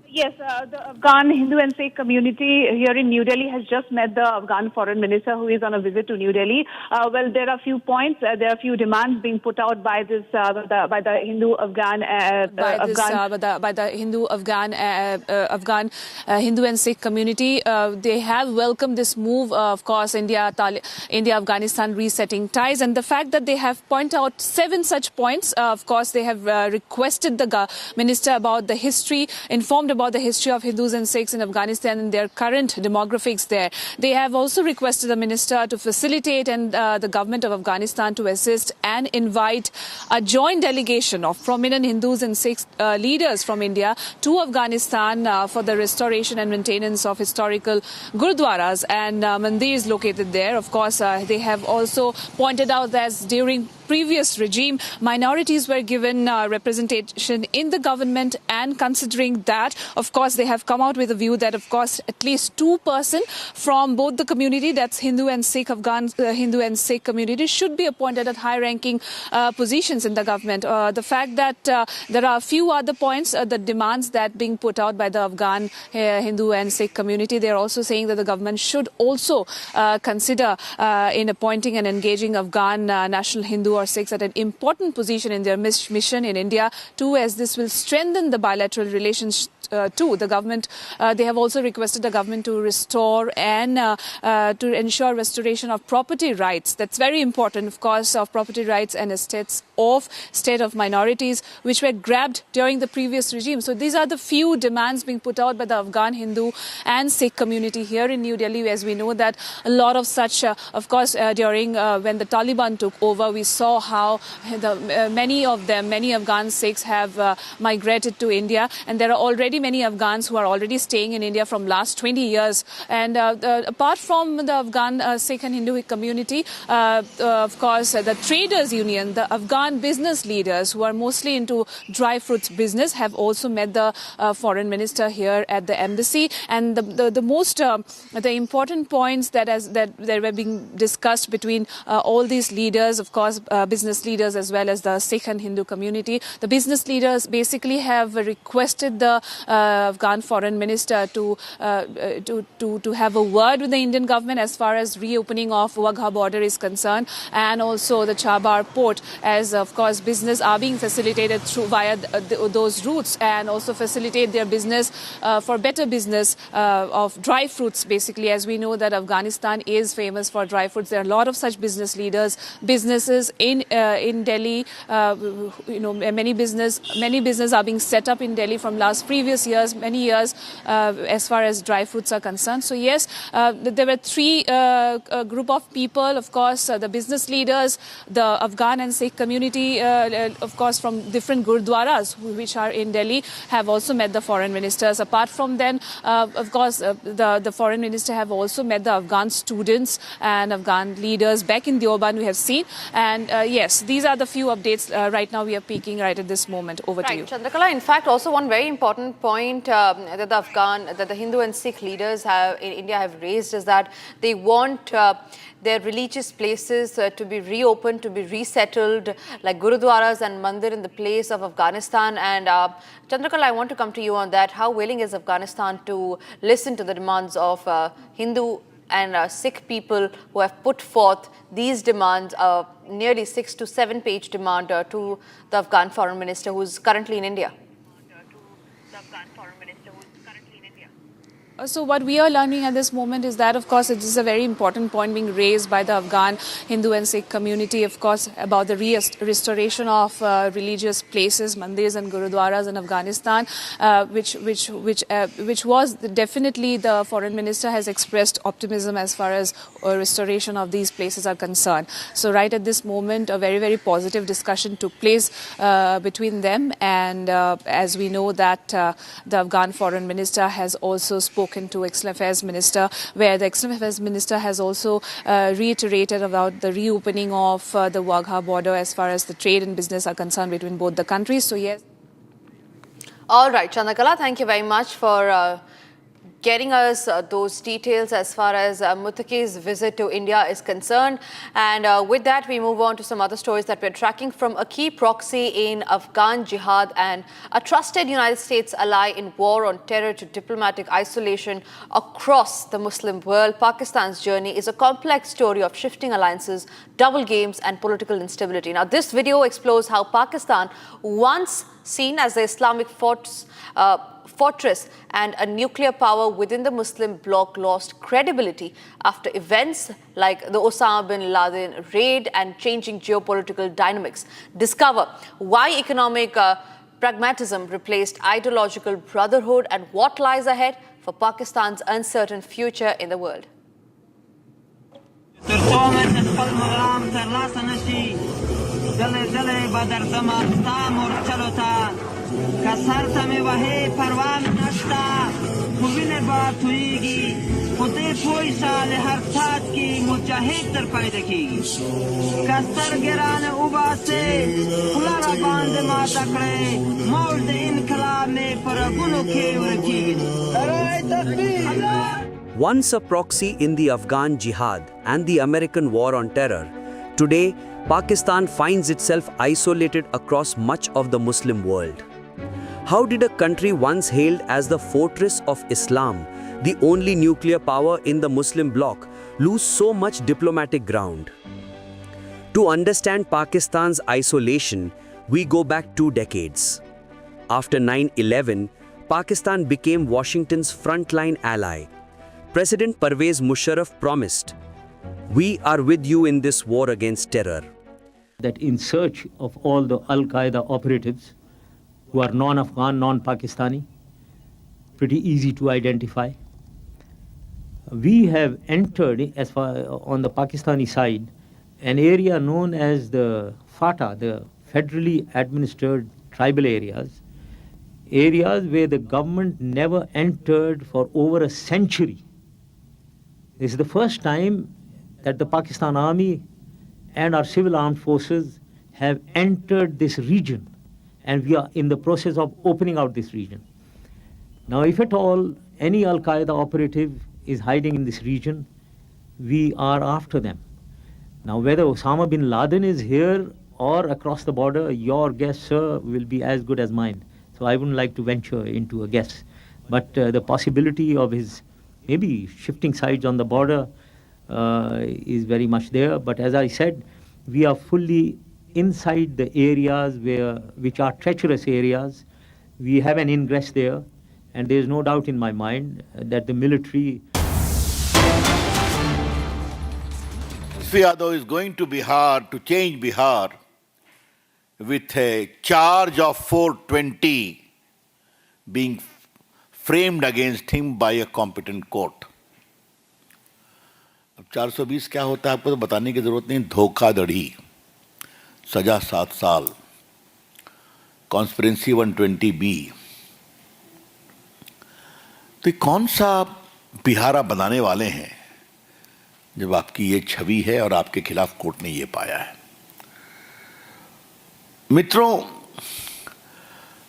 Yes, the Afghan Hindu and Sikh community here in New Delhi has just met the Afghan foreign minister who is on a visit to New Delhi. Well, there are a few points, there are a few demands being put out by this by the Hindu Afghan Hindu and Sikh community. They have welcomed this move, of course, India-Afghanistan resetting ties, and the fact that they have pointed out 7 such points. Of course, they have requested the minister about the history, informed about the history of Hindus and Sikhs in Afghanistan and their current demographics there. They have also requested the minister to facilitate and the government of Afghanistan to assist and invite a joint delegation of prominent Hindus and Sikh leaders from India to Afghanistan for the restoration and maintenance of historical gurudwaras and mandirs located there. Of course, they have also pointed out that during previous regime, minorities were given representation in the government, and considering that, of course, they have come out with a view that, of course, at least 2 persons from both the community, that's Hindu and Sikh, Hindu and Sikh community, should be appointed at high-ranking positions in the government. The fact that there are a few other points, the demands that being put out by the Afghan Hindu and Sikh community, they're also saying that the government should also consider in appointing and engaging Afghan national Hindu or Sikhs at an important position in their mission in India too, as this will strengthen the bilateral relations too. The government, they have also requested the government to restore and to ensure restoration of property rights. That's very important, of course, of property rights and estates of state of minorities, which were grabbed during the previous regime. So these are the few demands being put out by the Afghan Hindu and Sikh community here in New Delhi, as we know that a lot of such, of course, during when the Taliban took over, we saw how many Afghan Sikhs have migrated to India, and there are already many Afghans who are already staying in India from last 20 years. And apart from the Afghan Sikh and Hindu community, of course, the traders union, the Afghan business leaders who are mostly into dry fruits business have also met the foreign minister here at the embassy. And the important points that were being discussed between all these leaders, of course, business leaders as well as the Sikh and Hindu community. The business leaders basically have requested the Afghan foreign minister to have a word with the Indian government as far as reopening of Wagha border is concerned, and also the Chabar port, as of course business are being facilitated through via those routes, and also facilitate their business for better business of dry fruits. Basically, as we know that Afghanistan is famous for dry fruits, there are a lot of such business leaders, businesses in Delhi. Many business are being set up in Delhi from many years, as far as dry fruits are concerned. So yes, there were three group of people, of course, the business leaders, the Afghan and Sikh community, of course, from different gurdwaras which are in Delhi, have also met the foreign ministers. Apart from them, of course, the foreign minister have also met the Afghan students and Afghan leaders back in Deoband, we have seen. And yes, these are the few updates right now we are peaking right at this moment. Over to you. Chandrakala, in fact, also one very important point that the Hindu and Sikh leaders in India have raised is that they want their religious places to be reopened, to be resettled, like gurudwaras and mandir in the place of Afghanistan. And Chandrakala, I want to come to you on that. How willing is Afghanistan to listen to the demands of Hindu and Sikh people who have put forth these demands, nearly 6 to 7 page demand to the Afghan foreign minister who is currently in India? So what we are learning at this moment is that, of course, it is a very important point being raised by the Afghan Hindu and Sikh community, of course, about the restoration of religious places, mandirs and gurudwaras in Afghanistan, which was definitely the foreign minister has expressed optimism as far as restoration of these places are concerned. So right at this moment, a very, very positive discussion took place between them. And as we know that the Afghan foreign minister has also spoken to External Affairs Minister, where the External Affairs Minister has also reiterated about the reopening of the Wagha border as far as the trade and business are concerned between both the countries. So yes. All right, Chandrakala, thank you very much for getting us those details as far as Muttaqi's visit to India is concerned. And with that, we move on to some other stories that we're tracking from a key proxy in Afghan jihad and a trusted United States ally in war on terror to diplomatic isolation across the Muslim world. Pakistan's journey is a complex story of shifting alliances, double games and political instability. Now, this video explores how Pakistan, once seen as the Islamic fortress and a nuclear power within the Muslim bloc, lost credibility after events like the Osama bin Laden raid and changing geopolitical dynamics. Discover why economic pragmatism replaced ideological brotherhood and what lies ahead for Pakistan's uncertain future in the world. Once a proxy in the Afghan jihad and the American war on terror, today Pakistan finds itself isolated across much of the Muslim world. How did a country once hailed as the fortress of Islam, the only nuclear power in the Muslim bloc, lose so much diplomatic ground? To understand Pakistan's isolation, we go back 2 decades. After 9/11, Pakistan became Washington's frontline ally. President Pervez Musharraf promised, "We are with you in this war against terror." That in search of all the Al-Qaeda operatives who are non-Afghan, non-Pakistani, pretty easy to identify. We have entered, as far on the Pakistani side, an area known as the Fatah, the federally administered tribal areas where the government never entered for over a century. This is the first time that the Pakistan Army and our civil armed forces have entered this region, and we are in the process of opening out this region. Now, if at all any Al-Qaeda operative is hiding in this region, we are after them. Now, whether Osama bin Laden is here or across the border, your guess, sir, will be as good as mine. So I wouldn't like to venture into a guess. But the possibility of his maybe shifting sides on the border is very much there. But as I said, we are fully inside the areas which are treacherous areas. We have an ingress there, and there is no doubt in my mind that the military... Yadav is going to Bihar to change Bihar with a charge of 420 being framed against him by a competent court. अब 420 क्या होता है आपको तो बताने की जरूरत नहीं. धोखाधड़ी, सजा 7 साल, कॉन्स्पिरेंसी 120B. तो कौन सा बिहारा बनाने वाले हैं जब आपकी ये छवि है और आपके खिलाफ कोर्ट ने ये पाया है. मित्रों,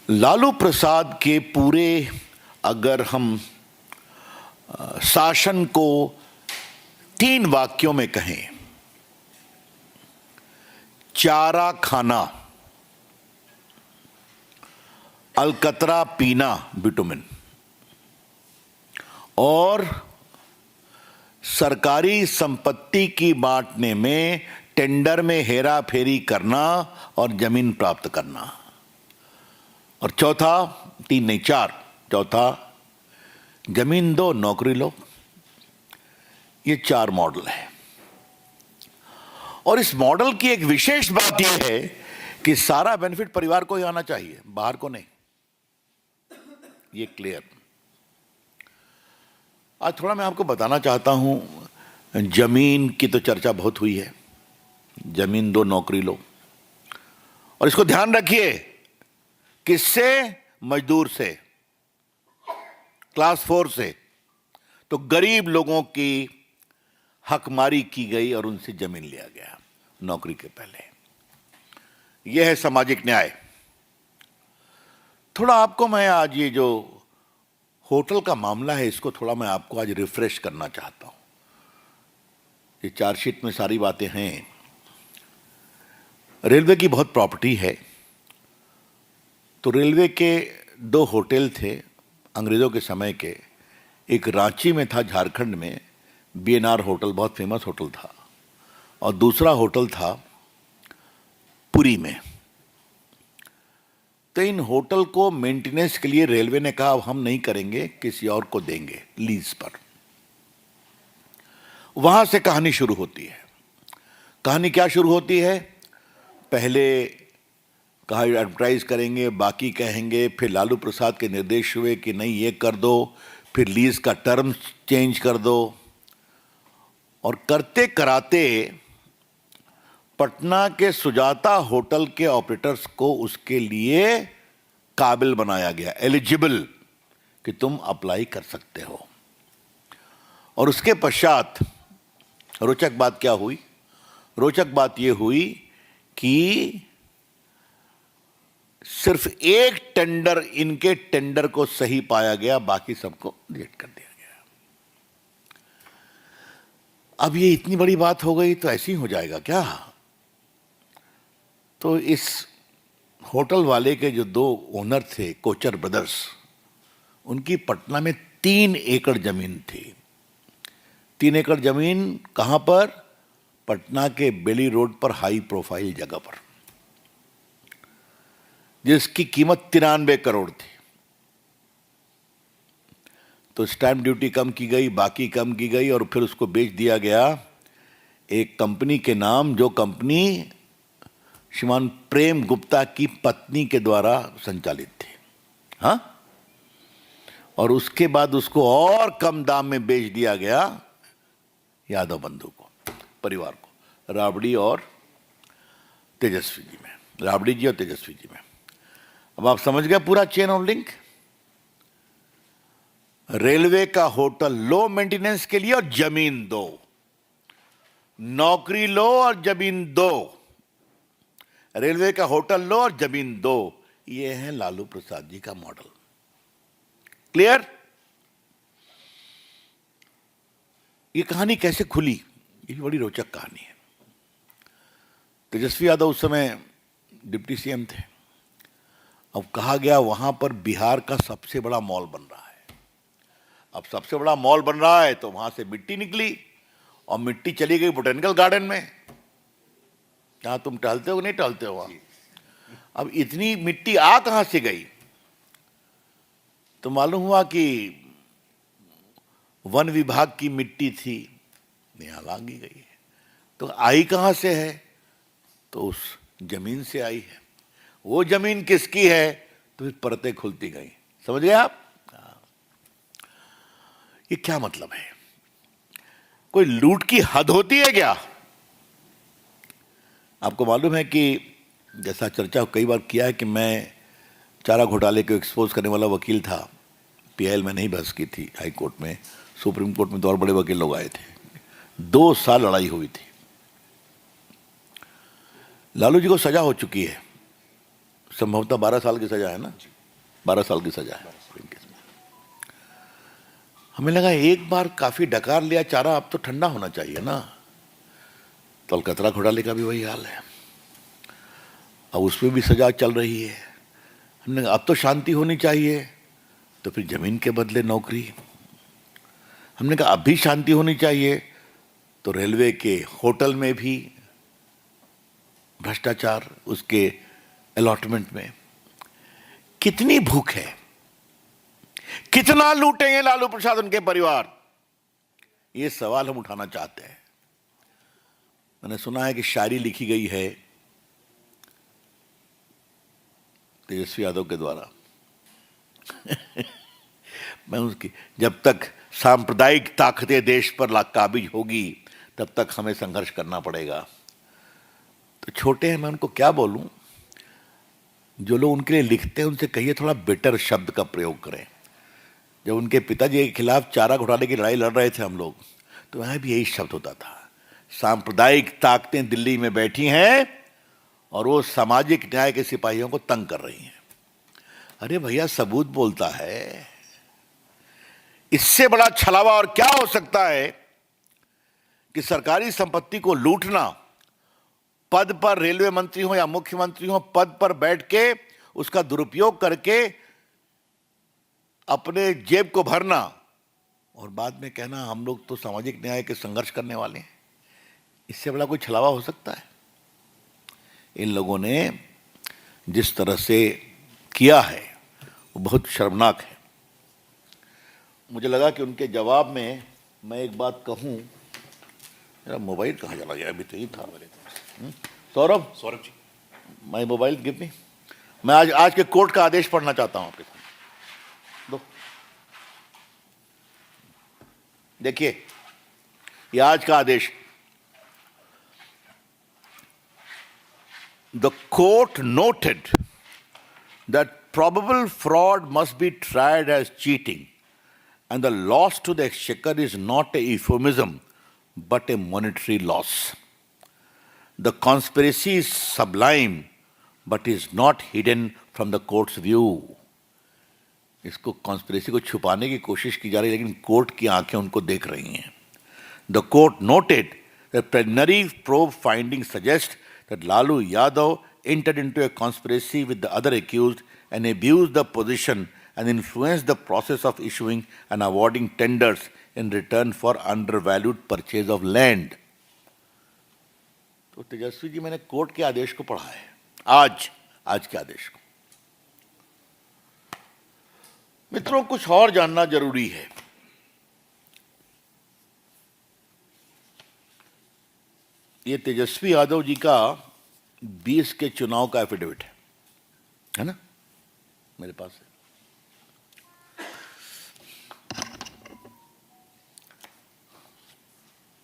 लालू प्रसाद के पूरे अगर हम शासन को 3 वाक्यों में कहें, चारा खाना, अलकतरा पीना बिटुमिन, और सरकारी संपत्ति की बांटने में टेंडर में हेरा फेरी करना और जमीन प्राप्त करना, और चौथा, 3 नहीं 4, चौथा जमीन दो नौकरी लो. ये 4 मॉडल है. और इस मॉडल की एक विशेष बात यह है कि सारा बेनिफिट परिवार को ही आना चाहिए, बाहर को नहीं. ये क्लियर. आज थोड़ा मैं आपको बताना चाहता हूं, जमीन की तो चर्चा बहुत हुई है. जमीन दो नौकरी लो, और इसको ध्यान रखिए, किससे? मजदूर से, क्लास 4 से. तो गरीब लोगों की हकमारी की गई और उनसे जमीन लिया गया नौकरी के पहले. यह है सामाजिक न्याय. थोड़ा आपको मैं आज ये जो होटल का मामला है, इसको थोड़ा मैं आपको आज रिफ्रेश करना चाहता हूं. ये चार्जशीट में सारी बातें हैं. रेलवे की बहुत प्रॉपर्टी है. तो रेलवे के 2 होटल थे अंग्रेज़ों के समय के. एक रांची में था, झारखंड में, BNR होटल, बहुत फेमस होटल था, और दूसरा होटल था पुरी में. तो इन होटल को मेंटेनेंस के लिए रेलवे ने कहा अब हम नहीं करेंगे, किसी और को देंगे लीज पर. वहां से कहानी शुरू होती है. कहानी क्या शुरू होती है? पहले कहा एडवर्टाइज करेंगे, बाकी कहेंगे, फिर लालू प्रसाद के निर्देश हुए कि नहीं ये कर दो, फिर लीज का टर्म चेंज कर दो, और करते कराते पटना के सुजाता होटल के ऑपरेटर्स को उसके लिए काबिल बनाया गया, एलिजिबल, कि तुम अप्लाई कर सकते हो. और उसके पश्चात रोचक बात क्या हुई? रोचक बात यह हुई कि सिर्फ एक टेंडर, इनके टेंडर को सही पाया गया, बाकी सबको रिजेक्ट कर दिया गया. अब ये इतनी बड़ी बात हो गई तो ऐसी हो जाएगा क्या? तो इस होटल वाले के जो 2 ओनर थे, कोचर ब्रदर्स, उनकी पटना में 3 एकड़ जमीन थी. 3 एकड़ जमीन कहां पर? पटना के बेली रोड पर हाई प्रोफाइल जगह पर, जिसकी कीमत 93 करोड़ थी। तो स्टैंप ड्यूटी कम की गई, बाकी कम की गई, और फिर उसको बेच दिया गया एक कंपनी के नाम, जो कंपनी श्रीमान प्रेम गुप्ता की पत्नी के द्वारा संचालित थी। हाँ, और उसके बाद उसको और कम दाम में बेच दिया गया यादव बंधु को, परिवार को, राबड़ी और तेजस्वी जी में, राबड़ी जी और तेजस्वी जी में। अब आप समझ गए पूरा चेन ऑफ लिंक। रेलवे का होटल लो मेंटेनेंस के लिए और जमीन दो, नौकरी लो और जमीन दो, रेलवे का होटल लो और जमीन दो, ये है लालू प्रसाद जी का मॉडल। क्लियर? ये कहानी कैसे खुली, ये भी बड़ी रोचक कहानी है। तेजस्वी यादव उस समय डिप्टी सीएम थे। अब कहा गया वहां पर बिहार का सबसे बड़ा मॉल बन रहा है। अब सबसे बड़ा मॉल बन रहा है तो वहां से मिट्टी निकली, और मिट्टी चली गई बोटेनिकल गार्डन में, जहां तुम टहलते हो नहीं टहलते हो वहां। अब इतनी मिट्टी आ कहां से गई? तो मालूम हुआ कि वन विभाग की मिट्टी थी, यहां लागी गई है। तो आई कहां से है? तो उस जमीन से आई है। वो जमीन किसकी है? तो फिर परतें खुलती गई। समझ गए आप? ये क्या मतलब है? कोई लूट की हद होती है क्या? आपको मालूम है कि जैसा चर्चा कई बार किया है कि मैं चारा घोटाले को एक्सपोज करने वाला वकील था। पीआईएल में नहीं बहस की थी, हाई कोर्ट में, सुप्रीम कोर्ट में तो और बड़े वकील लोग आए थे। 2 साल लड़ाई हुई थी। लालू जी को सजा हो चुकी है, संभवतः 12 साल की सजा है ना, 12 साल की सजा है। हमें लगा एक बार काफी डकार लिया चारा, अब तो ठंडा होना चाहिए ना। तो अलकतरा घोटाले का भी वही हाल है, अब उसमें भी सजा चल रही है। हमने कहा अब तो शांति होनी चाहिए, तो फिर जमीन के बदले नौकरी। हमने कहा अब भी शांति होनी चाहिए, तो रेलवे के होटल में भी भ्रष्टाचार, उसके अलॉटमेंट में। कितनी भूख है, कितना लूटेंगे लालू प्रसाद उनके परिवार? ये सवाल हम उठाना चाहते हैं। मैंने सुना है कि शायरी लिखी गई है तेजस्वी यादव के द्वारा। मैं उसकी, जब तक सांप्रदायिक ताकतें देश पर काबिज होगी तब तक हमें संघर्ष करना पड़ेगा। तो छोटे हैं, मैं उनको क्या बोलूं? जो लोग उनके लिए लिखते हैं उनसे कहिए थोड़ा बेटर शब्द का प्रयोग करें। जब उनके पिताजी के खिलाफ चारा घोटाले की लड़ाई लड़ रहे थे हम लोग, तो वहां भी यही शब्द होता था, सांप्रदायिक ताकतें दिल्ली में बैठी हैं और वो सामाजिक न्याय के सिपाहियों को तंग कर रही हैं। अरे भैया, सबूत बोलता है। इससे बड़ा छलावा और क्या हो सकता है कि सरकारी संपत्ति को लूटना, पद पर रेलवे मंत्री हो या मुख्यमंत्री हो, पद पर बैठ के उसका दुरुपयोग करके अपने जेब को भरना और बाद में कहना हम लोग तो सामाजिक न्याय के संघर्ष करने वाले हैं। इससे बड़ा कोई छलावा हो सकता है? इन लोगों ने जिस तरह से किया है वो बहुत शर्मनाक है। मुझे लगा कि उनके जवाब में मैं एक बात कहूं। मेरा मोबाइल कहाँ चला गया? अभी तो ही था मेरे। Saurabh ji, my mobile give me. मैं आज के कोर्ट का आदेश पढ़ना चाहता हूं आपके साथ। दो, देखिए, ये आज का आदेश। The court noted that probable fraud must be tried as cheating, and the loss to the exchequer is not a euphemism, but a monetary loss. The conspiracy is sublime, but is not hidden from the court's view. इसको conspiracy को छुपाने की कोशिश की जा रही है, लेकिन कोर्ट की आंखें उनको देख रही हैं। The court noted that preliminary probe findings suggest that Lalu Yadav entered into a conspiracy with the other accused and abused the position and influenced the process of issuing and awarding tenders in return for undervalued purchase of land. तो तेजस्वी जी, मैंने court के आदेश को पढ़ा है, आज के आदेश को। मित्रों, कुछ और जानना जरूरी है। ये तेजस्वी यादव जी का 20 के चुनाव का एफिडेविट है ना, मेरे पास है।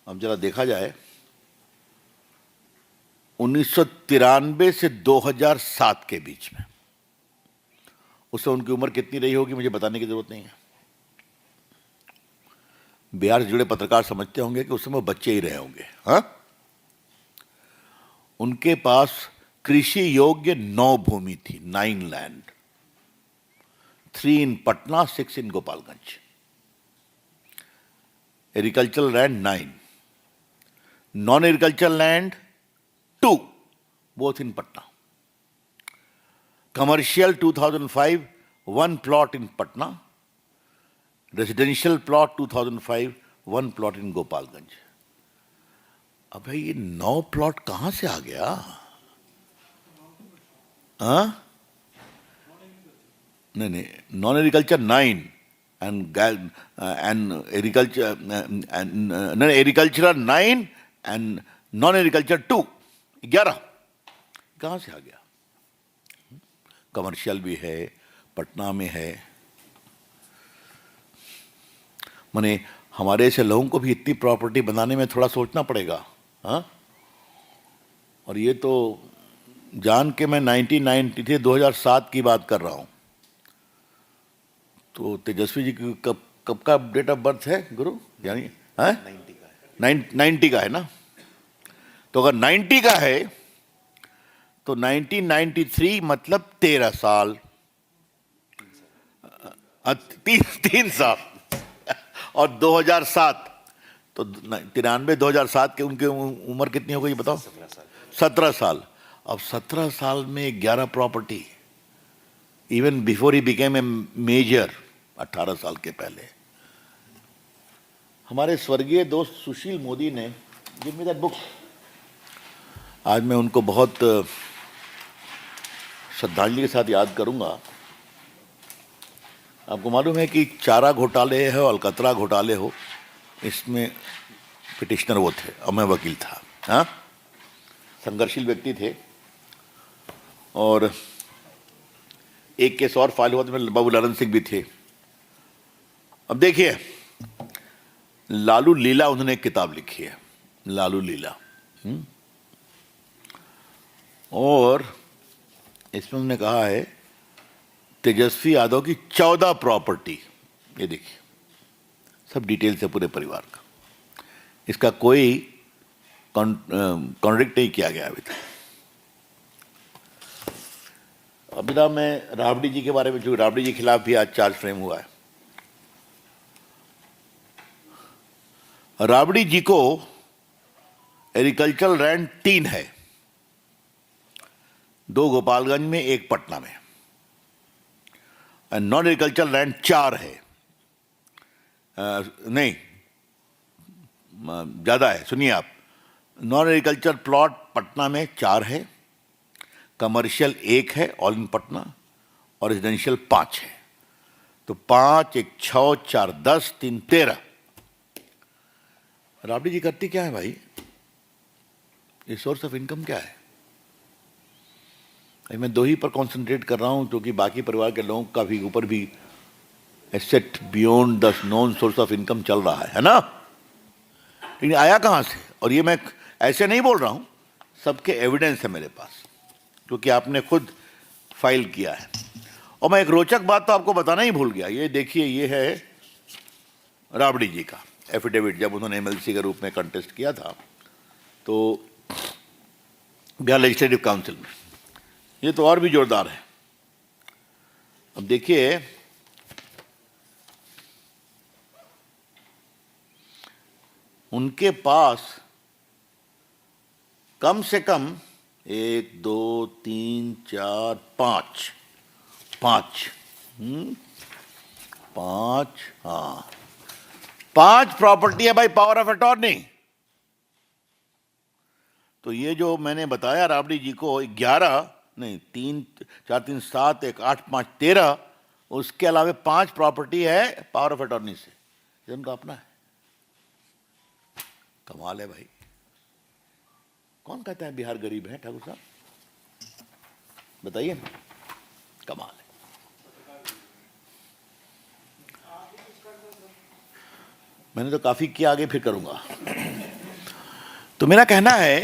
अब जरा देखा जाए, 1993 से 2007 के बीच में, उससे उनकी उम्र कितनी रही होगी मुझे बताने की जरूरत नहीं है। बिहार से जुड़े पत्रकार समझते होंगे कि उस समय बच्चे ही रहे होंगे। हाँ, उनके पास कृषि योग्य 9 भूमि थी, 9 land, 3 in Patna, 6 in Gopalganj. Agricultural land 9, non agricultural land 2, both in Patna. Commercial 2005, 1 plot in Patna. Residential plot 2005, 1 plot in Gopalganj. अब भाई ये 9 प्लॉट कहां से आ गया? हाँ? नहीं, non agriculture 9 and agriculture and agricultural 9 and non agriculture 2, 11 कहां से आ गया? कमर्शियल भी है, पटना में है। माने हमारे ऐसे लोगों को भी इतनी प्रॉपर्टी बनाने में थोड़ा सोचना पड़ेगा। हाँ, और ये तो जान के मैं 2007 की बात कर रहा हूं। तो तेजस्वी जी की कब का डेट ऑफ बर्थ है गुरु? यानी 90 का है ना। तो अगर 90 का है तो 1993 मतलब 13 साल, 3 साल, और 2007 तो 93-2007 के उनके उम्र कितनी हो गई बताओ? 17 साल। अब 17 साल में 11 property, even before he became a major, 18 साल के पहले। हमारे स्वर्गीय दोस्त सुशील मोदी ने गिव मी दैट बुक। आज मैं उनको बहुत श्रद्धांजलि के साथ याद करूंगा। आपको मालूम है कि चारा घोटाले हो, अलकतरा घोटाले हो, इसमें पिटिशनर वो थे और मैं वकील था। हाँ, संघर्षशील व्यक्ति थे। और एक केस और फाइल हुआ तो बाबू लालन सिंह भी थे। अब देखिए, लालू लीला उन्होंने एक किताब लिखी है, लालू लीला। और इसमें उन्होंने कहा है तेजस्वी यादव की 14 प्रॉपर्टी, ये देखिए सब डिटेल से पूरे परिवार का, इसका कोई कॉन्ट्रडिक्ट नहीं किया गया अभी तक। अभी ना मैं राबड़ी जी के बारे में, जो राबड़ी जी के खिलाफ भी आज चार्ज फ्रेम हुआ है। राबड़ी जी को एग्रीकल्चरल लैंड 3 है, 2 गोपालगंज में, 1 पटना में। नॉन एग्रीकल्चरल लैंड 4 है, नहीं ज्यादा है, सुनिए आप। नॉन एग्रीकल्चर प्लॉट पटना में 4 है, कमर्शियल 1 है ऑल इन पटना, और रेजिडेंशियल 5 है। तो 5, 1, 6, 4, 10, 3, 13। राबड़ी जी करती क्या है भाई? ये सोर्स ऑफ इनकम क्या है? मैं 2 ही पर कॉन्सेंट्रेट कर रहा हूं, क्योंकि बाकी परिवार के लोगों का भी ऊपर भी asset beyond the non source of income चल रहा है ना। लेकिन आया कहां से? और ये मैं ऐसे नहीं बोल रहा हूं, सबके एविडेंस है मेरे पास, क्योंकि आपने खुद फाइल किया है। और मैं एक रोचक बात तो आपको बताना ही भूल गया। ये देखिए, ये है राबड़ी जी का एफिडेविट, जब उन्होंने एमएलसी के रूप में कंटेस्ट किया था तो बिहार लेजिस्लेटिव काउंसिल में। ये तो और भी जोरदार है। अब देखिए, उनके पास कम से कम 1, 2, 3, 4, 5, 5 प्रॉपर्टी है भाई, पावर ऑफ अटॉर्नी। तो ये जो मैंने बताया राबड़ी जी को 11 नहीं 3 4 3 7 1 8 5 13 उसके अलावा 5 प्रॉपर्टी है पावर ऑफ अटॉर्नी से, ये उनका अपना है। कमाल है भाई। कौन कहता है बिहार गरीब है ठाकुर साहब, बताइए ना, कमाल है। मैंने तो काफी किया, आगे फिर करूंगा। तो मेरा कहना है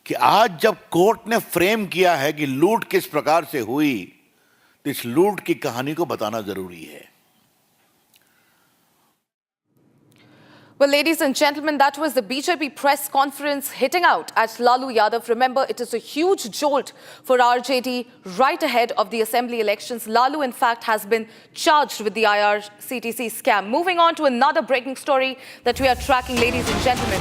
कि आज जब कोर्ट ने फ्रेम किया है कि लूट किस प्रकार से हुई, तो इस लूट की कहानी को बताना जरूरी है। Well, ladies and gentlemen, that was the BJP press conference hitting out at Lalu Yadav. Remember, it is a huge jolt for RJD right ahead of the assembly elections. Lalu, in fact, has been charged with the IRCTC scam. Moving on to another breaking story that we are tracking, ladies and gentlemen.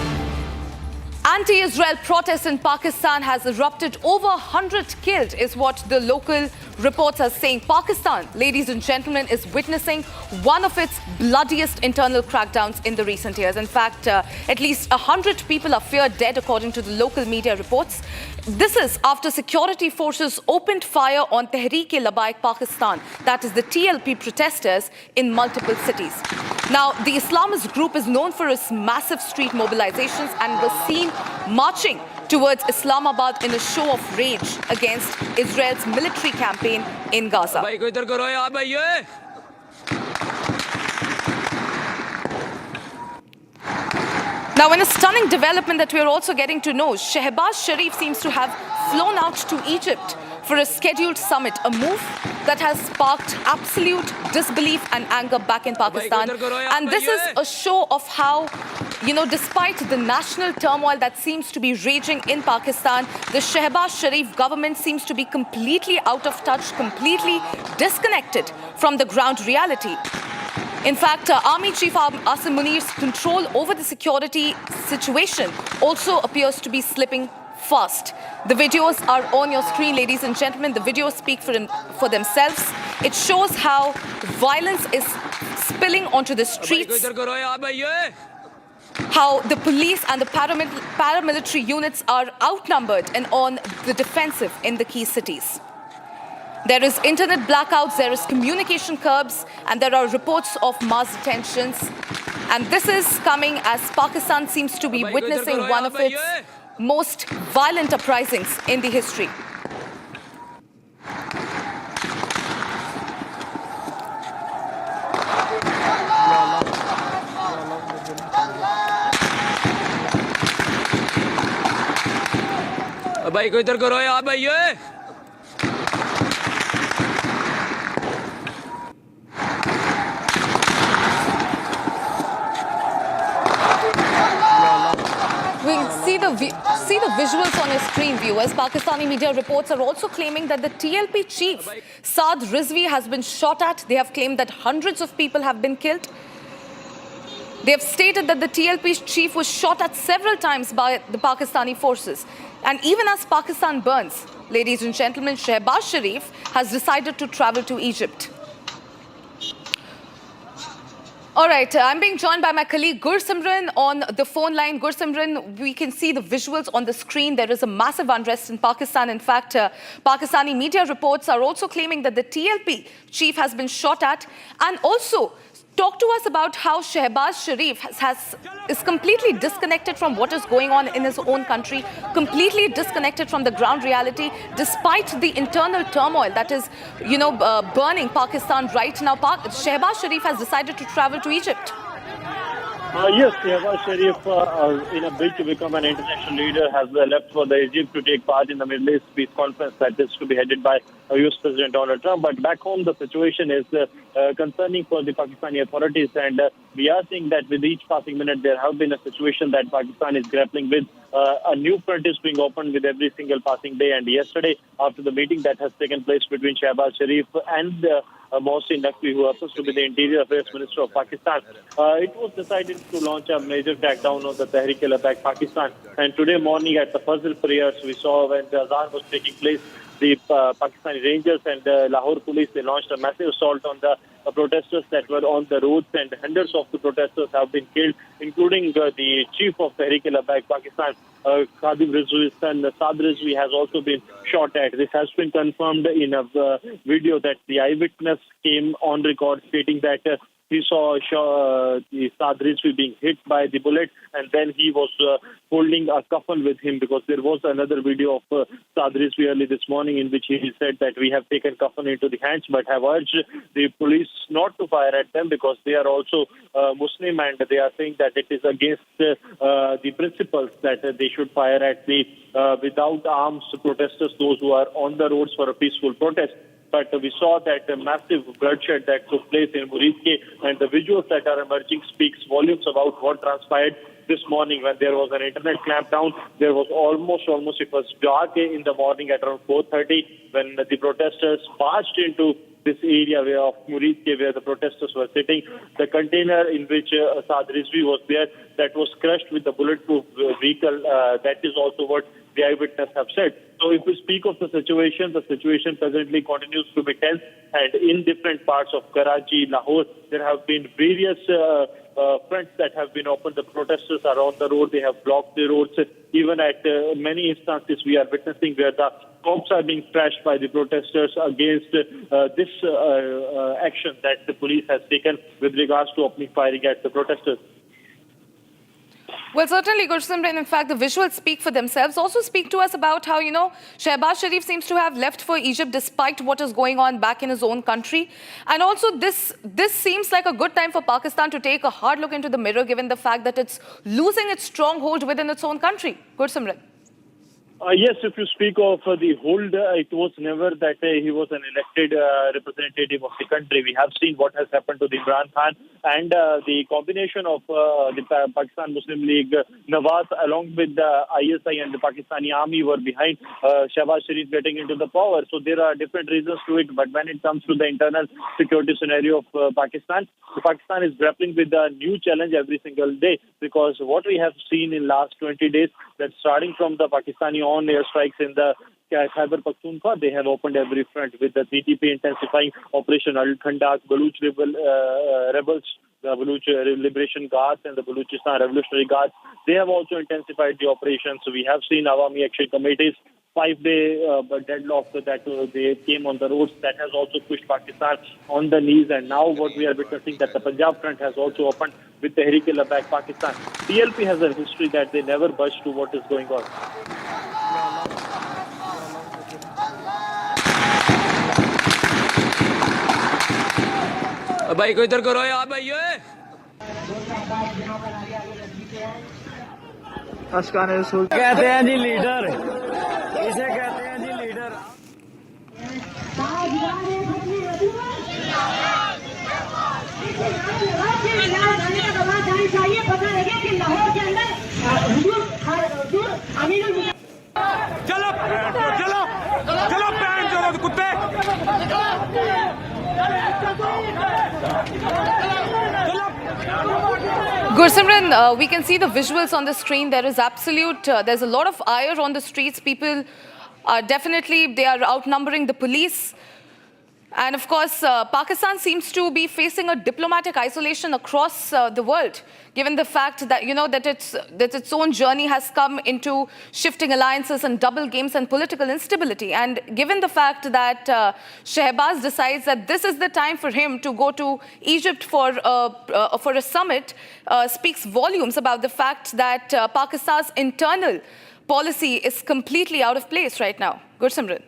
Anti-Israel protests in Pakistan has erupted. Over 100 killed is what the local reports are saying. Pakistan, ladies and gentlemen, is witnessing one of its bloodiest internal crackdowns in the recent years. In fact, at least 100 people are feared dead, according to the local media reports. This is after security forces opened fire on Tehreek-e-Labbaik Pakistan, that is the TLP protesters, in multiple cities. Now, the Islamist group is known for its massive street mobilizations and was seen marching towards Islamabad in a show of rage against Israel's military campaign in Gaza. Now, in a stunning development that we are also getting to know, Shehbaz Sharif seems to have flown out to Egypt for a scheduled summit, a move that has sparked absolute disbelief and anger back in Pakistan. And this is a show of how, you know, despite the national turmoil that seems to be raging in Pakistan, the Shehbaz Sharif government seems to be completely out of touch, completely disconnected from the ground reality. In fact, Army Chief Asim Munir's control over the security situation also appears to be slipping fast. The videos are on your screen, ladies and gentlemen. The videos speak for themselves. It shows how violence is spilling onto the streets, how the police and the paramilitary units are outnumbered and on the defensive in the key cities. There is internet blackouts, there is communication curbs, and there are reports of mass detentions. And this is coming as Pakistan seems to be witnessing one of its most violent uprisings in the history. भाई को इधर करो यार भाई ये See the visuals on your screen, viewers. Pakistani media reports are also claiming that the TLP chief, Saad Rizvi, has been shot at. They have claimed that hundreds of people have been killed. They have stated that the TLP chief was shot at several times by the Pakistani forces. And even as Pakistan burns, ladies and gentlemen, Shehbaz Sharif has decided to travel to Egypt. All right, I'm being joined by my colleague Gursimran on the phone line. Gursimran, we can see the visuals on the screen. There is a massive unrest in Pakistan. In fact, Pakistani media reports are also claiming that the TLP chief has been shot at. And also, talk to us about how Shehbaz Sharif is completely disconnected from what is going on in his own country, completely disconnected from the ground reality, despite the internal turmoil that is, burning Pakistan right now. Shehbaz Sharif has decided to travel to Egypt. Yes, Shehbaz Sharif, in a bid to become an international leader, has left for the Egypt to take part in the Middle East peace conference that is to be headed by US President Donald Trump. But back home, the situation is concerning for the Pakistani authorities, and we are seeing that with each passing minute, there have been a situation that Pakistan is grappling with. A new front is being opened with every single passing day. And yesterday, after the meeting that has taken place between Shehbaz Sharif and Mohsin Naqvi, who happens to be the Interior Affairs Minister of Pakistan, it was decided to launch a major crackdown on the Tehreek-e-Labbaik Pakistan. And today morning at the Fajr prayers, we saw when the Azan was taking place, the Pakistani Rangers and Lahore police, they launched a massive assault on the protesters that were on the roads, and hundreds of the protesters have been killed, including the chief of Tehreek-e-Labbaik Pakistan. Khadim Rizvi's son, Saad Rizvi, has also been shot at. This has been confirmed in a video that the eyewitness came on record stating that he saw the Saad Rizvi being hit by the bullet, and then he was holding a coffin with him, because there was another video of Saad Rizvi early this morning in which he said that we have taken coffin into the hands but have urged the police not to fire at them because they are also Muslim, and they are saying that it is against the principles that they should fire at the without arms protesters, those who are on the roads for a peaceful protest. But we saw that massive bloodshed that took place in Muridke, and the visuals that are emerging speaks volumes about what transpired this morning when there was an internet clampdown. There was almost it was dark in the morning at around 4:30 when the protesters marched into this area of Muridke where the protesters were sitting. The container in which Saad Rizvi was there, that was crushed with the bulletproof vehicle. That is also what the eyewitness have said. So if we speak of the situation presently continues to be tense, and in different parts of Karachi, Lahore, there have been various fronts that have been opened. The protesters are on the road, they have blocked the roads. Even at many instances we are witnessing where the cops are being trashed by the protesters against this action that the police has taken with regards to opening firing at the protesters. Well, certainly, Gursimran, in fact, the visuals speak for themselves. Also speak to us about how, Shehbaz Sharif seems to have left for Egypt despite what is going on back in his own country. And also this seems like a good time for Pakistan to take a hard look into the mirror, given the fact that it's losing its stronghold within its own country. Gursimran. Yes, if you speak of the hold, it was never that he was an elected representative of the country. We have seen what has happened to the Imran Khan, and the combination of the Pakistan Muslim League, Nawaz, along with the ISI and the Pakistani army were behind Shehbaz Sharif getting into the power. So there are different reasons to it, but when it comes to the internal security scenario of Pakistan is grappling with a new challenge every single day, because what we have seen in last 20 days, that starting from the Pakistani on airstrikes in the Khyber Pakhtunkhwa, they have opened every front, with the TTP intensifying Operation Al-Khandak, Baluch rebels, the Baluch Liberation Guards and the Baluchistan Revolutionary Guards. They have also intensified the operations. So we have seen Awami Action Committees 5-day deadlock that they came on the roads. That has also pushed Pakistan on the knees. And now what we are witnessing, that the Punjab front has also opened with Tehreek-e-Labbaik Pakistan. PLP has a history that they never budge to what is going on. भाई को इधर करो यार भाई कहते हैं जी leader, इसे कहते हैं जी लीडर। चलो चलो चलो पैन चलो कुत्ते। Gursimran, we can see the visuals on the screen. There is there's a lot of ire on the streets. People are they are outnumbering the police. And of course, Pakistan seems to be facing a diplomatic isolation across the world, given the fact that, that its own journey has come into shifting alliances and double games and political instability. And given the fact that Shehbaz decides that this is the time for him to go to Egypt for a summit, speaks volumes about the fact that Pakistan's internal policy is completely out of place right now. Gursimran.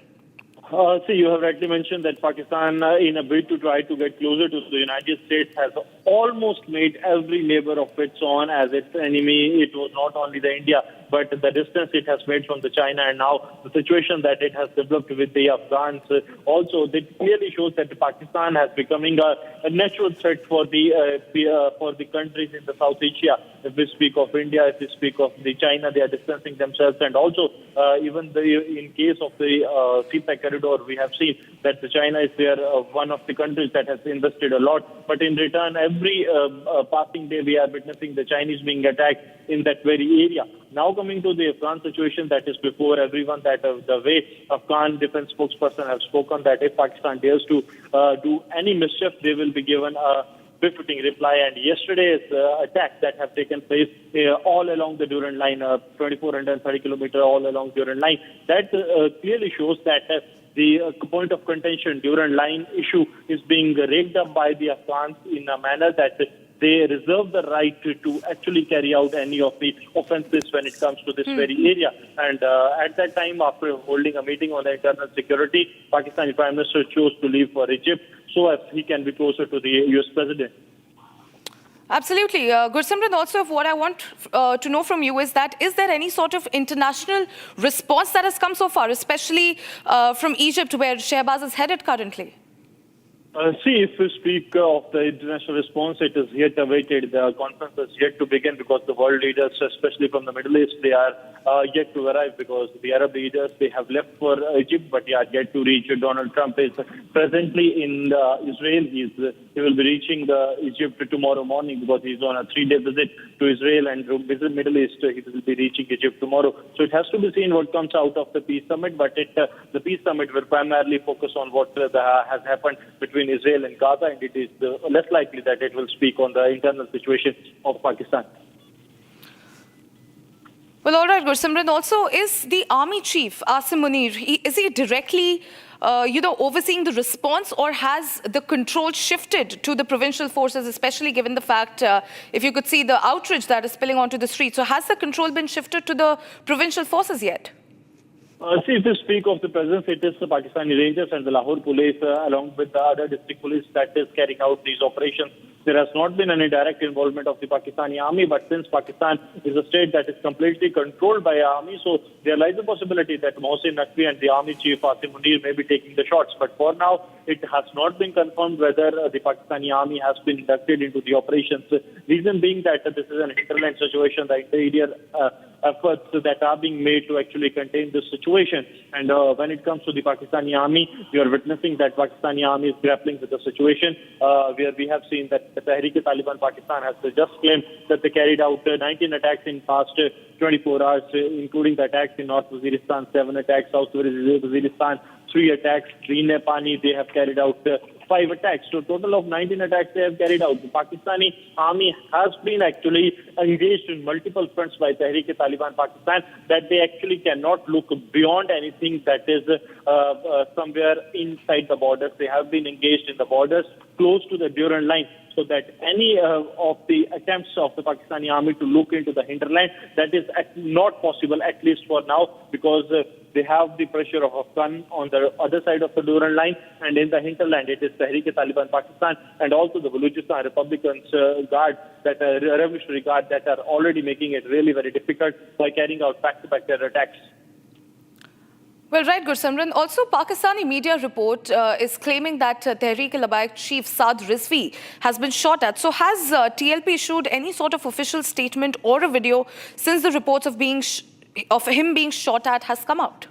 See, you have rightly mentioned that Pakistan, in a bid to try to get closer to the United States, has almost made every neighbor of its own as its enemy. It was not only the India, but the distance it has made from the China, and now the situation that it has developed with the Afghans. Also, that clearly shows that Pakistan has becoming a natural threat for the countries in the South Asia. If we speak of India, if we speak of the China, they are distancing themselves, and also even in case of the CPEC corridor, we have seen that China is there, one of the countries that has invested a lot. But in return, every passing day, we are witnessing the Chinese being attacked in that very area. Now coming to the Afghan situation, that is before everyone, that the way Afghan defense spokesperson have spoken that if Pakistan dares to do any mischief, they will be given a befitting reply. And yesterday's attacks that have taken place all along the Durand line, 2,430 kilometers all along Durand line, that clearly shows that the point of contention, Durand line issue, is being raked up by the Afghans in a manner that they reserve the right to actually carry out any of the offenses when it comes to this very area. And at that time, after holding a meeting on the internal security, Pakistani Prime Minister chose to leave for Egypt so as he can be closer to the US President. Absolutely. Gursimran, also what I want to know from you is that, is there any sort of international response that has come so far, especially from Egypt, where Shehbaz is headed currently? If we speak of the international response, it is yet awaited. The conference is yet to begin because the world leaders, especially from the Middle East, they are yet to arrive because the Arab leaders, they have left for Egypt, but they are yet to reach. Donald Trump is presently in Israel. He will be reaching Egypt tomorrow morning because he's on a 3-day visit to Israel and visit Middle East. He will be reaching Egypt tomorrow. So it has to be seen what comes out of the peace summit, but the peace summit will primarily focus on what has happened between Israel and Gaza, and it is less likely that it will speak on the internal situation of Pakistan. Well, all right, Gursimran. Also, is the army chief, Asim Munir, is he directly, overseeing the response, or has the control shifted to the provincial forces, especially given the fact, if you could see the outrage that is spilling onto the streets? So has the control been shifted to the provincial forces yet? If you speak of the presence, it is the Pakistani Rangers and the Lahore Police, along with the other district police, that is carrying out these operations. There has not been any direct involvement of the Pakistani army, but since Pakistan is a state that is completely controlled by army, so there lies a possibility that Mohsin Naqvi and the army chief Asim Munir may be taking the shots. But for now, it has not been confirmed whether the Pakistani army has been inducted into the operations. Reason being that this is an hinterland situation, the interior efforts that are being made to actually contain this situation. And when it comes to the Pakistani army, we are witnessing that Pakistani army is grappling with the situation, where we have seen that the Tehreek-e-Taliban Pakistan has just claimed that they carried out 19 attacks in past 24 hours, including the attacks in North Waziristan, 7 attacks, South Waziristan, 3 attacks, Trine Pani, they have carried out 5 attacks. So total of 19 attacks they have carried out. The Pakistani army has been actually engaged in multiple fronts by Tehreek-e-Taliban Pakistan, that they actually cannot look beyond anything that is somewhere inside the borders. They have been engaged in the borders close to the Durand line, so that any of the attempts of the Pakistani army to look into the hinterland, that is not possible, at least for now, because they have the pressure of Afghan on the other side of the Durand line, and in the hinterland it is Tehreek-e-Taliban Pakistan and also the Balochistan Republicans Guard, that are Revolutionary Guard, that are already making it really very difficult by carrying out back-to-back terror attacks. Well, right, Gursimran. Also, Pakistani media report is claiming that Tehreek-e-Labbaik chief Saad Rizvi has been shot at. So has TLP issued any sort of official statement or a video since the reports of him being shot at has come out?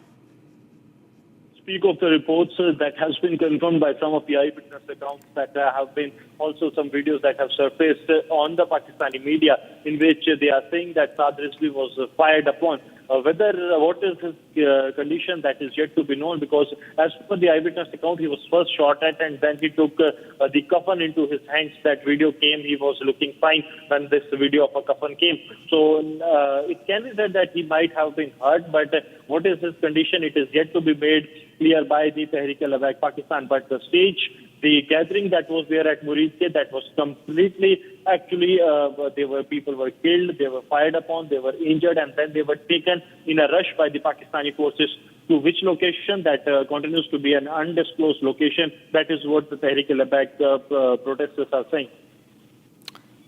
Speak of the reports that has been confirmed by some of the eyewitness accounts, that have been also some videos that have surfaced on the Pakistani media, in which they are saying that Saad Rizvi was fired upon. What is his condition, that is yet to be known, because as per the eyewitness account, he was first shot at and then he took the coffin into his hands. That video came, he was looking fine when this video of a coffin came. So it can be said that he might have been hurt, but what is his condition, it is yet to be made clear by the Tehreek-e-Labbaik Pakistan. But the the gathering that was there at Muridke, that was completely, actually, people were killed, they were fired upon, they were injured, and then they were taken in a rush by the Pakistani forces to which location, that continues to be an undisclosed location. That is what the Tehreek-e-Labbaik protesters are saying.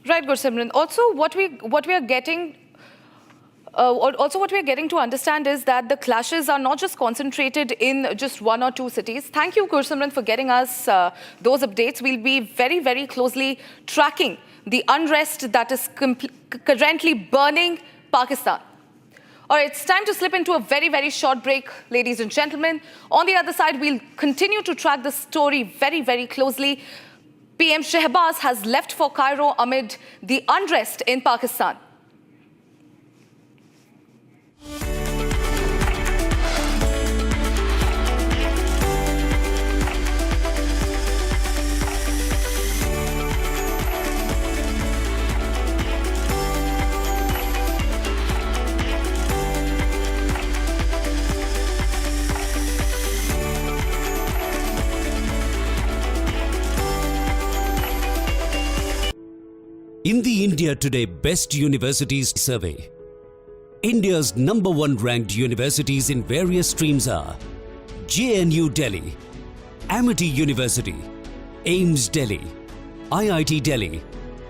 Right, Gursimran. Also, what we are getting to understand is that the clashes are not just concentrated in just 1 or 2 cities. Thank you, Gursimran, for getting us those updates. We'll be very, very closely tracking the unrest that is currently burning Pakistan. All right, it's time to slip into a very, very short break, ladies and gentlemen. On the other side, we'll continue to track the story very, very closely. PM Shehbaz has left for Cairo amid the unrest in Pakistan. In the India Today Best Universities Survey, India's #1 ranked universities in various streams are JNU Delhi, Amity University, AIMS Delhi, IIT Delhi,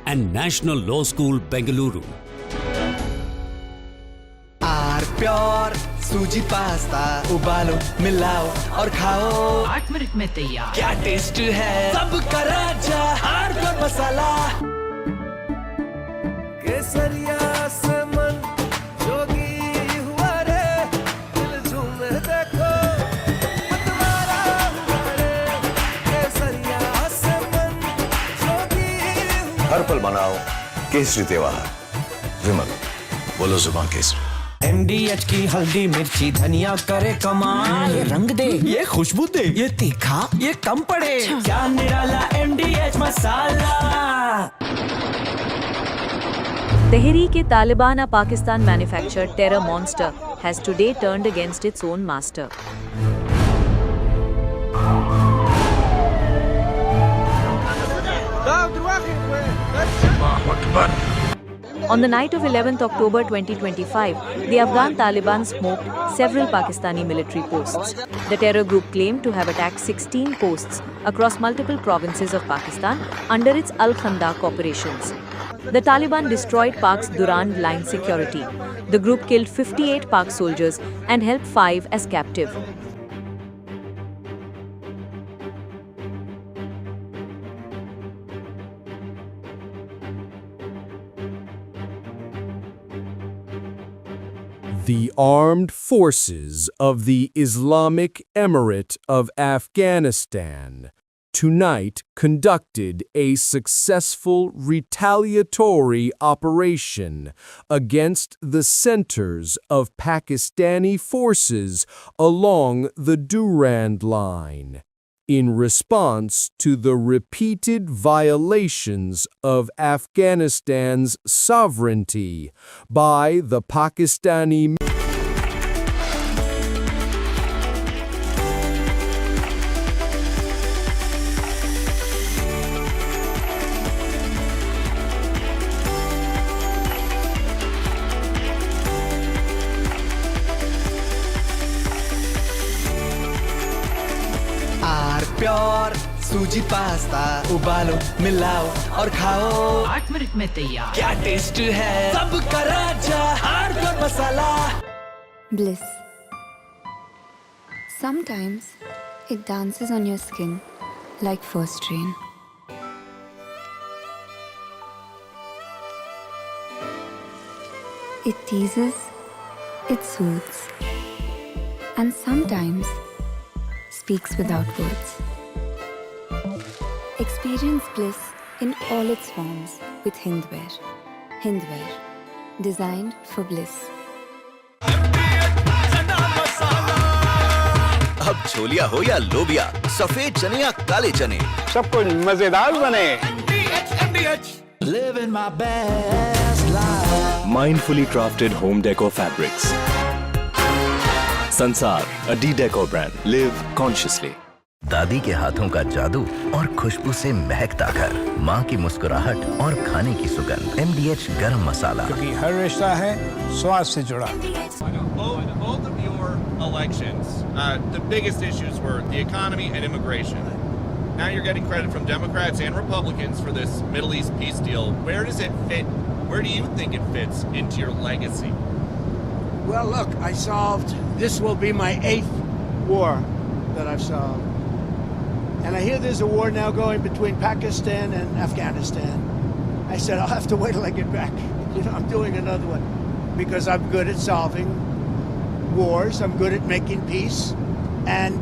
and National Law School Bengaluru. Pure suji pasta उबालो मिलाओ और खाओ 8 minute में तैयार। क्या taste है सबका राजा आर प्योर मसाला। केसरिया से मन जोगी हुआ रे दिल झूमे देखो मतवारा हुआ रे केसरिया से मन जोगी हर पल मनाओ केसरी त्योहार। विमल बोलो जुबान केसरी। MDH की हल्दी मिर्ची धनिया करे कमाल। ये रंग दे, ये खुशबू दे, ये तीखा, ये कम पड़े। क्या निराला MDH masala. Tehreek-e-Taliban, a Pakistan-manufactured terror monster, has today turned against its own master. On the night of 11th October 2025, the Afghan Taliban smoked several Pakistani military posts. The terror group claimed to have attacked 16 posts across multiple provinces of Pakistan under its Al-Khandaq operations. The Taliban destroyed Pak's Durand line security. The group killed 58 Pak soldiers and held 5 as captive. The armed forces of the Islamic Emirate of Afghanistan tonight conducted a successful retaliatory operation against the centers of Pakistani forces along the Durand Line, in response to the repeated violations of Afghanistan's sovereignty by the Pakistani pure suji pasta उबालो मिलाओ और खाओ 8 minute में तैयार। क्या taste है सबका राजा R pure masala. Bliss. Sometimes it dances on your skin like first rain. It teases, it soothes, and sometimes speaks without words. Experience bliss in all its forms with Hindwear. Hindwear, designed for bliss. अब छोलिया हो या लोबिया, सफेद चने या काले चने, सब कुछ मजेदार बने। Living my best life. Mindfully crafted home decor fabrics. Sansar, a D-Decor brand. Live consciously. दादी के हाथों का जादू और खुशबू से महकता घर, माँ की मुस्कुराहट और खाने की सुगंध। MDH गरम मसाला, क्योंकि हर रिश्ता है स्वाद से जुड़ा। Both of your elections, the biggest issues were the economy and immigration. Now you're getting credit from Democrats and Republicans for this Middle East peace deal. Where does it fit? Where do you think it fits into your legacy? Well, look, I solved, this will be my 8th war that I've solved. And I hear there's a war now going between Pakistan and Afghanistan. I said, I'll have to wait till I get back. You know, I'm doing another one because I'm good at solving wars. I'm good at making peace. And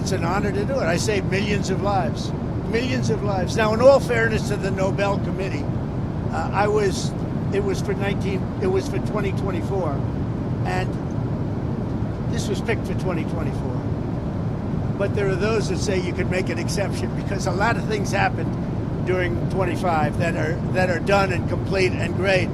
it's an honor to do it. I saved millions of lives. Millions of lives. Now, in all fairness to the Nobel Committee, it was for 2024. And this was picked for 2024. But there are those that say you can make an exception because a lot of things happened during 25 that are done and complete and great.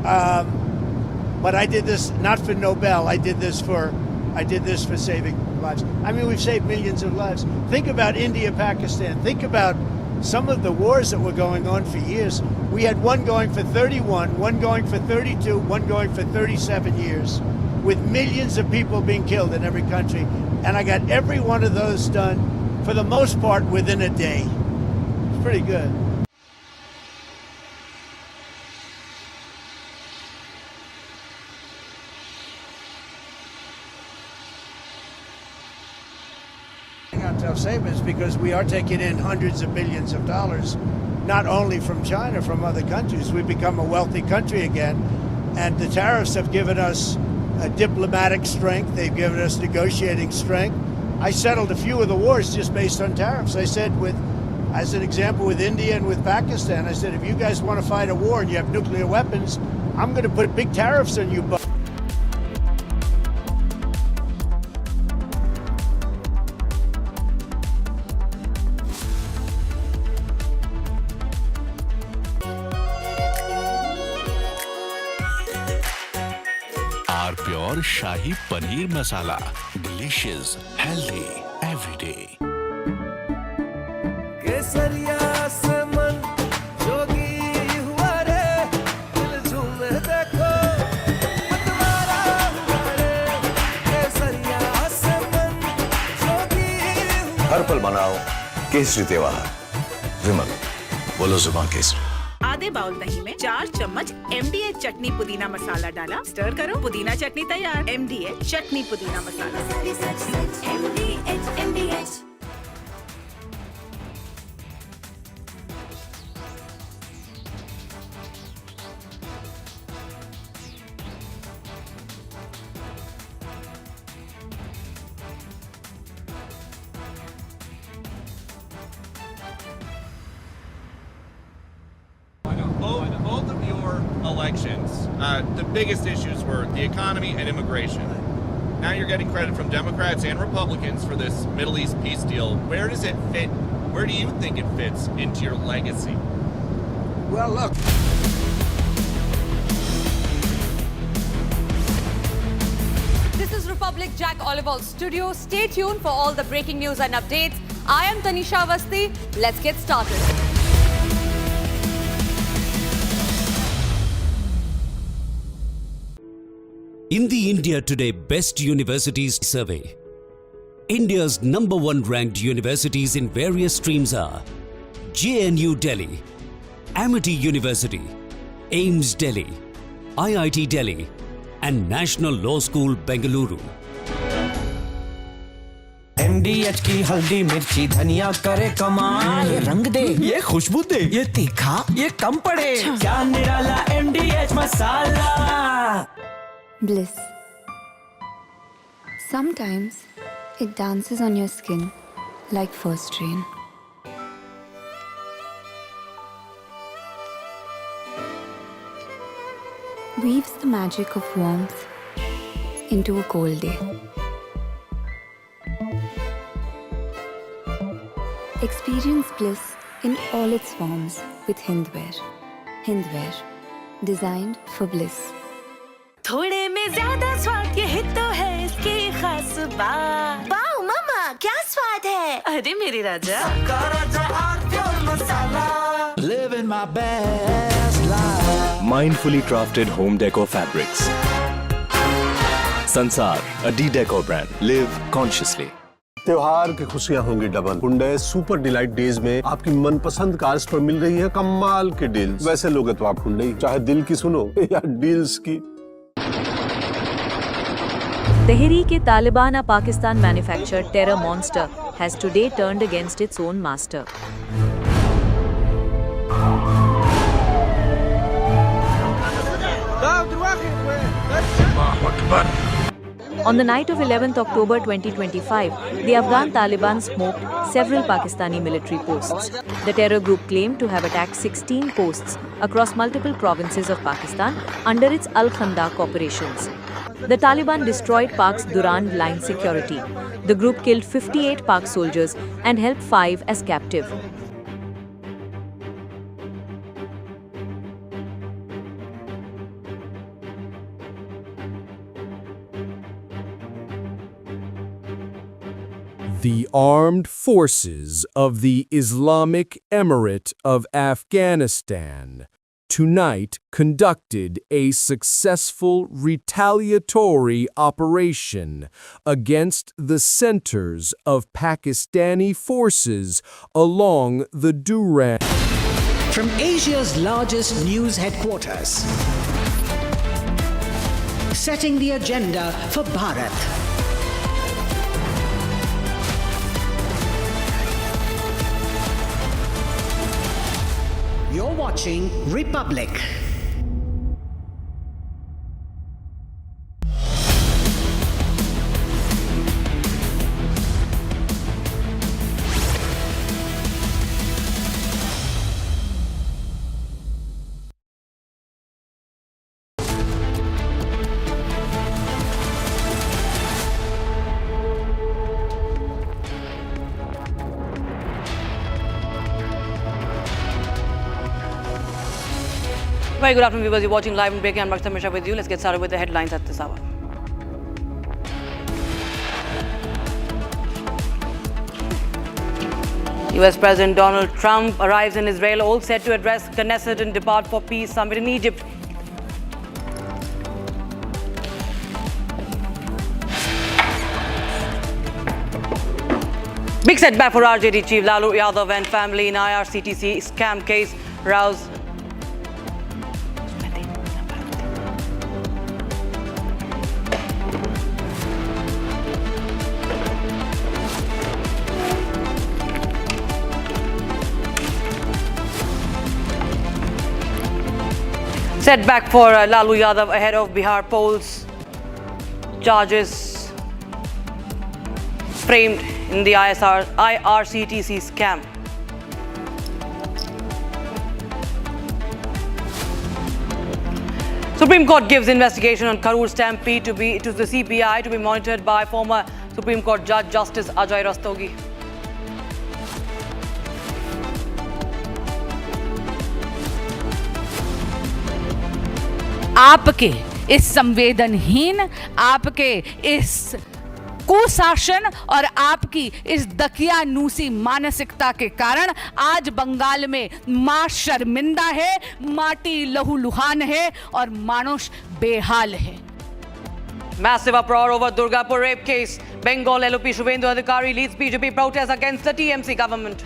But I did this not for Nobel. I did this for saving lives. I mean, we've saved millions of lives. Think about India, Pakistan. Think about some of the wars that were going on for years. We had one going for 31, one going for 32, one going for 37 years, with millions of people being killed in every country. And I got every one of those done, for the most part, within a day. It's pretty good. On tough savings because we are taking in hundreds of billions of dollars, not only from China, from other countries. We've become a wealthy country again, and the tariffs have given us diplomatic strength. They've given us negotiating strength. I settled a few of the wars just based on tariffs. I said, as an example, with India and with Pakistan, I said, if you guys want to fight a war and you have nuclear weapons, I'm going to put big tariffs on you. Pure Shahi Paneer Masala. Delicious, healthy, every day. हर पल मनाओ केसरी त्योहार। विमल, बोलो जुबान केसरी। आधे bowl दही में 4 चम्मच MDH चटनी पुदीना मसाला डाला, स्टर करो, पुदीना चटनी तैयार। MDH चटनी पुदीना मसाला। MDH। Both of your elections, the biggest issues were the economy and immigration. Now you're getting credit from Democrats and Republicans for this Middle East peace deal. Where does it fit? Where do you think it fits into your legacy? Well, look. This is Republic Jack Oliver Studio. Stay tuned for all the breaking news and updates. I am Tanisha Avasthi. Let's get started. In the India Today Best Universities Survey, India's #1 ranked universities in various streams are JNU Delhi, Amity University, AIMS Delhi, IIT Delhi, and National Law School Bengaluru. MDH की हल्दी मिर्ची धनिया करे कमाल, ये रंग दे, ये खुशबू दे, ये तीखा, ये कम पड़े, क्या निराला MDH masala. Bliss. Sometimes it dances on your skin like first rain. Weaves the magic of warmth into a cold day. Experience bliss in all its forms with Hindwear. Hindwear, designed for bliss. थोड़े में ज्यादा स्वाद, ये हित तो है इसकी खास बात। वाओ मामा, क्या स्वाद है? अरे मेरे राजा। Living my best life. Mindfully crafted home decor fabrics. Sansar, a D-Decor brand. Live consciously. त्योहार की खुशियां होंगी double. Hyundai super delight days में आपकी मनपसंद कार्स पर मिल रही है कमाल के डील्स। वैसे लोगे तो आप हुंडई, चाहे दिल की सुनो या डील्स की। Tehreek-e-Taliban, a Pakistan-manufactured terror monster, has today turned against its own master. On the night of 11th October 2025, the Afghan Taliban smoked several Pakistani military posts. The terror group claimed to have attacked 16 posts across multiple provinces of Pakistan under its Al-Khandaq operations. The Taliban destroyed Pak's Durand line security. The group killed 58 Pak soldiers and held 5 as captive. The armed forces of the Islamic Emirate of Afghanistan tonight conducted a successful retaliatory operation against the centers of Pakistani forces along the Durand. From Asia's largest news headquarters, setting the agenda for Bharat. You're watching Republic. Very good afternoon, viewers. You're watching Live and Breaking. I'm Rakshita Mishra with you. Let's get started with the headlines at this hour. US President Donald Trump arrives in Israel, all set to address Knesset and depart for peace summit in Egypt. Big setback for RJD chief Lalu Yadav and family in IRCTC scam case roused. Setback for Lalu Yadav ahead of Bihar polls. Charges framed in the IRCTC scam. Supreme Court gives investigation on Karur stampede to the CBI to be monitored by former Supreme Court Judge Justice Ajay Rastogi. आपके इस संवेदनहीन, आपके इस कुशासन और आपकी इस दकियानूसी मानसिकता के कारण आज बंगाल में मां शर्मिंदा है, माटी लहूलुहान है और मानुष बेहाल है. Massive uproar over Durgapur rape case. Bengal LOP Shubhendu Adhikari leads BJP protests against the TMC government.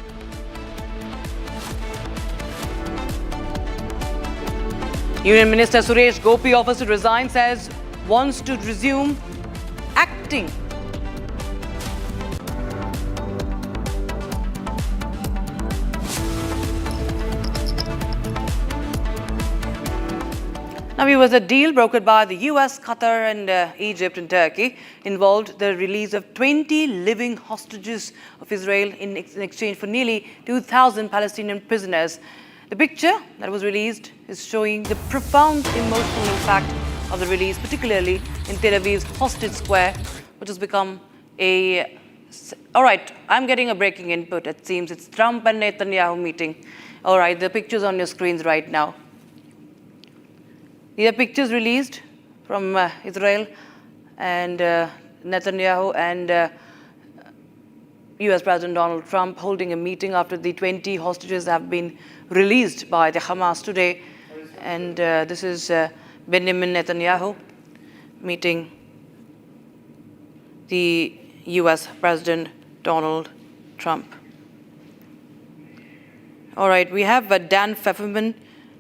Union Minister Suresh Gopi offers to resign, says wants to resume acting. Now, viewers, a deal brokered by the US, Qatar and Egypt and Turkey involved the release of 20 living hostages of Israel in exchange for nearly 2,000 Palestinian prisoners. The picture that was released is showing the profound emotional impact of the release, particularly in Tel Aviv's Hostage Square, which has become a... All right, I'm getting a breaking input. It seems it's Trump and Netanyahu meeting. All right, the picture's on your screens right now. These are pictures released from Israel and Netanyahu and US President Donald Trump holding a meeting after the 20 hostages have been released by the Hamas today. And this is Benjamin Netanyahu meeting the US President Donald Trump. All right, we have Dan Pfefferman,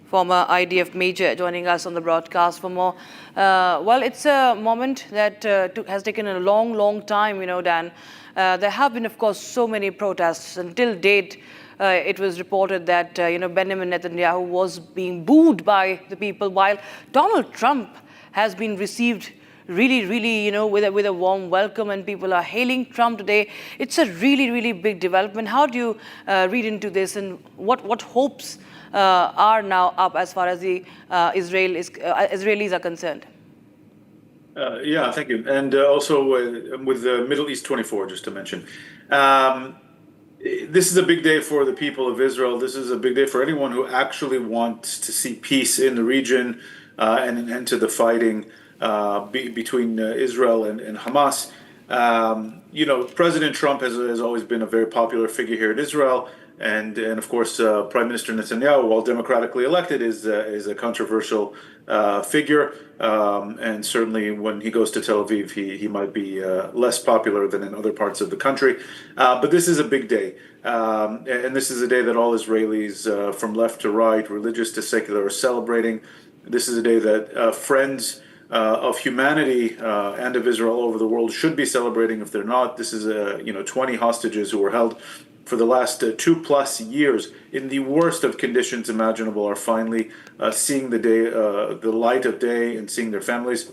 former IDF major, joining us on the broadcast for more. Well, it's a moment that has taken a long, long time, Dan. There have been, of course, so many protests. Until date, it was reported that, Benjamin Netanyahu was being booed by the people, while Donald Trump has been received really, with a warm welcome, and people are hailing Trump today. It's a really, really big development. How do you read into this, and what hopes are now up as far as the Israelis are concerned? Yeah, thank you. And also with the Middle East 24, just to mention. This is a big day for the people of Israel. This is a big day for anyone who actually wants to see peace in the region and an end to the fighting between Israel and Hamas. President Trump has always been a very popular figure here in Israel. And of course, Prime Minister Netanyahu, while democratically elected, is a controversial figure. And certainly when he goes to Tel Aviv, he might be less popular than in other parts of the country. But this is a big day. And this is a day that all Israelis, from left to right, religious to secular, are celebrating. This is a day that friends of humanity and of Israel all over the world should be celebrating. If they're not, this is 20 hostages who were held for the last 2+ years in the worst of conditions imaginable are finally seeing the light of day and seeing their families.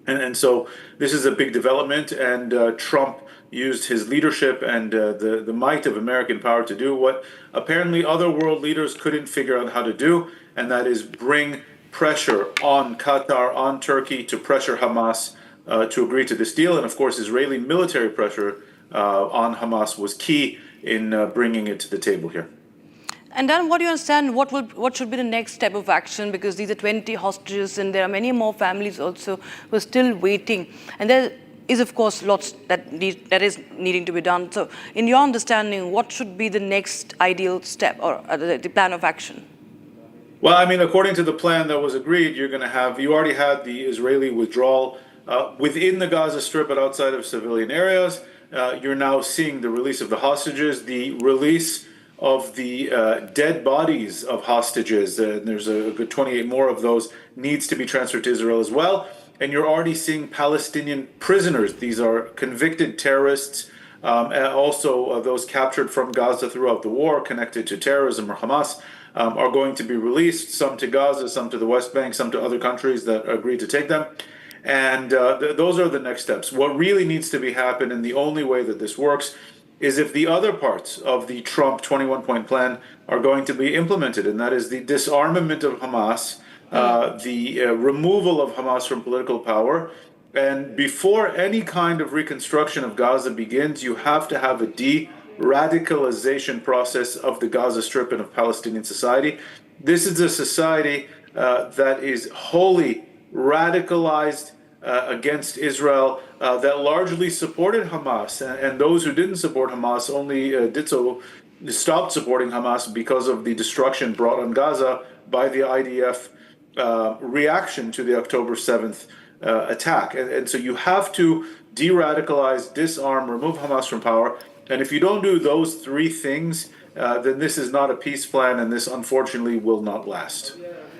And so this is a big development, and Trump used his leadership and the might of American power to do what apparently other world leaders couldn't figure out how to do, and that is bring pressure on Qatar, on Turkey, to pressure Hamas to agree to this deal. And of course, Israeli military pressure on Hamas was key in bringing it to the table here. And Dan, what do you understand, what should be the next step of action? Because these are 20 hostages and there are many more families also who are still waiting. And there is, of course, lots that is needing to be done. So in your understanding, what should be the next ideal step or the plan of action? Well, I mean, according to the plan that was agreed, you already had the Israeli withdrawal within the Gaza Strip but outside of civilian areas. You're now seeing the release of the hostages, the release of the dead bodies of hostages. There's a good 28 more of those needs to be transferred to Israel as well. And you're already seeing Palestinian prisoners. These are convicted terrorists, and also those captured from Gaza throughout the war connected to terrorism or Hamas, are going to be released, some to Gaza, some to the West Bank, some to other countries that agreed to take them. And those are the next steps. What really needs to be happen, and the only way that this works, is if the other parts of the Trump 21-point plan are going to be implemented, and that is the disarmament of Hamas, the removal of Hamas from political power. And before any kind of reconstruction of Gaza begins, you have to have a de-radicalization process of the Gaza Strip and of Palestinian society. This is a society that is wholly radicalized against Israel, that largely supported Hamas, and those who didn't support Hamas only stopped supporting Hamas because of the destruction brought on Gaza by the IDF reaction to the October 7th attack. And so you have to de-radicalize, disarm, remove Hamas from power. And if you don't do those three things, then this is not a peace plan, and this unfortunately will not last.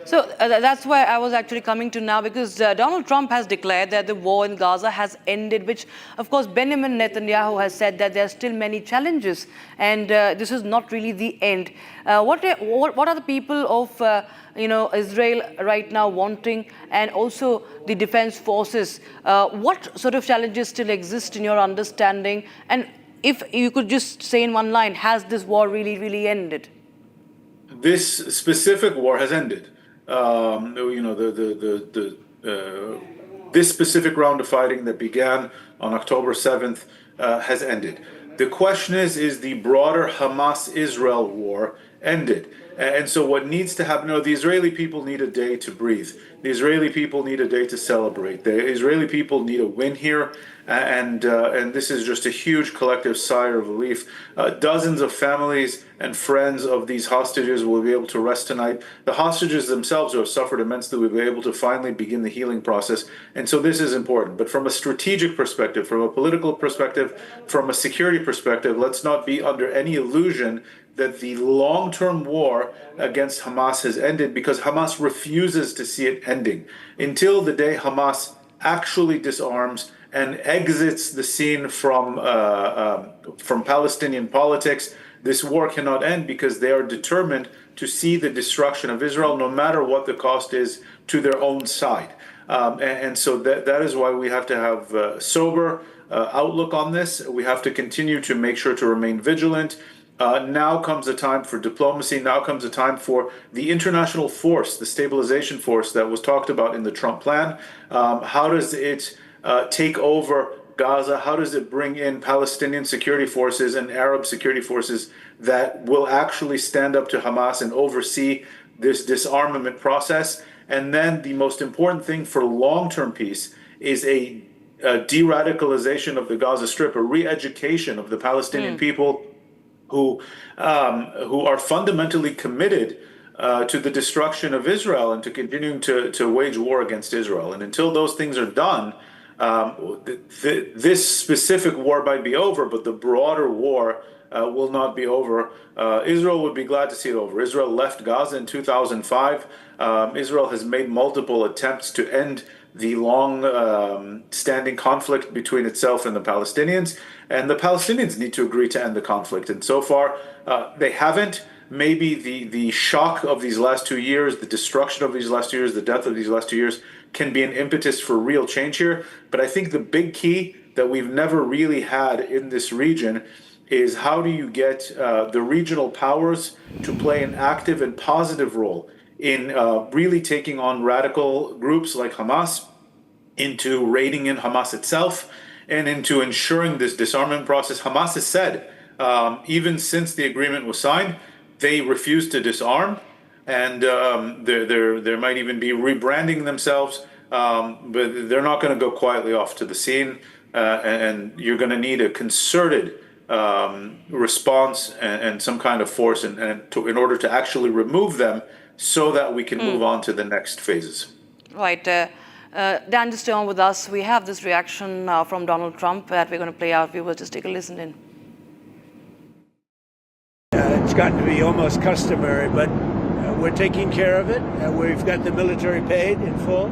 So that's where I was actually coming to now, because Donald Trump has declared that the war in Gaza has ended, which of course Benjamin Netanyahu has said that there are still many challenges, and this is not really the end. What are the people of Israel right now wanting, and also the defense forces? What sort of challenges still exist in your understanding? And if you could just say in one line, has this war really ended? This specific war has ended. This specific round of fighting that began on October 7th has ended. The question is the broader Hamas-Israel war ended? And so what needs to happen, the Israeli people need a day to breathe. The Israeli people need a day to celebrate. The Israeli people need a win here. And this is just a huge collective sigh of relief. Dozens of families and friends of these hostages will be able to rest tonight. The hostages themselves who have suffered immensely will be able to finally begin the healing process. And so this is important. But from a strategic perspective, from a political perspective, from a security perspective, let's not be under any illusion that the long-term war against Hamas has ended, because Hamas refuses to see it ending. Until the day Hamas actually disarms and exits the scene from Palestinian politics, this war cannot end, because they are determined to see the destruction of Israel, no matter what the cost is to their own side. And so that is why we have to have a sober outlook on this. We have to continue to make sure to remain vigilant. Now comes a time for diplomacy. Now comes a time for the international force, the stabilization force that was talked about in the Trump plan. How does it take over Gaza? How does it bring in Palestinian security forces and Arab security forces that will actually stand up to Hamas and oversee this disarmament process? And then the most important thing for long-term peace is a de-radicalization of the Gaza Strip, a re-education of the Palestinian people who are fundamentally committed to the destruction of Israel and to continuing to wage war against Israel. And until those things are done, this specific war might be over, but the broader war will not be over. Israel would be glad to see it over. Israel left Gaza in 2005. Israel has made multiple attempts to end the long-standing conflict between itself and the Palestinians, and the Palestinians need to agree to end the conflict. And so far, they haven't. Maybe the shock of these last 2 years, the destruction of these last 2 years, the death of these last 2 years can be an impetus for real change here. But I think the big key that we've never really had in this region is how do you get the regional powers to play an active and positive role in really taking on radical groups like Hamas, into raiding in Hamas itself, and into ensuring this disarmament process. Hamas has said, even since the agreement was signed, they refuse to disarm, and there might even be rebranding themselves, but they're not going to go quietly off to the scene, and you're going to need a concerted response and some kind of force in order to actually remove them so that we can move on to the next phases. Right. Dan, just stay on with us. We have this reaction from Donald Trump that we're going to play out. Viewers, just take a listen in. It's gotten to be almost customary, but we're taking care of it. We've got the military paid in full,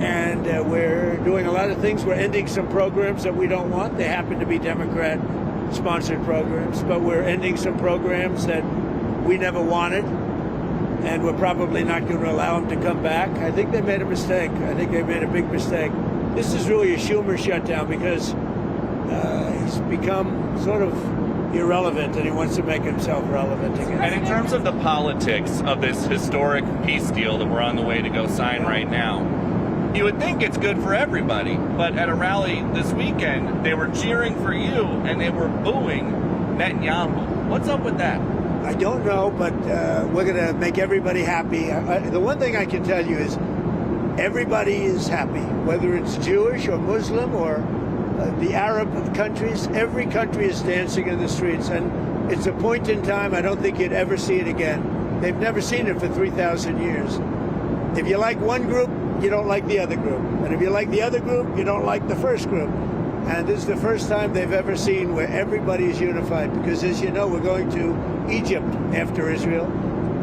and we're doing a lot of things. We're ending some programs that we don't want. They happen to be Democrat-sponsored programs, but we're ending some programs that we never wanted, and we're probably not going to allow them to come back. I think they made a mistake. I think they made a big mistake. This is really a Schumer shutdown because he's become sort of irrelevant, and he wants to make himself relevant again. And in terms of the politics of this historic peace deal that we're on the way to go sign right now, you would think it's good for everybody, but at a rally this weekend, they were cheering for you and they were booing Netanyahu. What's up with that? I don't know, but we're going to make everybody happy. The one thing I can tell you is everybody is happy, whether it's Jewish or Muslim or the Arab countries. Every country is dancing in the streets, and it's a point in time I don't think you'd ever see it again. They've never seen it for 3,000 years. If you like one group, you don't like the other group. And if you like the other group, you don't like the first group. And this is the first time they've ever seen where everybody is unified, because as you know, we're going to Egypt after Israel,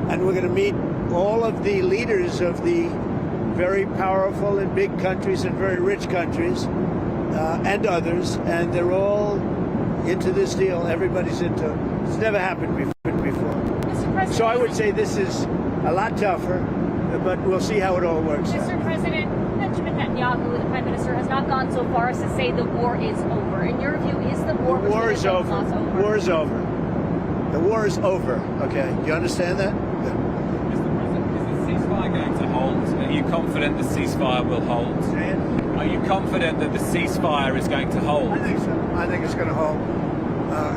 and we're going to meet all of the leaders of the very powerful and big countries and very rich countries and others, and they're all into this deal. Everybody's into it. It's never happened before. So I would say this is a lot tougher, but we'll see how it all works out. Mr. President, Benjamin Netanyahu, the Prime Minister, has not gone so far as to say the war is over. In your view, is the war is over? The war is over. The war is over. Okay, do you understand that? Good. Mr. President, is the ceasefire going to hold? Are you confident the ceasefire will hold? Are you confident that the ceasefire is going to hold? I think so. I think it's going to hold.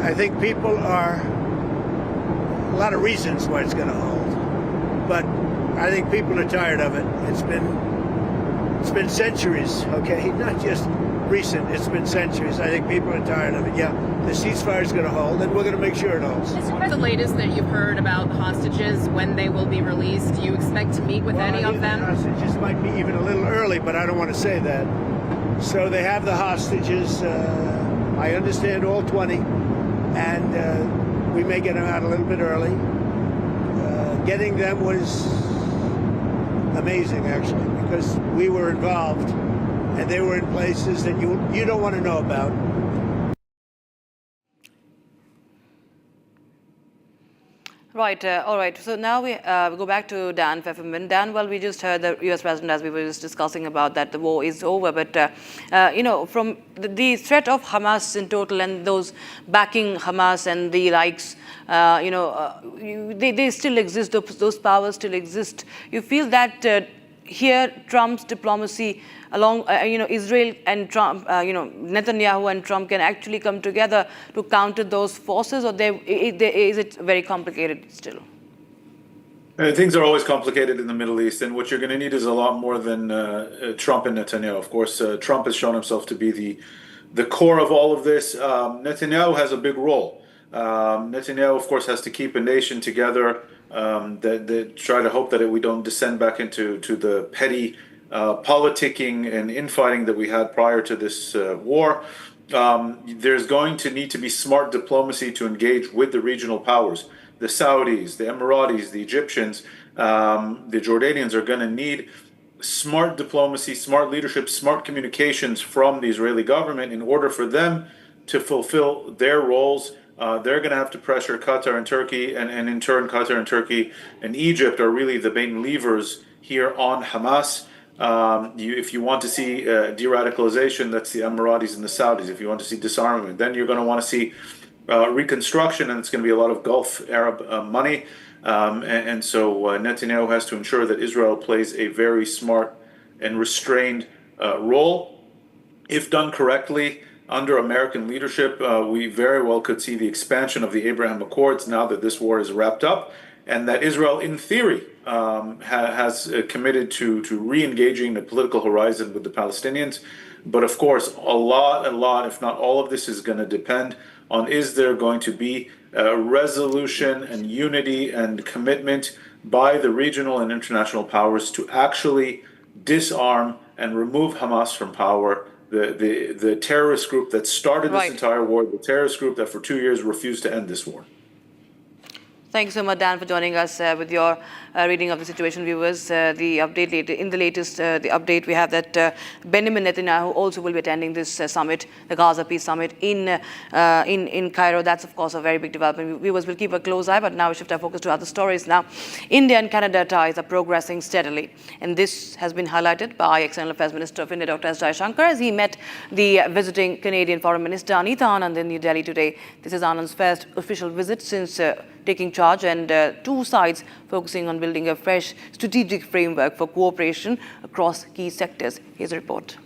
I think people are a lot of reasons why it's going to hold, but I think people are tired of it. It's been centuries, okay? Not just recent, it's been centuries. I think people are tired of it. Yeah, the ceasefire is going to hold, and we're going to make sure it holds. What's the latest that you've heard about the hostages, when they will be released? Do you expect to meet with any of them? The hostages might be even a little early, but I don't want to say that. So they have the hostages, I understand all 20, and we may get them out a little bit early. Getting them was amazing, actually, because we were involved, and they were in places that you don't want to know about. Right. All right. So now we go back to Dan Pfefferman. Dan, well, we just heard the U.S. President, as we were just discussing about that the war is over. But, you know, from the threat of Hamas in total and those backing Hamas and the likes, you know, they still exist. Those powers still exist. You feel that here Trump's diplomacy along, you know, Israel and Trump, you know, Netanyahu and Trump can actually come together to counter those forces, or is it very complicated still? Things are always complicated in the Middle East, and what you're going to need is a lot more than Trump and Netanyahu. Of course, Trump has shown himself to be the core of all of this. Netanyahu has a big role. Netanyahu, of course, has to keep a nation together. That try to hope that we don't descend back into the petty politicking and infighting that we had prior to this war. There's going to need to be smart diplomacy to engage with the regional powers. The Saudis, the Emiratis, the Egyptians, the Jordanians are going to need smart diplomacy, smart leadership, smart communications from the Israeli government in order for them to fulfill their roles. They're going to have to pressure Qatar and Turkey, and in turn, Qatar and Turkey and Egypt are really the main levers here on Hamas. If you want to see de-radicalization, that's the Emiratis and the Saudis. If you want to see disarmament, then you're going to want to see reconstruction, and it's going to be a lot of Gulf Arab money. And so Netanyahu has to ensure that Israel plays a very smart and restrained role. If done correctly, under American leadership, we very well could see the expansion of the Abraham Accords now that this war is wrapped up, and that Israel, in theory, has committed to re-engaging the political horizon with the Palestinians. But of course, a lot, if not all of this is going to depend on is there going to be a resolution and unity and commitment by the regional and international powers to actually disarm and remove Hamas from power, the terrorist group that started this entire war, the terrorist group that for 2 years refused to end this war. Thank you so much, Dan, for joining us with your reading of the situation, viewers. The update the update we have that Benjamin Netanyahu also will be attending this summit, the Gaza Peace Summit in Cairo. That's of course a very big development. Viewers will keep a close eye, but now we shift our focus to other stories. Now, India and Canada ties are progressing steadily, and this has been highlighted by External Affairs Minister of India, Dr. S. Jaishankar, as he met the visiting Canadian Foreign Minister Anita Anand in New Delhi today. This is Anand's first official visit since taking charge, and two sides focusing on building a fresh strategic framework for cooperation across key sectors. Here's a report.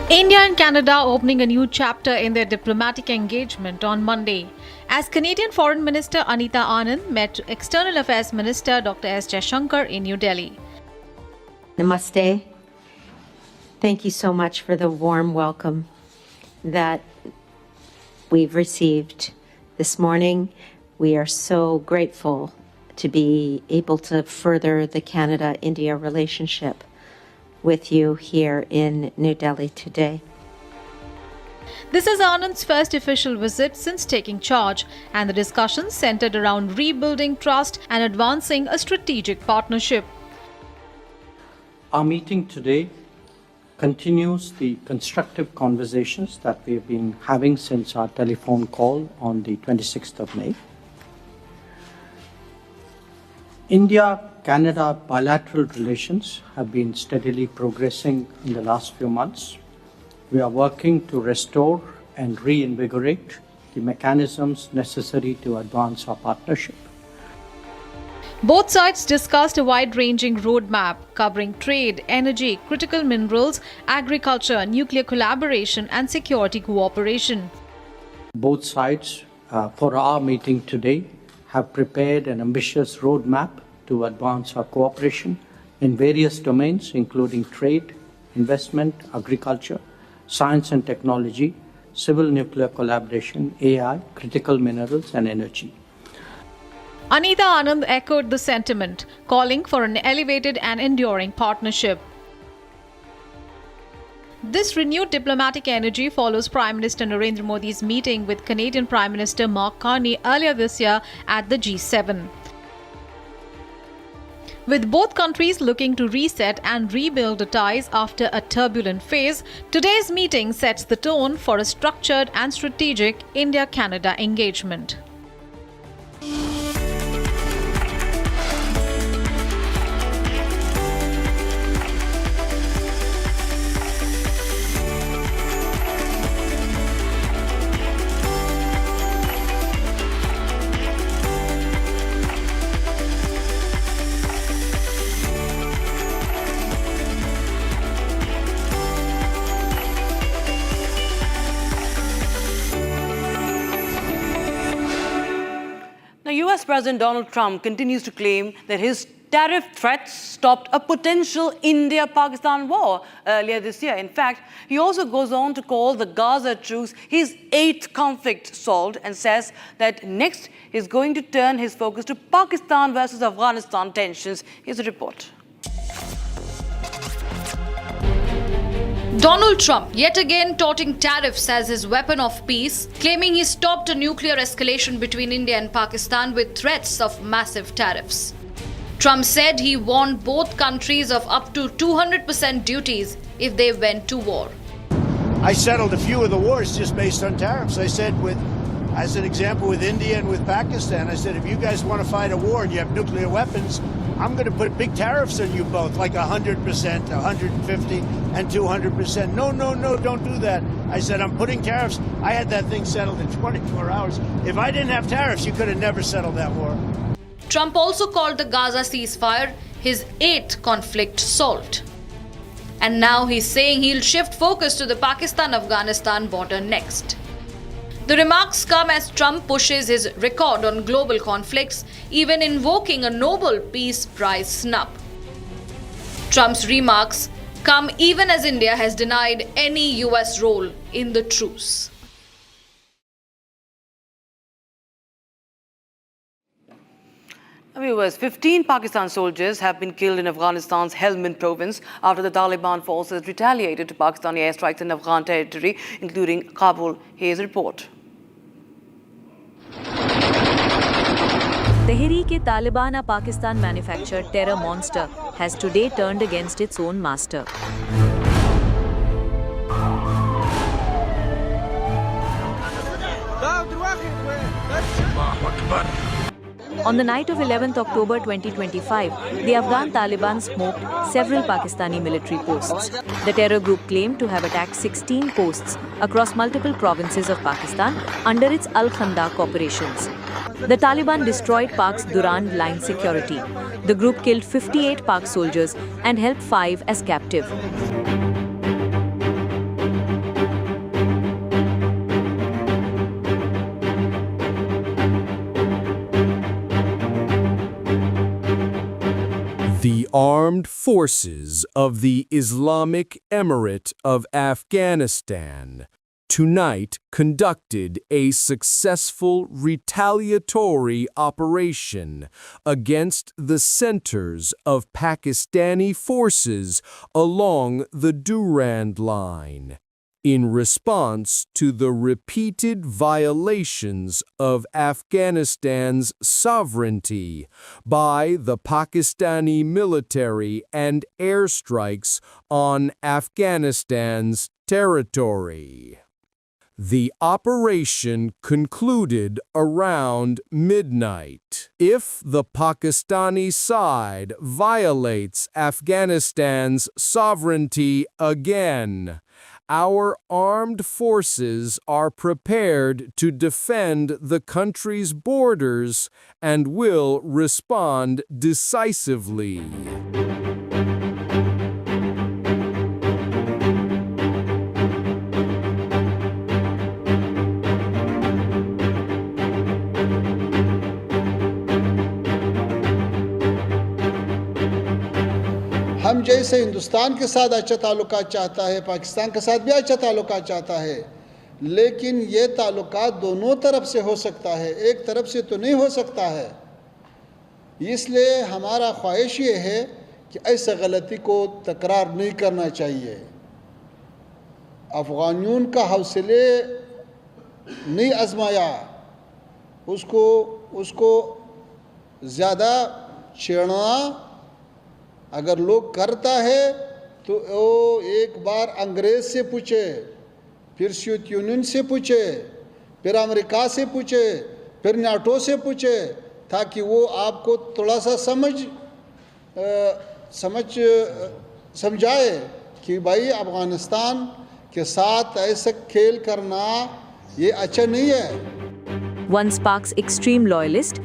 India and Canada opening a new chapter in their diplomatic engagement on Monday, as Canadian Foreign Minister Anita Anand met External Affairs Minister Dr. S. Jaishankar in New Delhi. Namaste. Thank you so much for the warm welcome that we've received this morning. We are so grateful to be able to further the Canada-India relationship with you here in New Delhi today. This is Anand's first official visit since taking charge, and the discussions centered around rebuilding trust and advancing a strategic partnership. Our meeting today continues the constructive conversations that we have been having since our telephone call on the 26th of May. India-Canada bilateral relations have been steadily progressing in the last few months. We are working to restore and reinvigorate the mechanisms necessary to advance our partnership. Both sides discussed a wide-ranging roadmap covering trade, energy, critical minerals, agriculture, nuclear collaboration, and security cooperation. Both sides, for our meeting today, have prepared an ambitious roadmap to advance our cooperation in various domains, including trade, investment, agriculture, science and technology, civil nuclear collaboration, AI, critical minerals, and energy. Anita Anand echoed the sentiment, calling for an elevated and enduring partnership. This renewed diplomatic energy follows Prime Minister Narendra Modi's meeting with Canadian Prime Minister Mark Carney earlier this year at the G7. With both countries looking to reset and rebuild the ties after a turbulent phase, today's meeting sets the tone for a structured and strategic India-Canada engagement. US President Donald Trump continues to claim that his tariff threats stopped a potential India-Pakistan war earlier this year. In fact, he also goes on to call the Gaza truce his 8th conflict solved and says that next he's going to turn his focus to Pakistan versus Afghanistan tensions. Here's a report. Donald Trump yet again touting tariffs as his weapon of peace, claiming he stopped a nuclear escalation between India and Pakistan with threats of massive tariffs. Trump said he warned both countries of up to 200% duties if they went to war. I settled a few of the wars just based on tariffs. I said, as an example, with India and with Pakistan, I said, if you guys want to fight a war and you have nuclear weapons, I'm going to put big tariffs on you both, like 100%, 150, and 200%. No, don't do that. I said, I'm putting tariffs. I had that thing settled in 24 hours. If I didn't have tariffs, you could have never settled that war. Trump also called the Gaza ceasefire his 8th conflict solved. And now he's saying he'll shift focus to the Pakistan-Afghanistan border next. The remarks come as Trump pushes his record on global conflicts, even invoking a Nobel Peace Prize snub. Trump's remarks come even as India has denied any US role in the truce. Viewers, 15 Pakistan soldiers have been killed in Afghanistan's Helmand province after the Taliban forces retaliated to Pakistani airstrikes in Afghan territory, including Kabul. Here's a report. Tehreek-e-Taliban, a Pakistan-manufactured terror monster, has today turned against its own master. On the night of 11th October 2025, the Afghan Taliban smoked several Pakistani military posts. The terror group claimed to have attacked 16 posts across multiple provinces of Pakistan under its Al-Khandaq operations. The Taliban destroyed Pak's Durand line security. The group killed 58 Pak soldiers and held 5 as captive. The armed forces of the Islamic Emirate of Afghanistan tonight conducted a successful retaliatory operation against the centers of Pakistani forces along the Durand Line, in response to the repeated violations of Afghanistan's sovereignty by the Pakistani military and airstrikes on Afghanistan's territory. The operation concluded around midnight. If the Pakistani side violates Afghanistan's sovereignty again, our armed forces are prepared to defend the country's borders and will respond decisively. हम जैसे हिंदुस्तान के साथ अच्छा ताल्लुकात चाहता है, पाकिस्तान के साथ भी अच्छा ताल्लुकात चाहता है, लेकिन ये ताल्लुकात दोनों तरफ से हो सकता है, एक तरफ से तो नहीं हो सकता है। इसलिए हमारा ख्वाहिश ये है कि ऐसा गलती को तकरार नहीं करना चाहिए। अफ़गानियों का हौसले नहीं आजमाया, उसको ज़्यादा छेड़ना अगर लोग करता है तो वो एक बार अंग्रेज़ से पूछे, फिर सोवियत यूनियन से पूछे, फिर अमेरिका से पूछे, फिर नाटो से पूछे, ताकि वो आपको थोड़ा सा समझाए कि भाई अफ़गानिस्तान के साथ ऐसा खेल करना ये अच्छा नहीं है। Once Pak's extreme loyalist,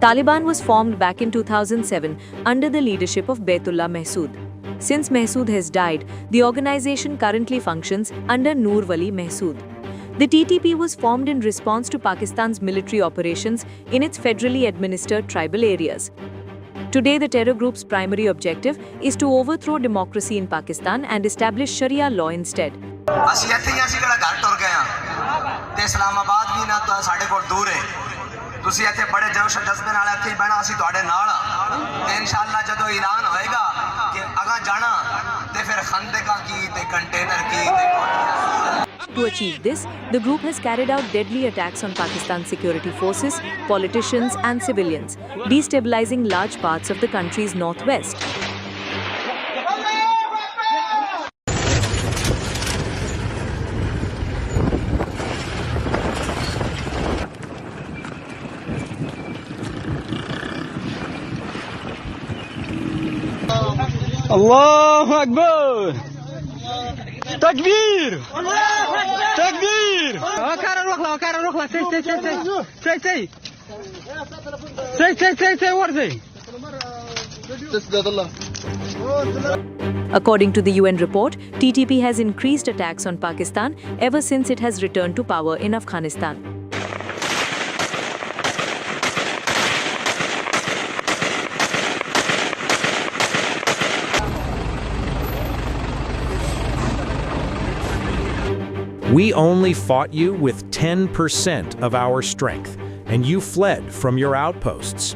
Taliban was formed back in 2007 under the leadership of Baitullah Mehsood. Since Mehsood has died, the organization currently functions under Noor Wali Mehsood. The TTP was formed in response to Pakistan's military operations in its federally administered tribal areas. Today, the terror group's primary objective is to overthrow democracy in Pakistan and establish Sharia law instead. ਅਸੀਂ ਇੱਥੇ ਹੀ ਅਸੀਂ ਕਿਹੜਾ ਘਰ ਟੁਰ ਗਏ ਆ ਤੇ ਇਸਲਾਮਾਬਾਦ ਵੀ ਨਾ ਤਾਂ ਸਾਡੇ ਕੋਲ ਦੂਰ ਹੈ ਤੁਸੀਂ ਇੱਥੇ ਬੜੇ ਜੋਸ਼ ਜਜ਼ਬੇ ਨਾਲ ਇੱਥੇ ਹੀ ਬਹਿਣਾ ਅਸੀਂ ਤੁਹਾਡੇ ਨਾਲ ਆ ਤੇ ਇਨਸ਼ਾਅੱਲਾ ਜਦੋਂ ਐਲਾਨ ਹੋਏਗਾ ਕਿ ਅਗਾ ਜਾਣਾ ਤੇ ਫਿਰ ਖੰਦਕਾਂ ਕੀ ਤੇ ਕੰਟੇਨਰ ਕੀ ਤੇ To achieve this, the group has carried out deadly attacks on Pakistan's security forces, politicians and civilians, destabilizing large parts of the country's northwest. Allahu Akbar! Takbir! Takbir! According to the UN report, TTP has increased attacks on Pakistan ever since it has returned to power in Afghanistan. We only fought you with 10% of our strength, and you fled from your outposts.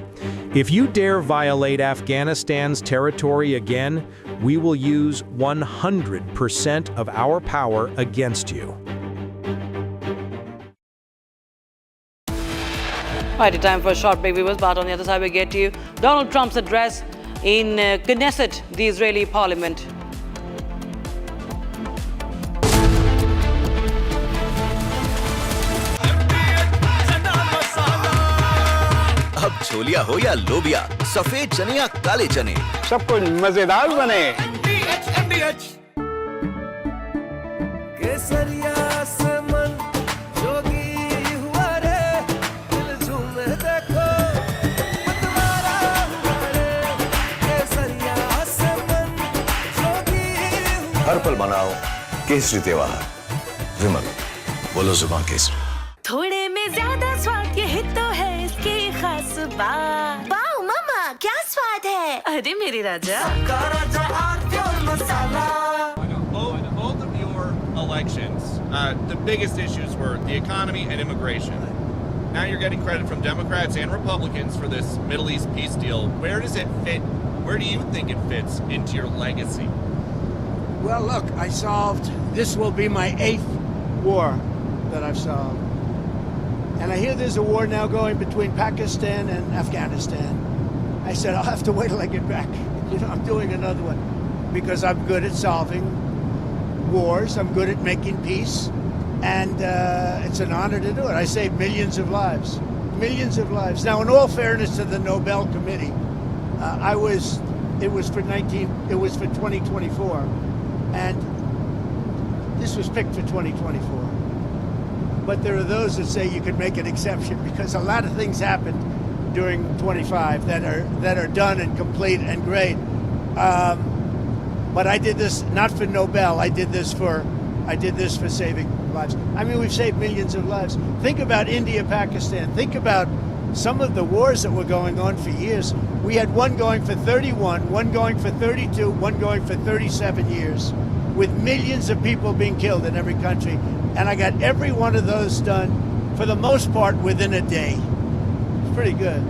If you dare violate Afghanistan's territory again, we will use 100% of our power against you. Right, time for a short break, viewers, but on the other side we get to you Donald Trump's address in Knesset, the Israeli parliament. अब छोलिया हो या लोबिया, सफेद चने या काले चने, सब कुछ मजेदार बने। केसरिया से मन जोगी हुआ रे, दिल झूमे देखो मतवारा हुआ रे। केसरिया से मन जोगी हुआ। हर पल मनाओ केसरी त्योहार। विमल, बोलो जुबान केसरी। थोड़े में ज्यादा स्वाद, यही तो है इसकी खास बात। वाओ मामा, क्या स्वाद है? अरे मेरे राजा। Both of your elections, the biggest issues were the economy and immigration. Now you're getting credit from Democrats and Republicans for this Middle East peace deal. Where does it fit? Where do you think it fits into your legacy? Well, look, I solved, this will be my 8th war that I've solved. And I hear there's a war now going between Pakistan and Afghanistan. I said, I'll have to wait till I get back. You know, I'm doing another one because I'm good at solving wars. I'm good at making peace. And it's an honor to do it. I saved millions of lives. Millions of lives. Now, in all fairness to the Nobel Committee, it was for 2024. And this was picked for 2024. But there are those that say you can make an exception because a lot of things happened during 25 that are done and complete and great. But I did this not for Nobel. I did this for saving lives. I mean, we've saved millions of lives. Think about India, Pakistan. Think about some of the wars that were going on for years. We had one going for 31, one going for 32, one going for 37 years, with millions of people being killed in every country. And I got every one of those done, for the most part, within a day. It's pretty good.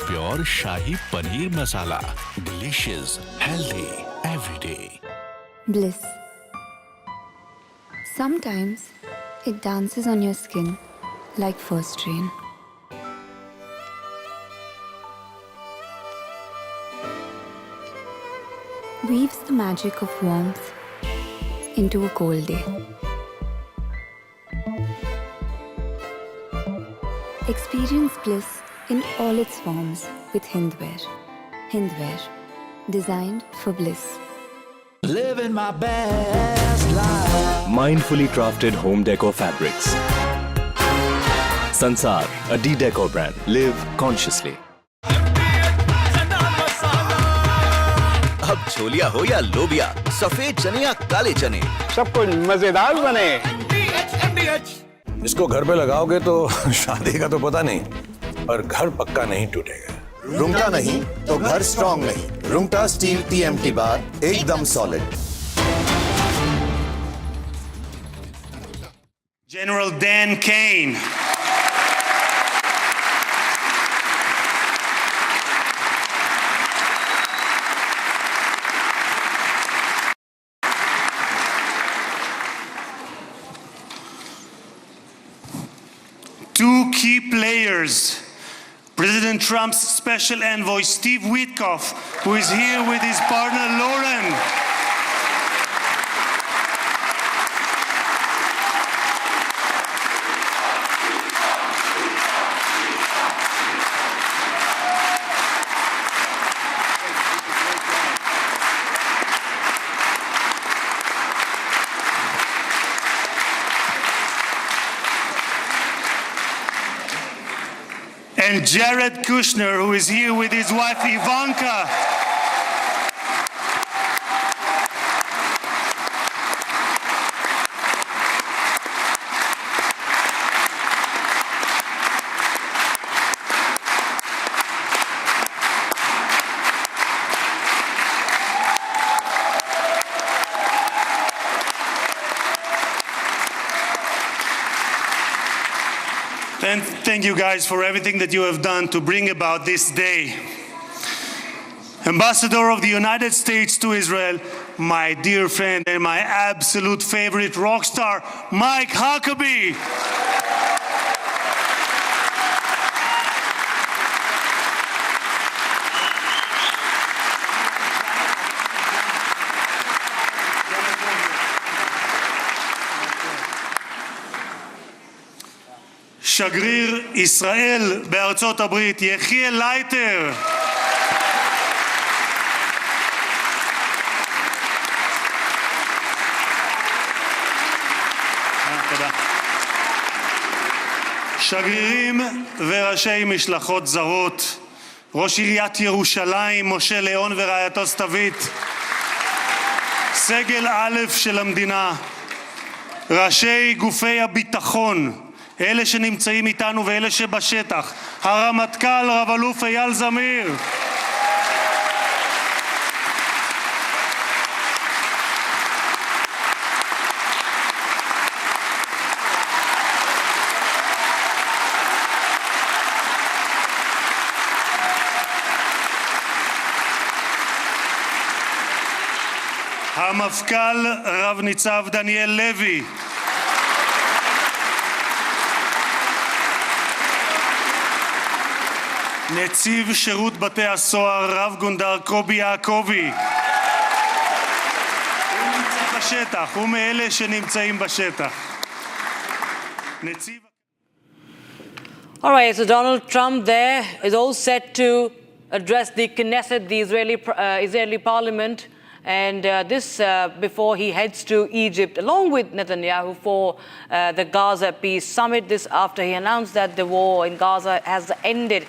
Pure Shahi Paneer Masala. Delicious, healthy, every day. Bliss. Sometimes it dances on your skin like first rain. Weaves the magic of warmth into a cold day. Experience bliss in all its forms with Hindware. Hindware, designed for bliss. Living my best life. Mindfully crafted home decor fabrics. Sansar, a decor brand. Live consciously. अब छोलिया हो या लोबिया, सफेद चने या काले चने, सब कुछ मजेदार बने। इसको घर पे लगाओगे तो शादी का तो पता नहीं, पर घर पक्का नहीं टूटेगा। रुंगटा नहीं तो घर स्ट्रॉन्ग नहीं। रुंगटा स्टील TMT बार एकदम solid. General Dan Kane. Two key players. President Trump's special envoy, Steve Witkoff, who is here with his partner, Lauren. And Jared Kushner, who is here with his wife Ivanka. And thank you guys for everything that you have done to bring about this day. Ambassador of the United States to Israel, my dear friend and my absolute favorite rock star, Mike Huckabee. שגריר ישראל בארצות הברית, יחיאל לייטר. תודה. שגרירים וראשי משלחות זרות, ראש עיריית ירושלים, משה ליאון ורעייתו סתווית, סגל א' של המדינה, ראשי גופי הביטחון, אלה שנמצאים איתנו ואלה שבשטח, הרמטכ"ל רב-אלוף אייל זמיר, המפכ"ל רב ניצב דניאל לוי, נציב שירות בתי הסוהר רב גונדר קובי יעקבי. הוא נמצא בשטח, הוא מאלה שנמצאים בשטח. נציב... All right, so Donald Trump there is all set to address the Knesset, the Israeli parliament, and this before he heads to Egypt along with Netanyahu for the Gaza peace summit. This after he announced that the war in Gaza has ended.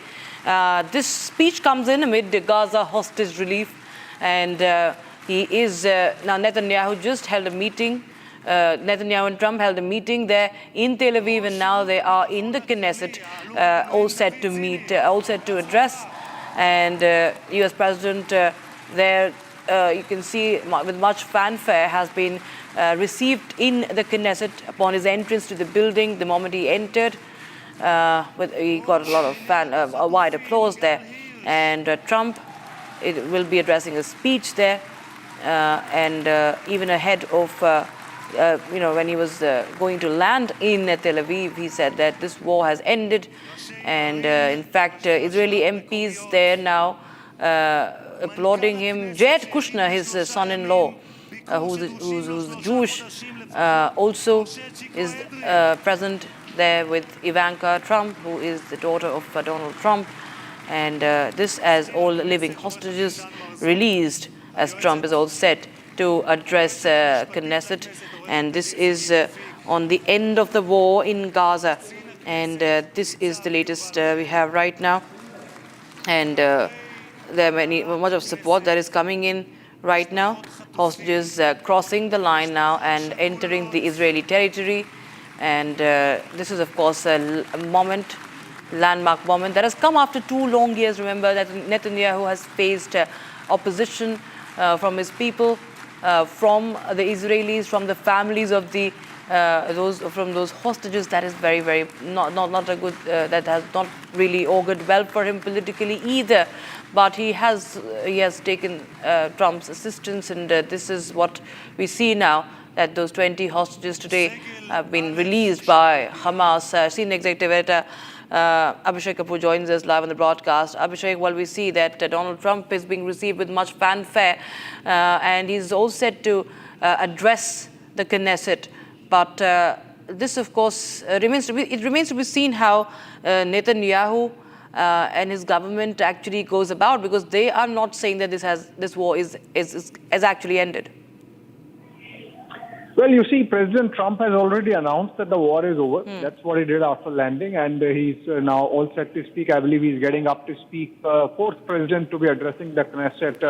This speech comes in amid the Gaza hostage relief, and he is now Netanyahu just held a meeting. Netanyahu and Trump held a meeting there in Tel Aviv, and now they are in the Knesset, all set to meet, all set to address. And U.S. President there, you can see with much fanfare, has been received in the Knesset upon his entrance to the building. The moment he entered, he got a lot of a wide applause there. And Trump will be addressing a speech there, and even ahead of when he was going to land in Tel Aviv, he said that this war has ended. And in fact, Israeli MPs there now applauding him. Jared Kushner, his son-in-law, who's Jewish, also is present there with Ivanka Trump, who is the daughter of Donald Trump. And this as all living hostages released, as Trump is all set to address Knesset. And this is on the end of the war in Gaza. And this is the latest we have right now. And there are much of support that is coming in right now. Hostages crossing the line now and entering the Israeli territory. And this is, of course, a moment, landmark moment that has come after 2 long years. Remember that Netanyahu has faced opposition from his people, from the Israelis, from the families of the those hostages. That is very, very not a good. That has not really augured well for him politically either. But he has taken Trump's assistance, and this is what we see now. That those 20 hostages today have been released by Hamas. Senior Executive Editor Abhishek Kapoor joins us live on the broadcast. Abhishek, well, we see that Donald Trump is being received with much fanfare, and he's all set to address the Knesset. But this, of course, remains to be seen how Netanyahu and his government actually goes about, because they are not saying that this war is actually ended. Well, you see, President Trump has already announced that the war is over. That's what he did after landing, and he's now all set to speak. I believe he's getting up to speak. Fourth president to be addressing the Knesset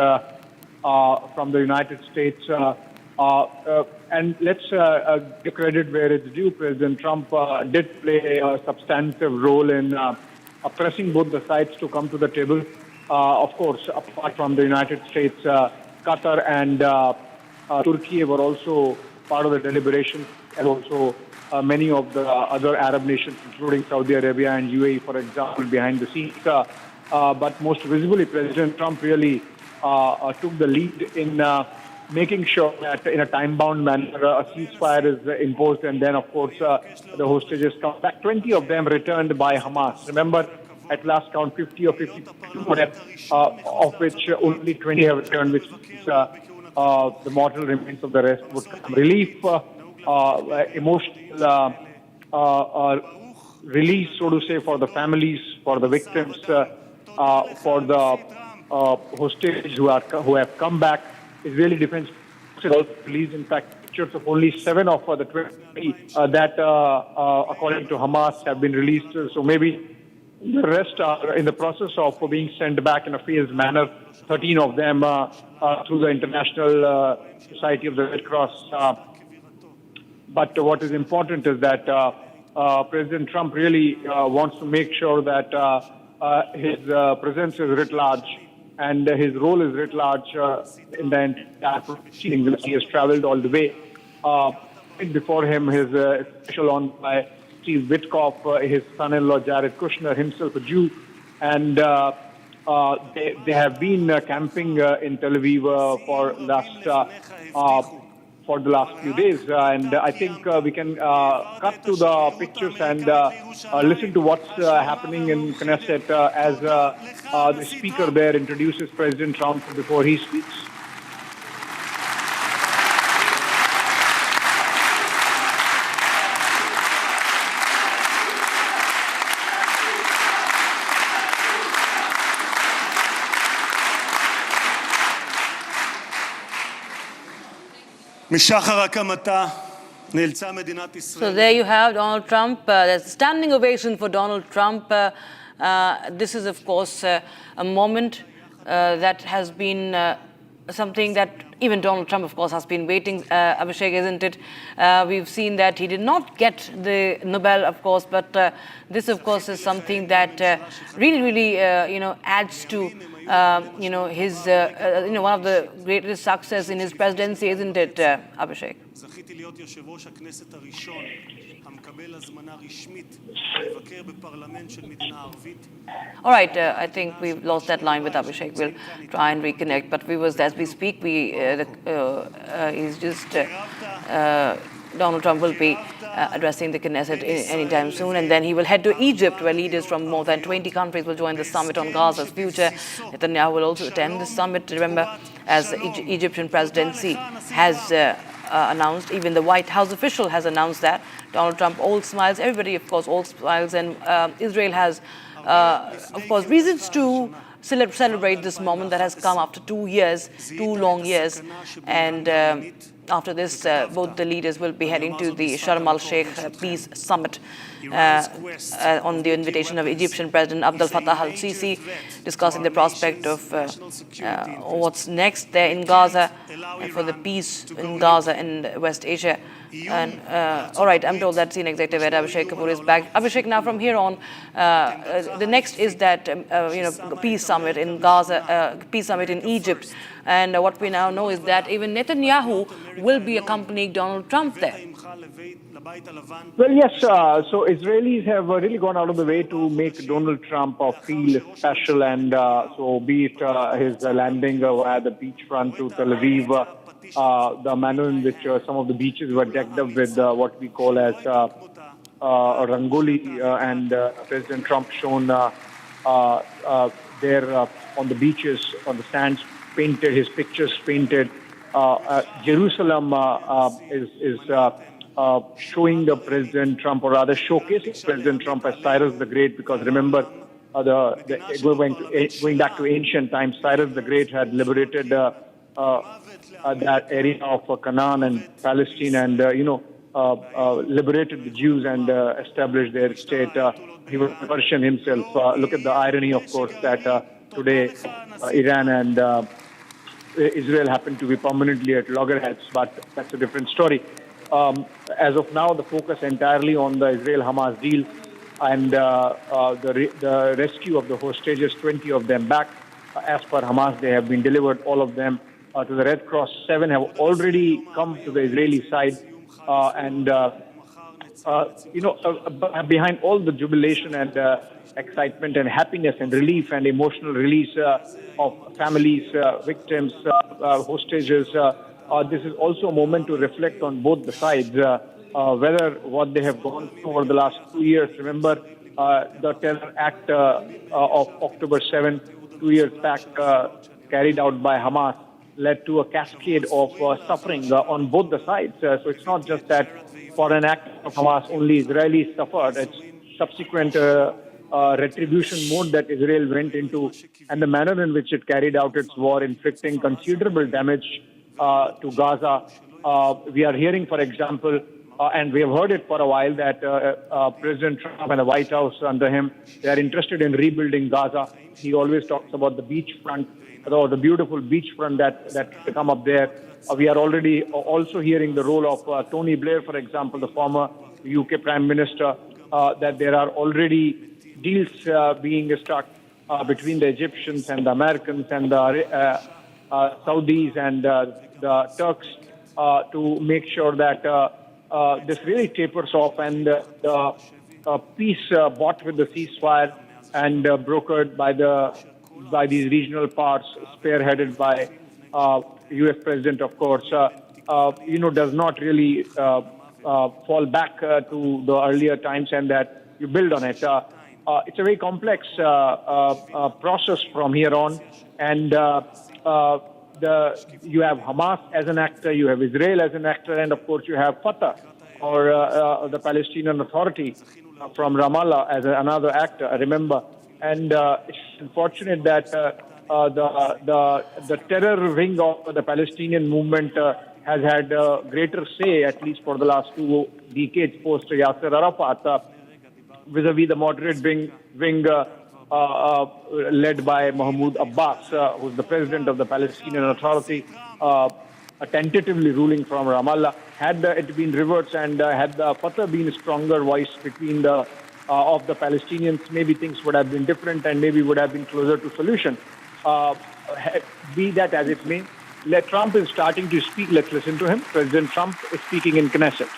from the United States. And let's give credit where it's due. President Trump did play a substantive role in pressing both the sides to come to the table. Of course, apart from the United States, Qatar and Turkey were also part of the deliberations, and also many of the other Arab nations, including Saudi Arabia and UAE, for example, behind the scenes. But most visibly, President Trump really took the lead in making sure that in a time-bound manner a ceasefire is imposed, and then, of course, the hostages come back. 20 of them returned by Hamas. Remember, at last count, 50 or 52, of which only 20 have returned, which means the mortal remains of the rest would come. Relief, emotional release, so to say, for the families, for the victims, for the hostages who have come back. Israeli Defense also released, in fact, pictures of only 7 of the 20 that, according to Hamas, have been released. So maybe the rest are in the process of being sent back in a phased manner. 13 of them through the International Society of the Red Cross. But what is important is that President Trump really wants to make sure that his presence is writ large, and his role is writ large in the entire proceeding. He has traveled all the way. Before him, his special envoy, Steve Witkoff, his son-in-law, Jared Kushner, himself a Jew, and they have been camping in Tel Aviv for the last few days. And I think we can cut to the pictures and listen to what's happening in Knesset as the speaker there introduces President Trump before he speaks. So there you have Donald Trump. There's a standing ovation for Donald Trump. This is, of course, a moment that has been something that even Donald Trump, of course, has been waiting. Abhishek, isn't it? We've seen that he did not get the Nobel, of course, but this, of course, is something that really, adds to his, one of the greatest success in his presidency, isn't it, Abhishek? All right, I think we've lost that line with Abhishek. We'll try and reconnect. But as we speak, he's just Donald Trump will be addressing the Knesset anytime soon, and then he will head to Egypt, where leaders from more than 20 countries will join the summit on Gaza's future. Netanyahu will also attend the summit, remember, as the Egyptian presidency has announced. Even the White House official has announced that. Donald Trump all smiles, everybody, of course, all smiles, and Israel has, of course, reasons to celebrate this moment that has come after 2 years, 2 long years, and after this, both the leaders will be heading to the Sharm el-Sheikh Peace Summit on the invitation of Egyptian President Abdel-Fattah el-Sissi, discussing the prospect of what's next there in Gaza, for the peace in Gaza and West Asia. And all right, I'm told that senior executive head Abhishek Kapoor is back. Abhishek, now from here on, the next is that peace summit in Gaza, peace summit in Egypt, and what we now know is that even Netanyahu will be accompanying Donald Trump there. Well, yes. So Israelis have really gone out of the way to make Donald Trump feel special, and so be it his landing at the beachfront to Tel Aviv. The manner in which some of the beaches were decked up with what we call as rangoli, and President Trump shown there on the beaches, on the sands, painted, his pictures painted. Jerusalem is showing the President Trump, or rather showcasing President Trump as Cyrus the Great, because remember, going back to ancient times, Cyrus the Great had liberated that area of Canaan and Palestine, and liberated the Jews and established their state. He was Persian himself. Look at the irony, of course, that today Iran and Israel happen to be permanently at loggerheads, but that's a different story. As of now, the focus entirely on the Israel-Hamas deal and the rescue of the hostages, 20 of them back. As per Hamas, they have been delivered, all of them, to the Red Cross. 7 have already come to the Israeli side, and behind all the jubilation and excitement and happiness and relief and emotional release of families, victims, hostages, this is also a moment to reflect on both the sides, whether what they have gone through over the last 2 years. Remember, the terror act of October 7, 2 years back, carried out by Hamas, led to a cascade of suffering on both the sides. So it's not just that for an act of Hamas only Israelis suffered. It's subsequent retribution mode that Israel went into, and the manner in which it carried out its war, inflicting considerable damage to Gaza. We are hearing, for example, and we have heard it for a while, that President Trump and the White House under him, they are interested in rebuilding Gaza. He always talks about the beachfront, or the beautiful beachfront that come up there. We are already also hearing the role of Tony Blair, for example, the former UK Prime Minister, that there are already deals being struck between the Egyptians and the Americans and the Saudis and the Turks to make sure that this really tapers off, and the peace bought with the ceasefire and brokered by these regional powers, spearheaded by U.S. President, of course, does not really fall back to the earlier times, and that you build on it. It's a very complex process from here on, and you have Hamas as an actor, you have Israel as an actor, and of course you have Fatah, or the Palestinian Authority from Ramallah as another actor. Remember, and it's unfortunate that the terror wing of the Palestinian movement has had greater say, at least for the last 2 decades post Yasser Arafat, vis-a-vis the moderate wing led by Mahmoud Abbas, who's the president of the Palestinian Authority, tentatively ruling from Ramallah. Had it been reversed, and had the Fatah been a stronger voice between of the Palestinians, maybe things would have been different, and maybe would have been closer to solution. Be that as it may, Trump is starting to speak. Let's listen to him. President Trump is speaking in Knesset.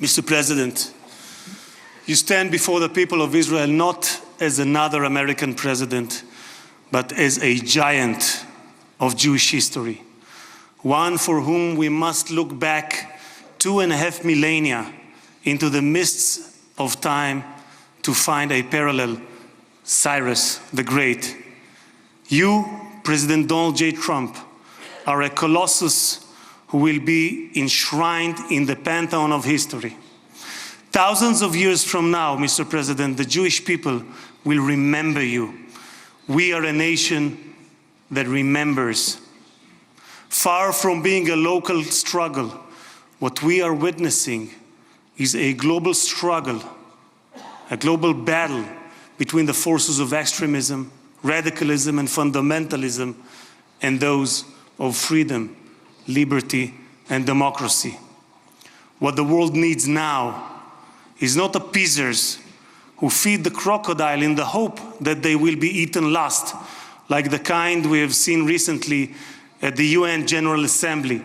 Mr. President, you stand before the people of Israel not as another American president, but as a giant of Jewish history. one for whom we must look back 2.5 millennia into the mists of time to find a parallel, Cyrus the Great. You, President Donald J. Trump, are a colossus who will be enshrined in the pantheon of history. Thousands of years from now, Mr. President, the Jewish people will remember you. We are a nation that remembers. Far from being a local struggle, what we are witnessing is a global struggle, a global battle between the forces of extremism, radicalism, and fundamentalism, and those of freedom, liberty, and democracy. What the world needs now is not appeasers who feed the crocodile in the hope that they will be eaten last, like the kind we have seen recently at the UN General Assembly.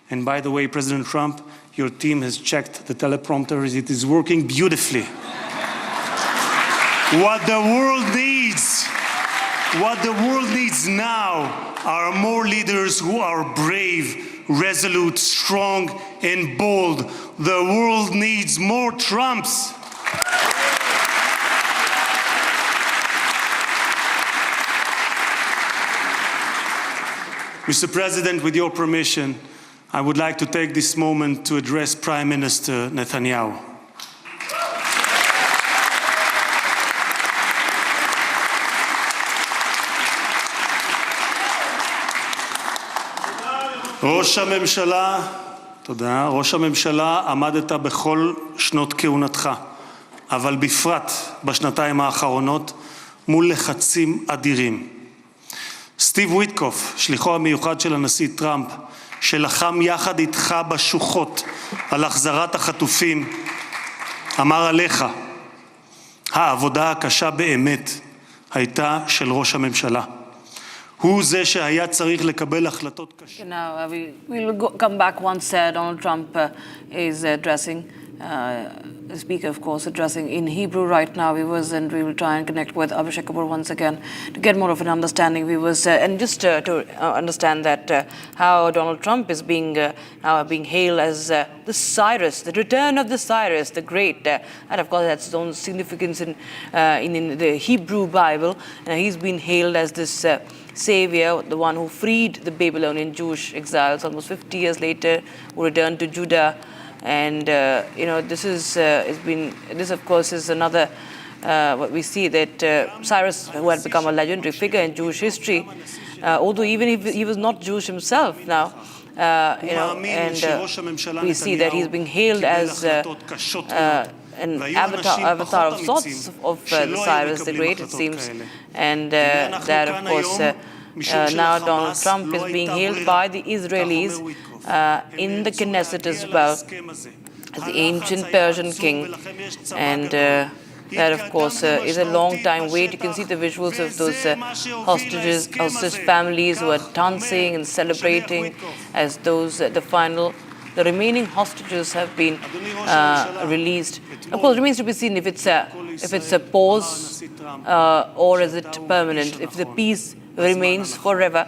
And by the way, President Trump, your team has checked the teleprompter. It is working beautifully. What the world needs now are more leaders who are brave, resolute, strong, and bold. The world needs more Trumps. Mr. President, with your permission, I would like to take this moment to address Prime Minister Netanyahu. ראש הממשלה, עמדת בכל שנות כהונתך, אבל בפרט בשנתיים האחרונות מול לחצים אדירים. סטיב ויטקוף, שליחו המיוחד של הנשיא טראמפ, שלחם יחד איתך בשוחות על החזרת החטופים, אמר עליך, העבודה הקשה באמת הייתה של ראש הממשלה. הוא זה שהיה צריך לקבל החלטות קשות. Now, we'll come back once Donald Trump is addressing, the speaker, of course, addressing in Hebrew right now, viewers, and we will try and connect with Abhishek Kapoor once again to get more of an understanding, viewers, and just to understand that how Donald Trump is being hailed as the Cyrus, the return of the Cyrus, the Great, and of course that's its own significance in the Hebrew Bible. He's been hailed as this savior, the one who freed the Babylonian Jewish exiles almost 50 years later, who returned to Judah. And this of course is another what we see, that Cyrus, who had become a legendary figure in Jewish history, although even if he was not Jewish himself now, and we see that he's being hailed as an avatar of sorts of the Cyrus the Great, it seems, and that of course now Donald Trump is being hailed by the Israelis in the Knesset as well as the ancient Persian king, and that of course is a long time wait. You can see the visuals of those hostage families who are dancing and celebrating as those the remaining hostages have been released. Of course, it remains to be seen if it's a pause or is it permanent, if the peace remains forever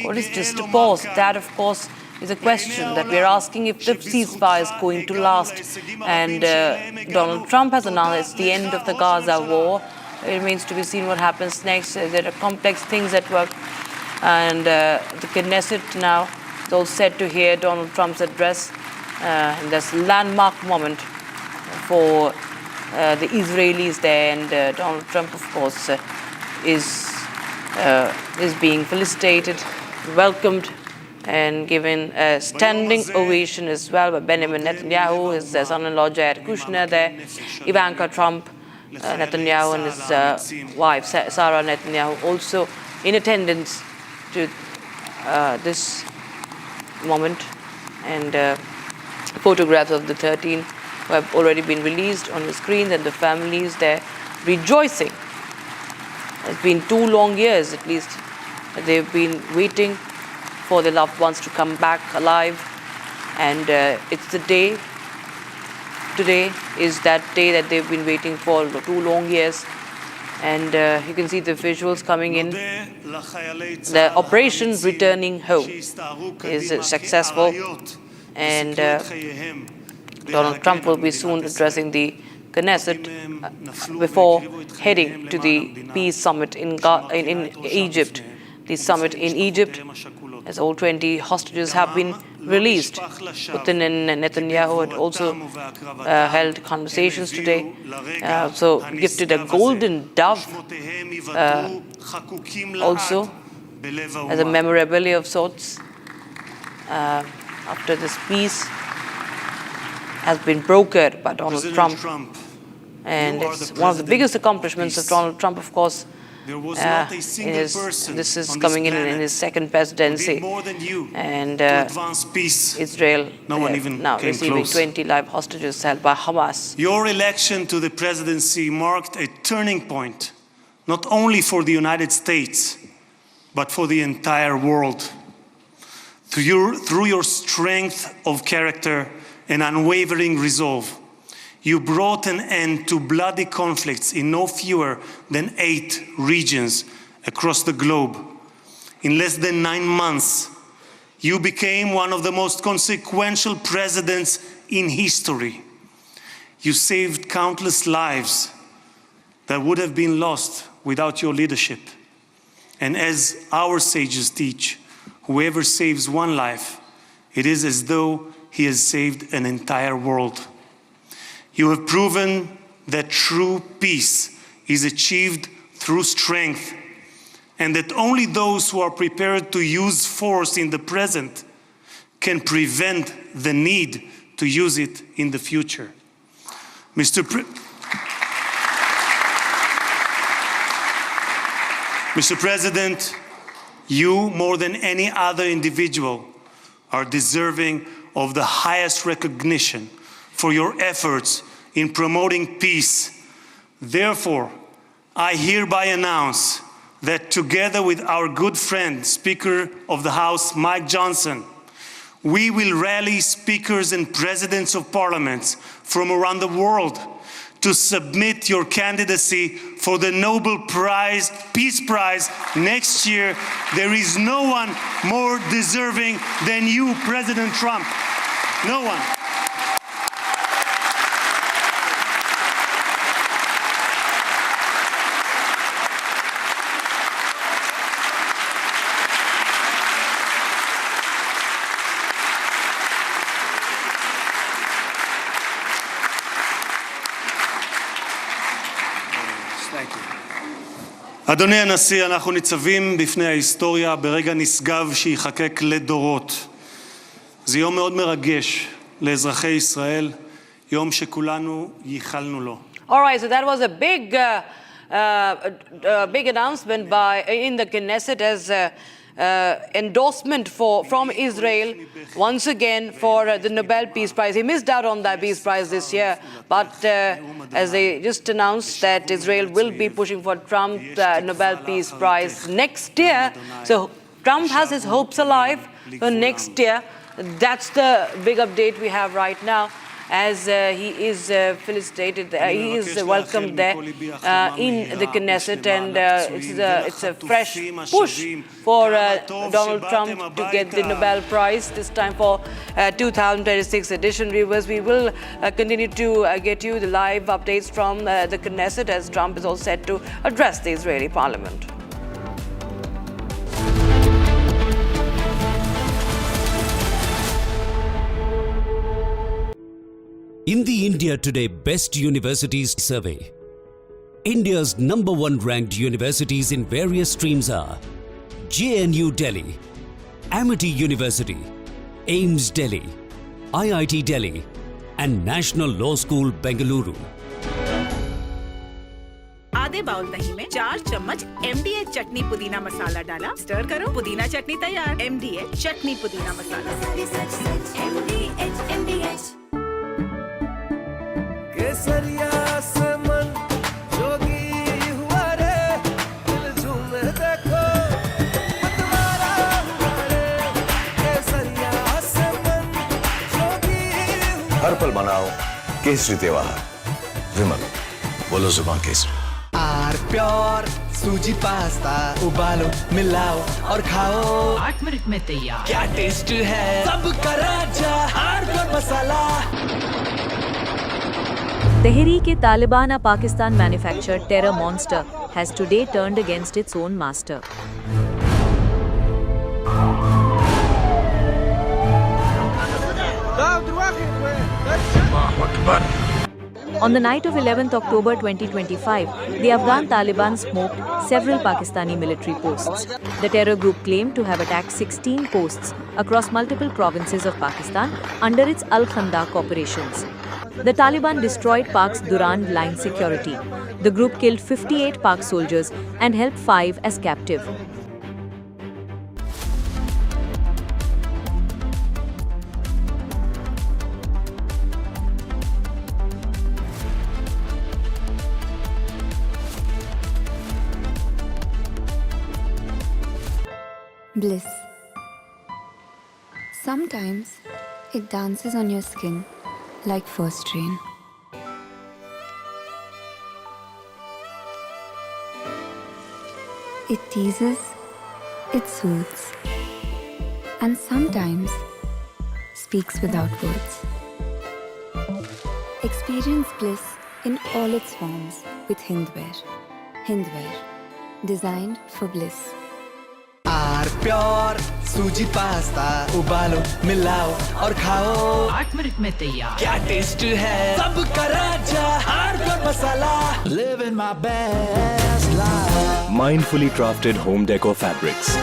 or is just a pause. That of course is a question that we're asking, if the ceasefire is going to last. And Donald Trump has announced the end of the Gaza war. It remains to be seen what happens next. There are complex things at work, and the Knesset now is all set to hear Donald Trump's address. And that's a landmark moment for the Israelis there, and Donald Trump, of course, is being felicitated, welcomed, and given a standing ovation as well by Benjamin Netanyahu, his son-in-law Jared Kushner there, Ivanka Trump, Netanyahu, and his wife Sarah Netanyahu also in attendance to this moment, and photographs of the 13 who have already been released on the screens, and the families there rejoicing. It's been 2 long years at least that they've been waiting for their loved ones to come back alive, and it's the day, today is that day that they've been waiting for 2 long years, And you can see the visuals coming in. The operation returning home is successful, and Donald Trump will be soon addressing the Knesset before heading to the peace summit in Egypt. The summit in Egypt, as all 20 hostages have been released. Putin and Netanyahu had also held conversations today, so gifted a golden dove also as a memorabilia of sorts after this peace has been brokered by Donald Trump. And it's one of the biggest accomplishments of Donald Trump, of course. This is coming in his second presidency, and Israel now receiving 20 live hostages held by Hamas. Your election to the presidency marked a turning point, not only for the United States, but for the entire world. Through your strength of character and unwavering resolve, you brought an end to bloody conflicts in no fewer than 8 regions across the globe. In less than 9 months, you became one of the most consequential presidents in history. You saved countless lives that would have been lost without your leadership. And as our sages teach, whoever saves one life, it is as though he has saved an entire world. You have proven that true peace is achieved through strength, and that only those who are prepared to use force in the present can prevent the need to use it in the future. Mr. President, you, more than any other individual, are deserving of the highest recognition for your efforts in promoting peace. Therefore, I hereby announce that together with our good friend, Speaker of the House, Mike Johnson, we will rally speakers and presidents of parliaments from around the world to submit your candidacy for the Nobel Prize, Peace Prize next year. There is no one more deserving than you, President Trump. No one. אדוני הנשיא, אנחנו ניצבים בפני ההיסטוריה ברגע נשגב שיחקק לדורות. זה יום מאוד מרגש לאזרחי ישראל, יום שכולנו ייחלנו לו. All right, so that was a big announcement in the Knesset as endorsement from Israel once again for the Nobel Peace Prize. He missed out on that Peace Prize this year, but as they just announced that Israel will be pushing for Trump Nobel Peace Prize next year. So Trump has his hopes alive for next year. That's the big update we have right now, as he is felicitated, he is welcomed there in the Knesset, and it's a fresh push for Donald Trump to get the Nobel Prize, this time for 2026 edition. Viewers, we will continue to get you the live updates from the Knesset, as Trump is all set to address the Israeli parliament. In the India Today Best Universities Survey, India's #1 ranked universities in various streams are JNU Delhi, Amity University, AIMS Delhi, IIT Delhi, and National Law School, Bengaluru. आधे bowl दही में 4 चम्मच MDH चटनी पुदीना मसाला डाला, stir करो, पुदीना चटनी तैयार। MDH चटनी पुदीना मसाला। MDH केसरिया से मन जोगी हुआ रे, दिल झूमे देखो मतवारा हुआ रे, केसरिया से मन जोगी हुआ। हर पल मनाओ केसरी त्योहार। विमल, बोलो जुबान केसरी। आरती प्योर सूजी पास्ता उबालो मिलाओ और खाओ 8 मिनट में तैयार क्या टेस्ट है सबका राजा hardcore masala Tehreek-e-Taliban, a Pakistan-manufactured terror monster, has today turned against its own master. On the night of 11th October 2025, the Afghan Taliban smoked several Pakistani military posts. The terror group claimed to have attacked 16 posts across multiple provinces of Pakistan under its Al-Khandaq operations. The Taliban destroyed Pak's Durand line security. The group killed 58 Pak soldiers and held 5 as captive. Bliss. Sometimes it dances on your skin like first rain. It teases, it soothes, and sometimes speaks without words. Experience bliss in all its forms with Hindware. Hindware, designed for bliss. Our pure suji pasta उबालो मिलाओ और खाओ 8 minute में तैयार क्या taste है सबका राजा hardcore masala Live in my best life. Mindfully crafted home decor fabrics.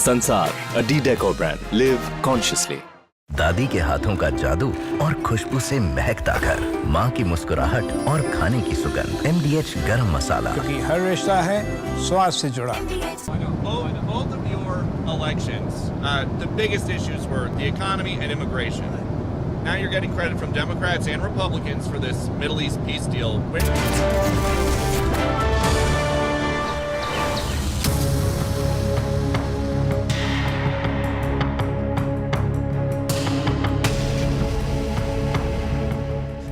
Sansar, a decor brand. Live consciously. दादी के हाथों का जादू और खुशबू से महकता घर, माँ की मुस्कुराहट और खाने की सुगंध। MDH गरम मसाला, क्योंकि हर रिश्ता है स्वाद से जुड़ा। Both of your elections, the biggest issues were the economy and immigration. Now you're getting credit from Democrats and Republicans for this Middle East peace deal.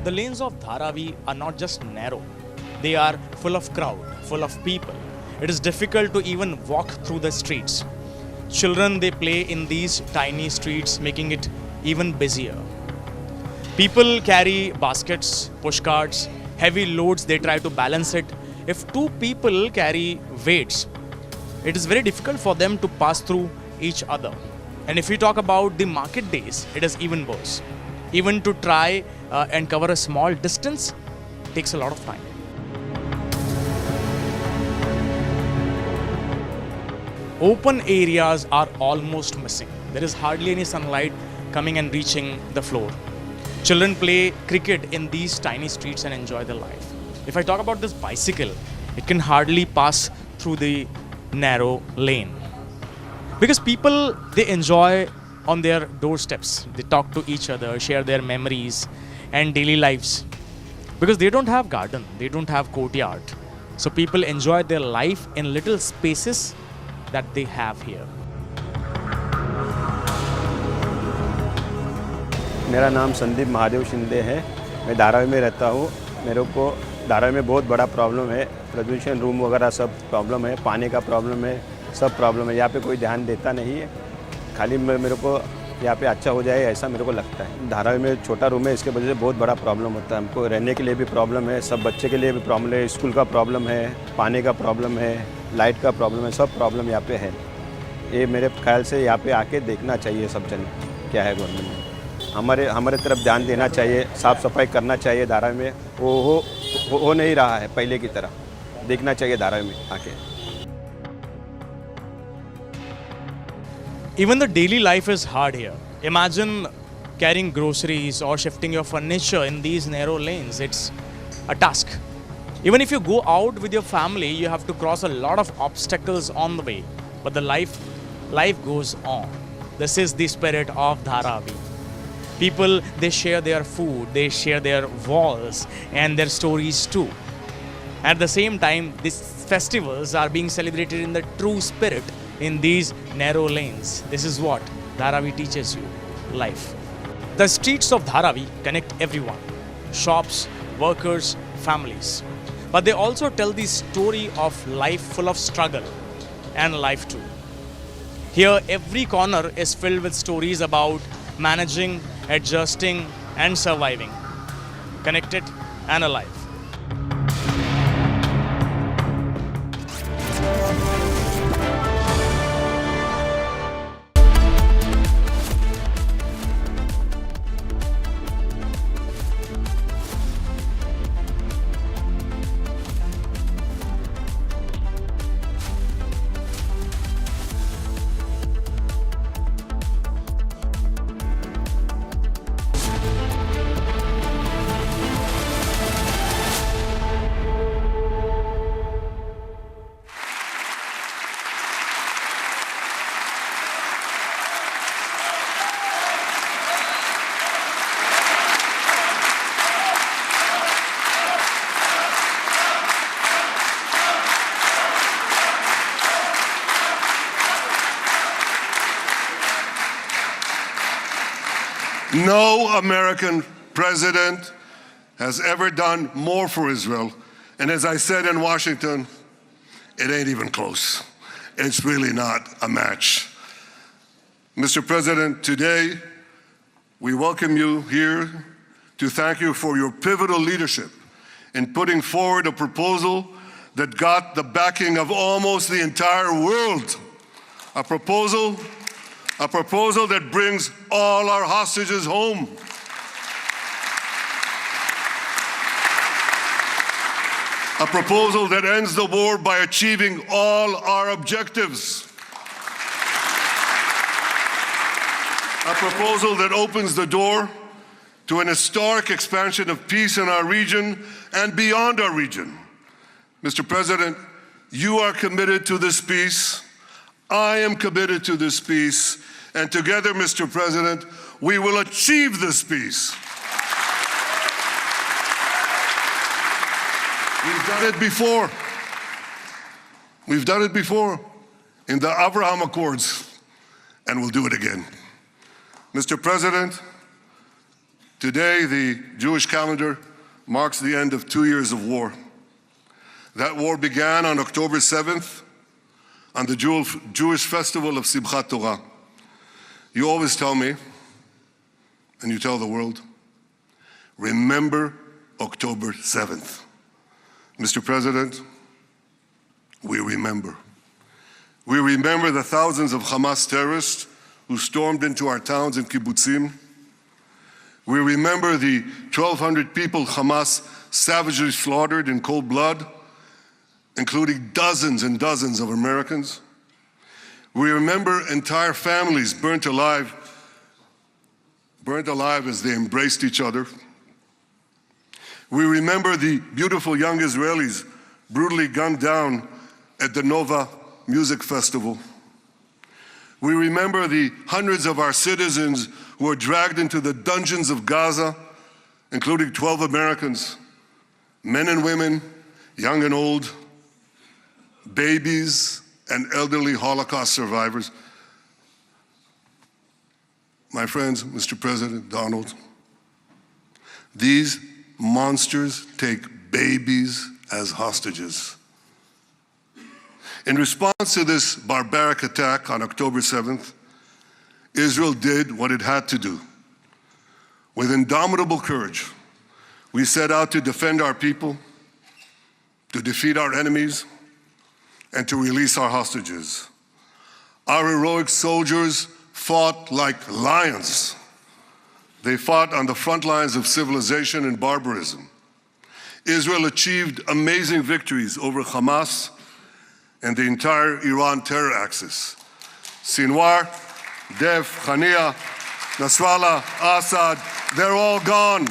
The lanes of Dharavi are not just narrow, they are full of crowd, full of people. It is difficult to even walk through the streets. Children, they play in these tiny streets, making it even busier. People carry baskets, push carts, heavy loads, they try to balance it. If two people carry weights, it is very difficult for them to pass through each other. And if we talk about the market days, it is even worse. Even to try and cover a small distance takes a lot of time. Open areas are almost missing. There is hardly any sunlight coming and reaching the floor. Children play cricket in these tiny streets and enjoy their life. If I talk about this bicycle, it can hardly pass through the narrow lane. Because people, they enjoy on their doorsteps. They talk to each other, share their memories and daily lives. Because they don't have garden, they don't have courtyard. So people enjoy their life in little spaces that they have here. मेरा नाम संदीप महादेव शिंदे है। मैं धारावी में रहता हूँ। मेरे को धारावी में बहुत बड़ा प्रॉब्लम है। प्रदूषण रूम वगैरह सब प्रॉब्लम है, पानी का प्रॉब्लम है, सब प्रॉब्लम है। यहाँ पे कोई ध्यान देता नहीं है। खाली मेरे को यहाँ पे अच्छा हो जाए ऐसा मेरे को लगता है। धारावी में छोटा रूम है, इसके वजह से बहुत बड़ा प्रॉब्लम होता है। हमको रहने के लिए भी प्रॉब्लम है, सब बच्चे के लिए भी प्रॉब्लम है, स्कूल का प्रॉब्लम है, पानी का प्रॉब्लम है, लाइट का प्रॉब्लम है, सब प्रॉब्लम यहाँ पे है। ये मेरे ख्याल से यहाँ पे आके देखना चाहिए सब जन क्या है गवर्नमेंट में। हमारे तरफ ध्यान देना चाहिए, साफ़ सफाई करना चाहिए। धारावी में वो हो नहीं रहा है पहले की तरह। देखना चाहिए धारावी में आके। Even the daily life is hard here. Imagine carrying groceries or shifting your furniture in these narrow lanes. It's a task. Even if you go out with your family, you have to cross a lot of obstacles on the way. But the life goes on. This is the spirit of Dharavi. People, they share their food, they share their walls and their stories too. At the same time, these festivals are being celebrated in the true spirit in these narrow lanes. This is what Dharavi teaches you, life. The streets of Dharavi connect everyone, shops, workers, families. but they also tell the story of life full of struggle and life too. Here, every corner is filled with stories about managing, adjusting, and surviving, connected and alive. No American president has ever done more for Israel. And as I said in Washington, it ain't even close. It's really not a match. Mr. President, today we welcome you here to thank you for your pivotal leadership in putting forward a proposal that got the backing of almost the entire world. A proposal that brings all our hostages home. A proposal that ends the war by achieving all our objectives. A proposal that opens the door to an historic expansion of peace in our region and beyond our region. Mr. President, you are committed to this peace. I am committed to this peace. And together, Mr. President, we will achieve this peace. We've done it before. We've done it before in the Abraham Accords, and we'll do it again. Mr. President, today the Jewish calendar marks the end of 2 years of war. That war began on October 7th, on the Jewish festival of Simchat Torah. You always tell me, and you tell the world, remember October 7th. Mr. President, we remember. We remember the thousands of Hamas terrorists who stormed into our towns and kibbutzim. We remember the 1,200 people Hamas savagely slaughtered in cold blood, including dozens and dozens of Americans. We remember entire families burnt alive as they embraced each other. We remember the beautiful young Israelis brutally gunned down at the Nova Music Festival. We remember the hundreds of our citizens who were dragged into the dungeons of Gaza, including 12 Americans, men and women, young and old, babies, and elderly Holocaust survivors. My friends, Mr. President, Donald, these monsters take babies as hostages. In response to this barbaric attack on October 7th, Israel did what it had to do. With indomitable courage, we set out to defend our people, to defeat our enemies, and to release our hostages. Our heroic soldiers fought like lions. They fought on the front lines of civilization and barbarism. Israel achieved amazing victories over Hamas and the entire Iran terror axis. Sinwar, Dev, Khania, Nasrallah, Assad, they're all gone.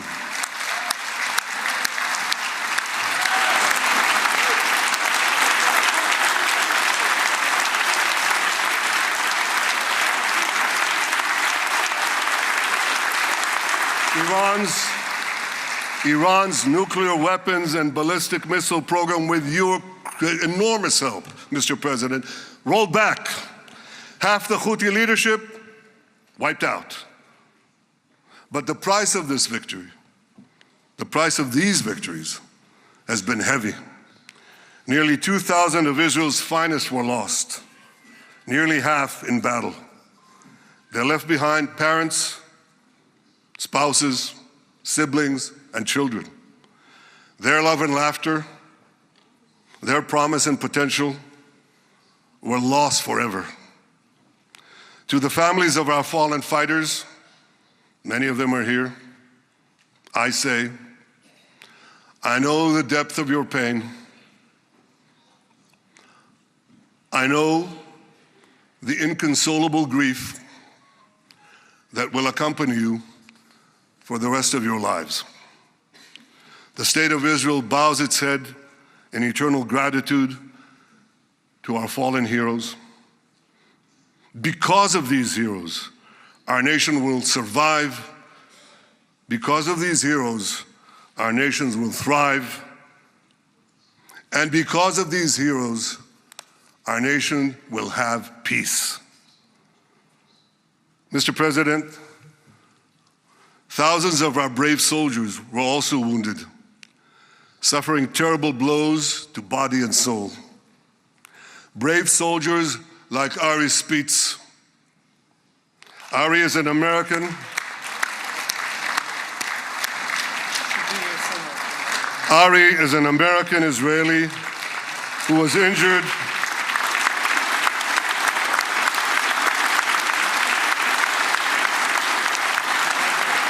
Iran's nuclear weapons and ballistic missile program, with your enormous help, Mr. President, rolled back. Half the Houthi leadership wiped out. But the price of this victory, the price of these victories, has been heavy. Nearly 2,000 of Israel's finest were lost, nearly half in battle. They left behind parents, spouses, siblings, and children. Their love and laughter, their promise and potential were lost forever. To the families of our fallen fighters, many of them are here, I say, I know the depth of your pain. I know the inconsolable grief that will accompany you for the rest of your lives. The state of Israel bows its head in eternal gratitude to our fallen heroes. Because of these heroes, our nation will survive. Because of these heroes, our nations will thrive. And because of these heroes, our nation will have peace. Mr. President, thousands of our brave soldiers were also wounded, suffering terrible blows to body and soul. Brave soldiers like Ari Spitz. Ari is an American. Ari is an American Israeli who was injured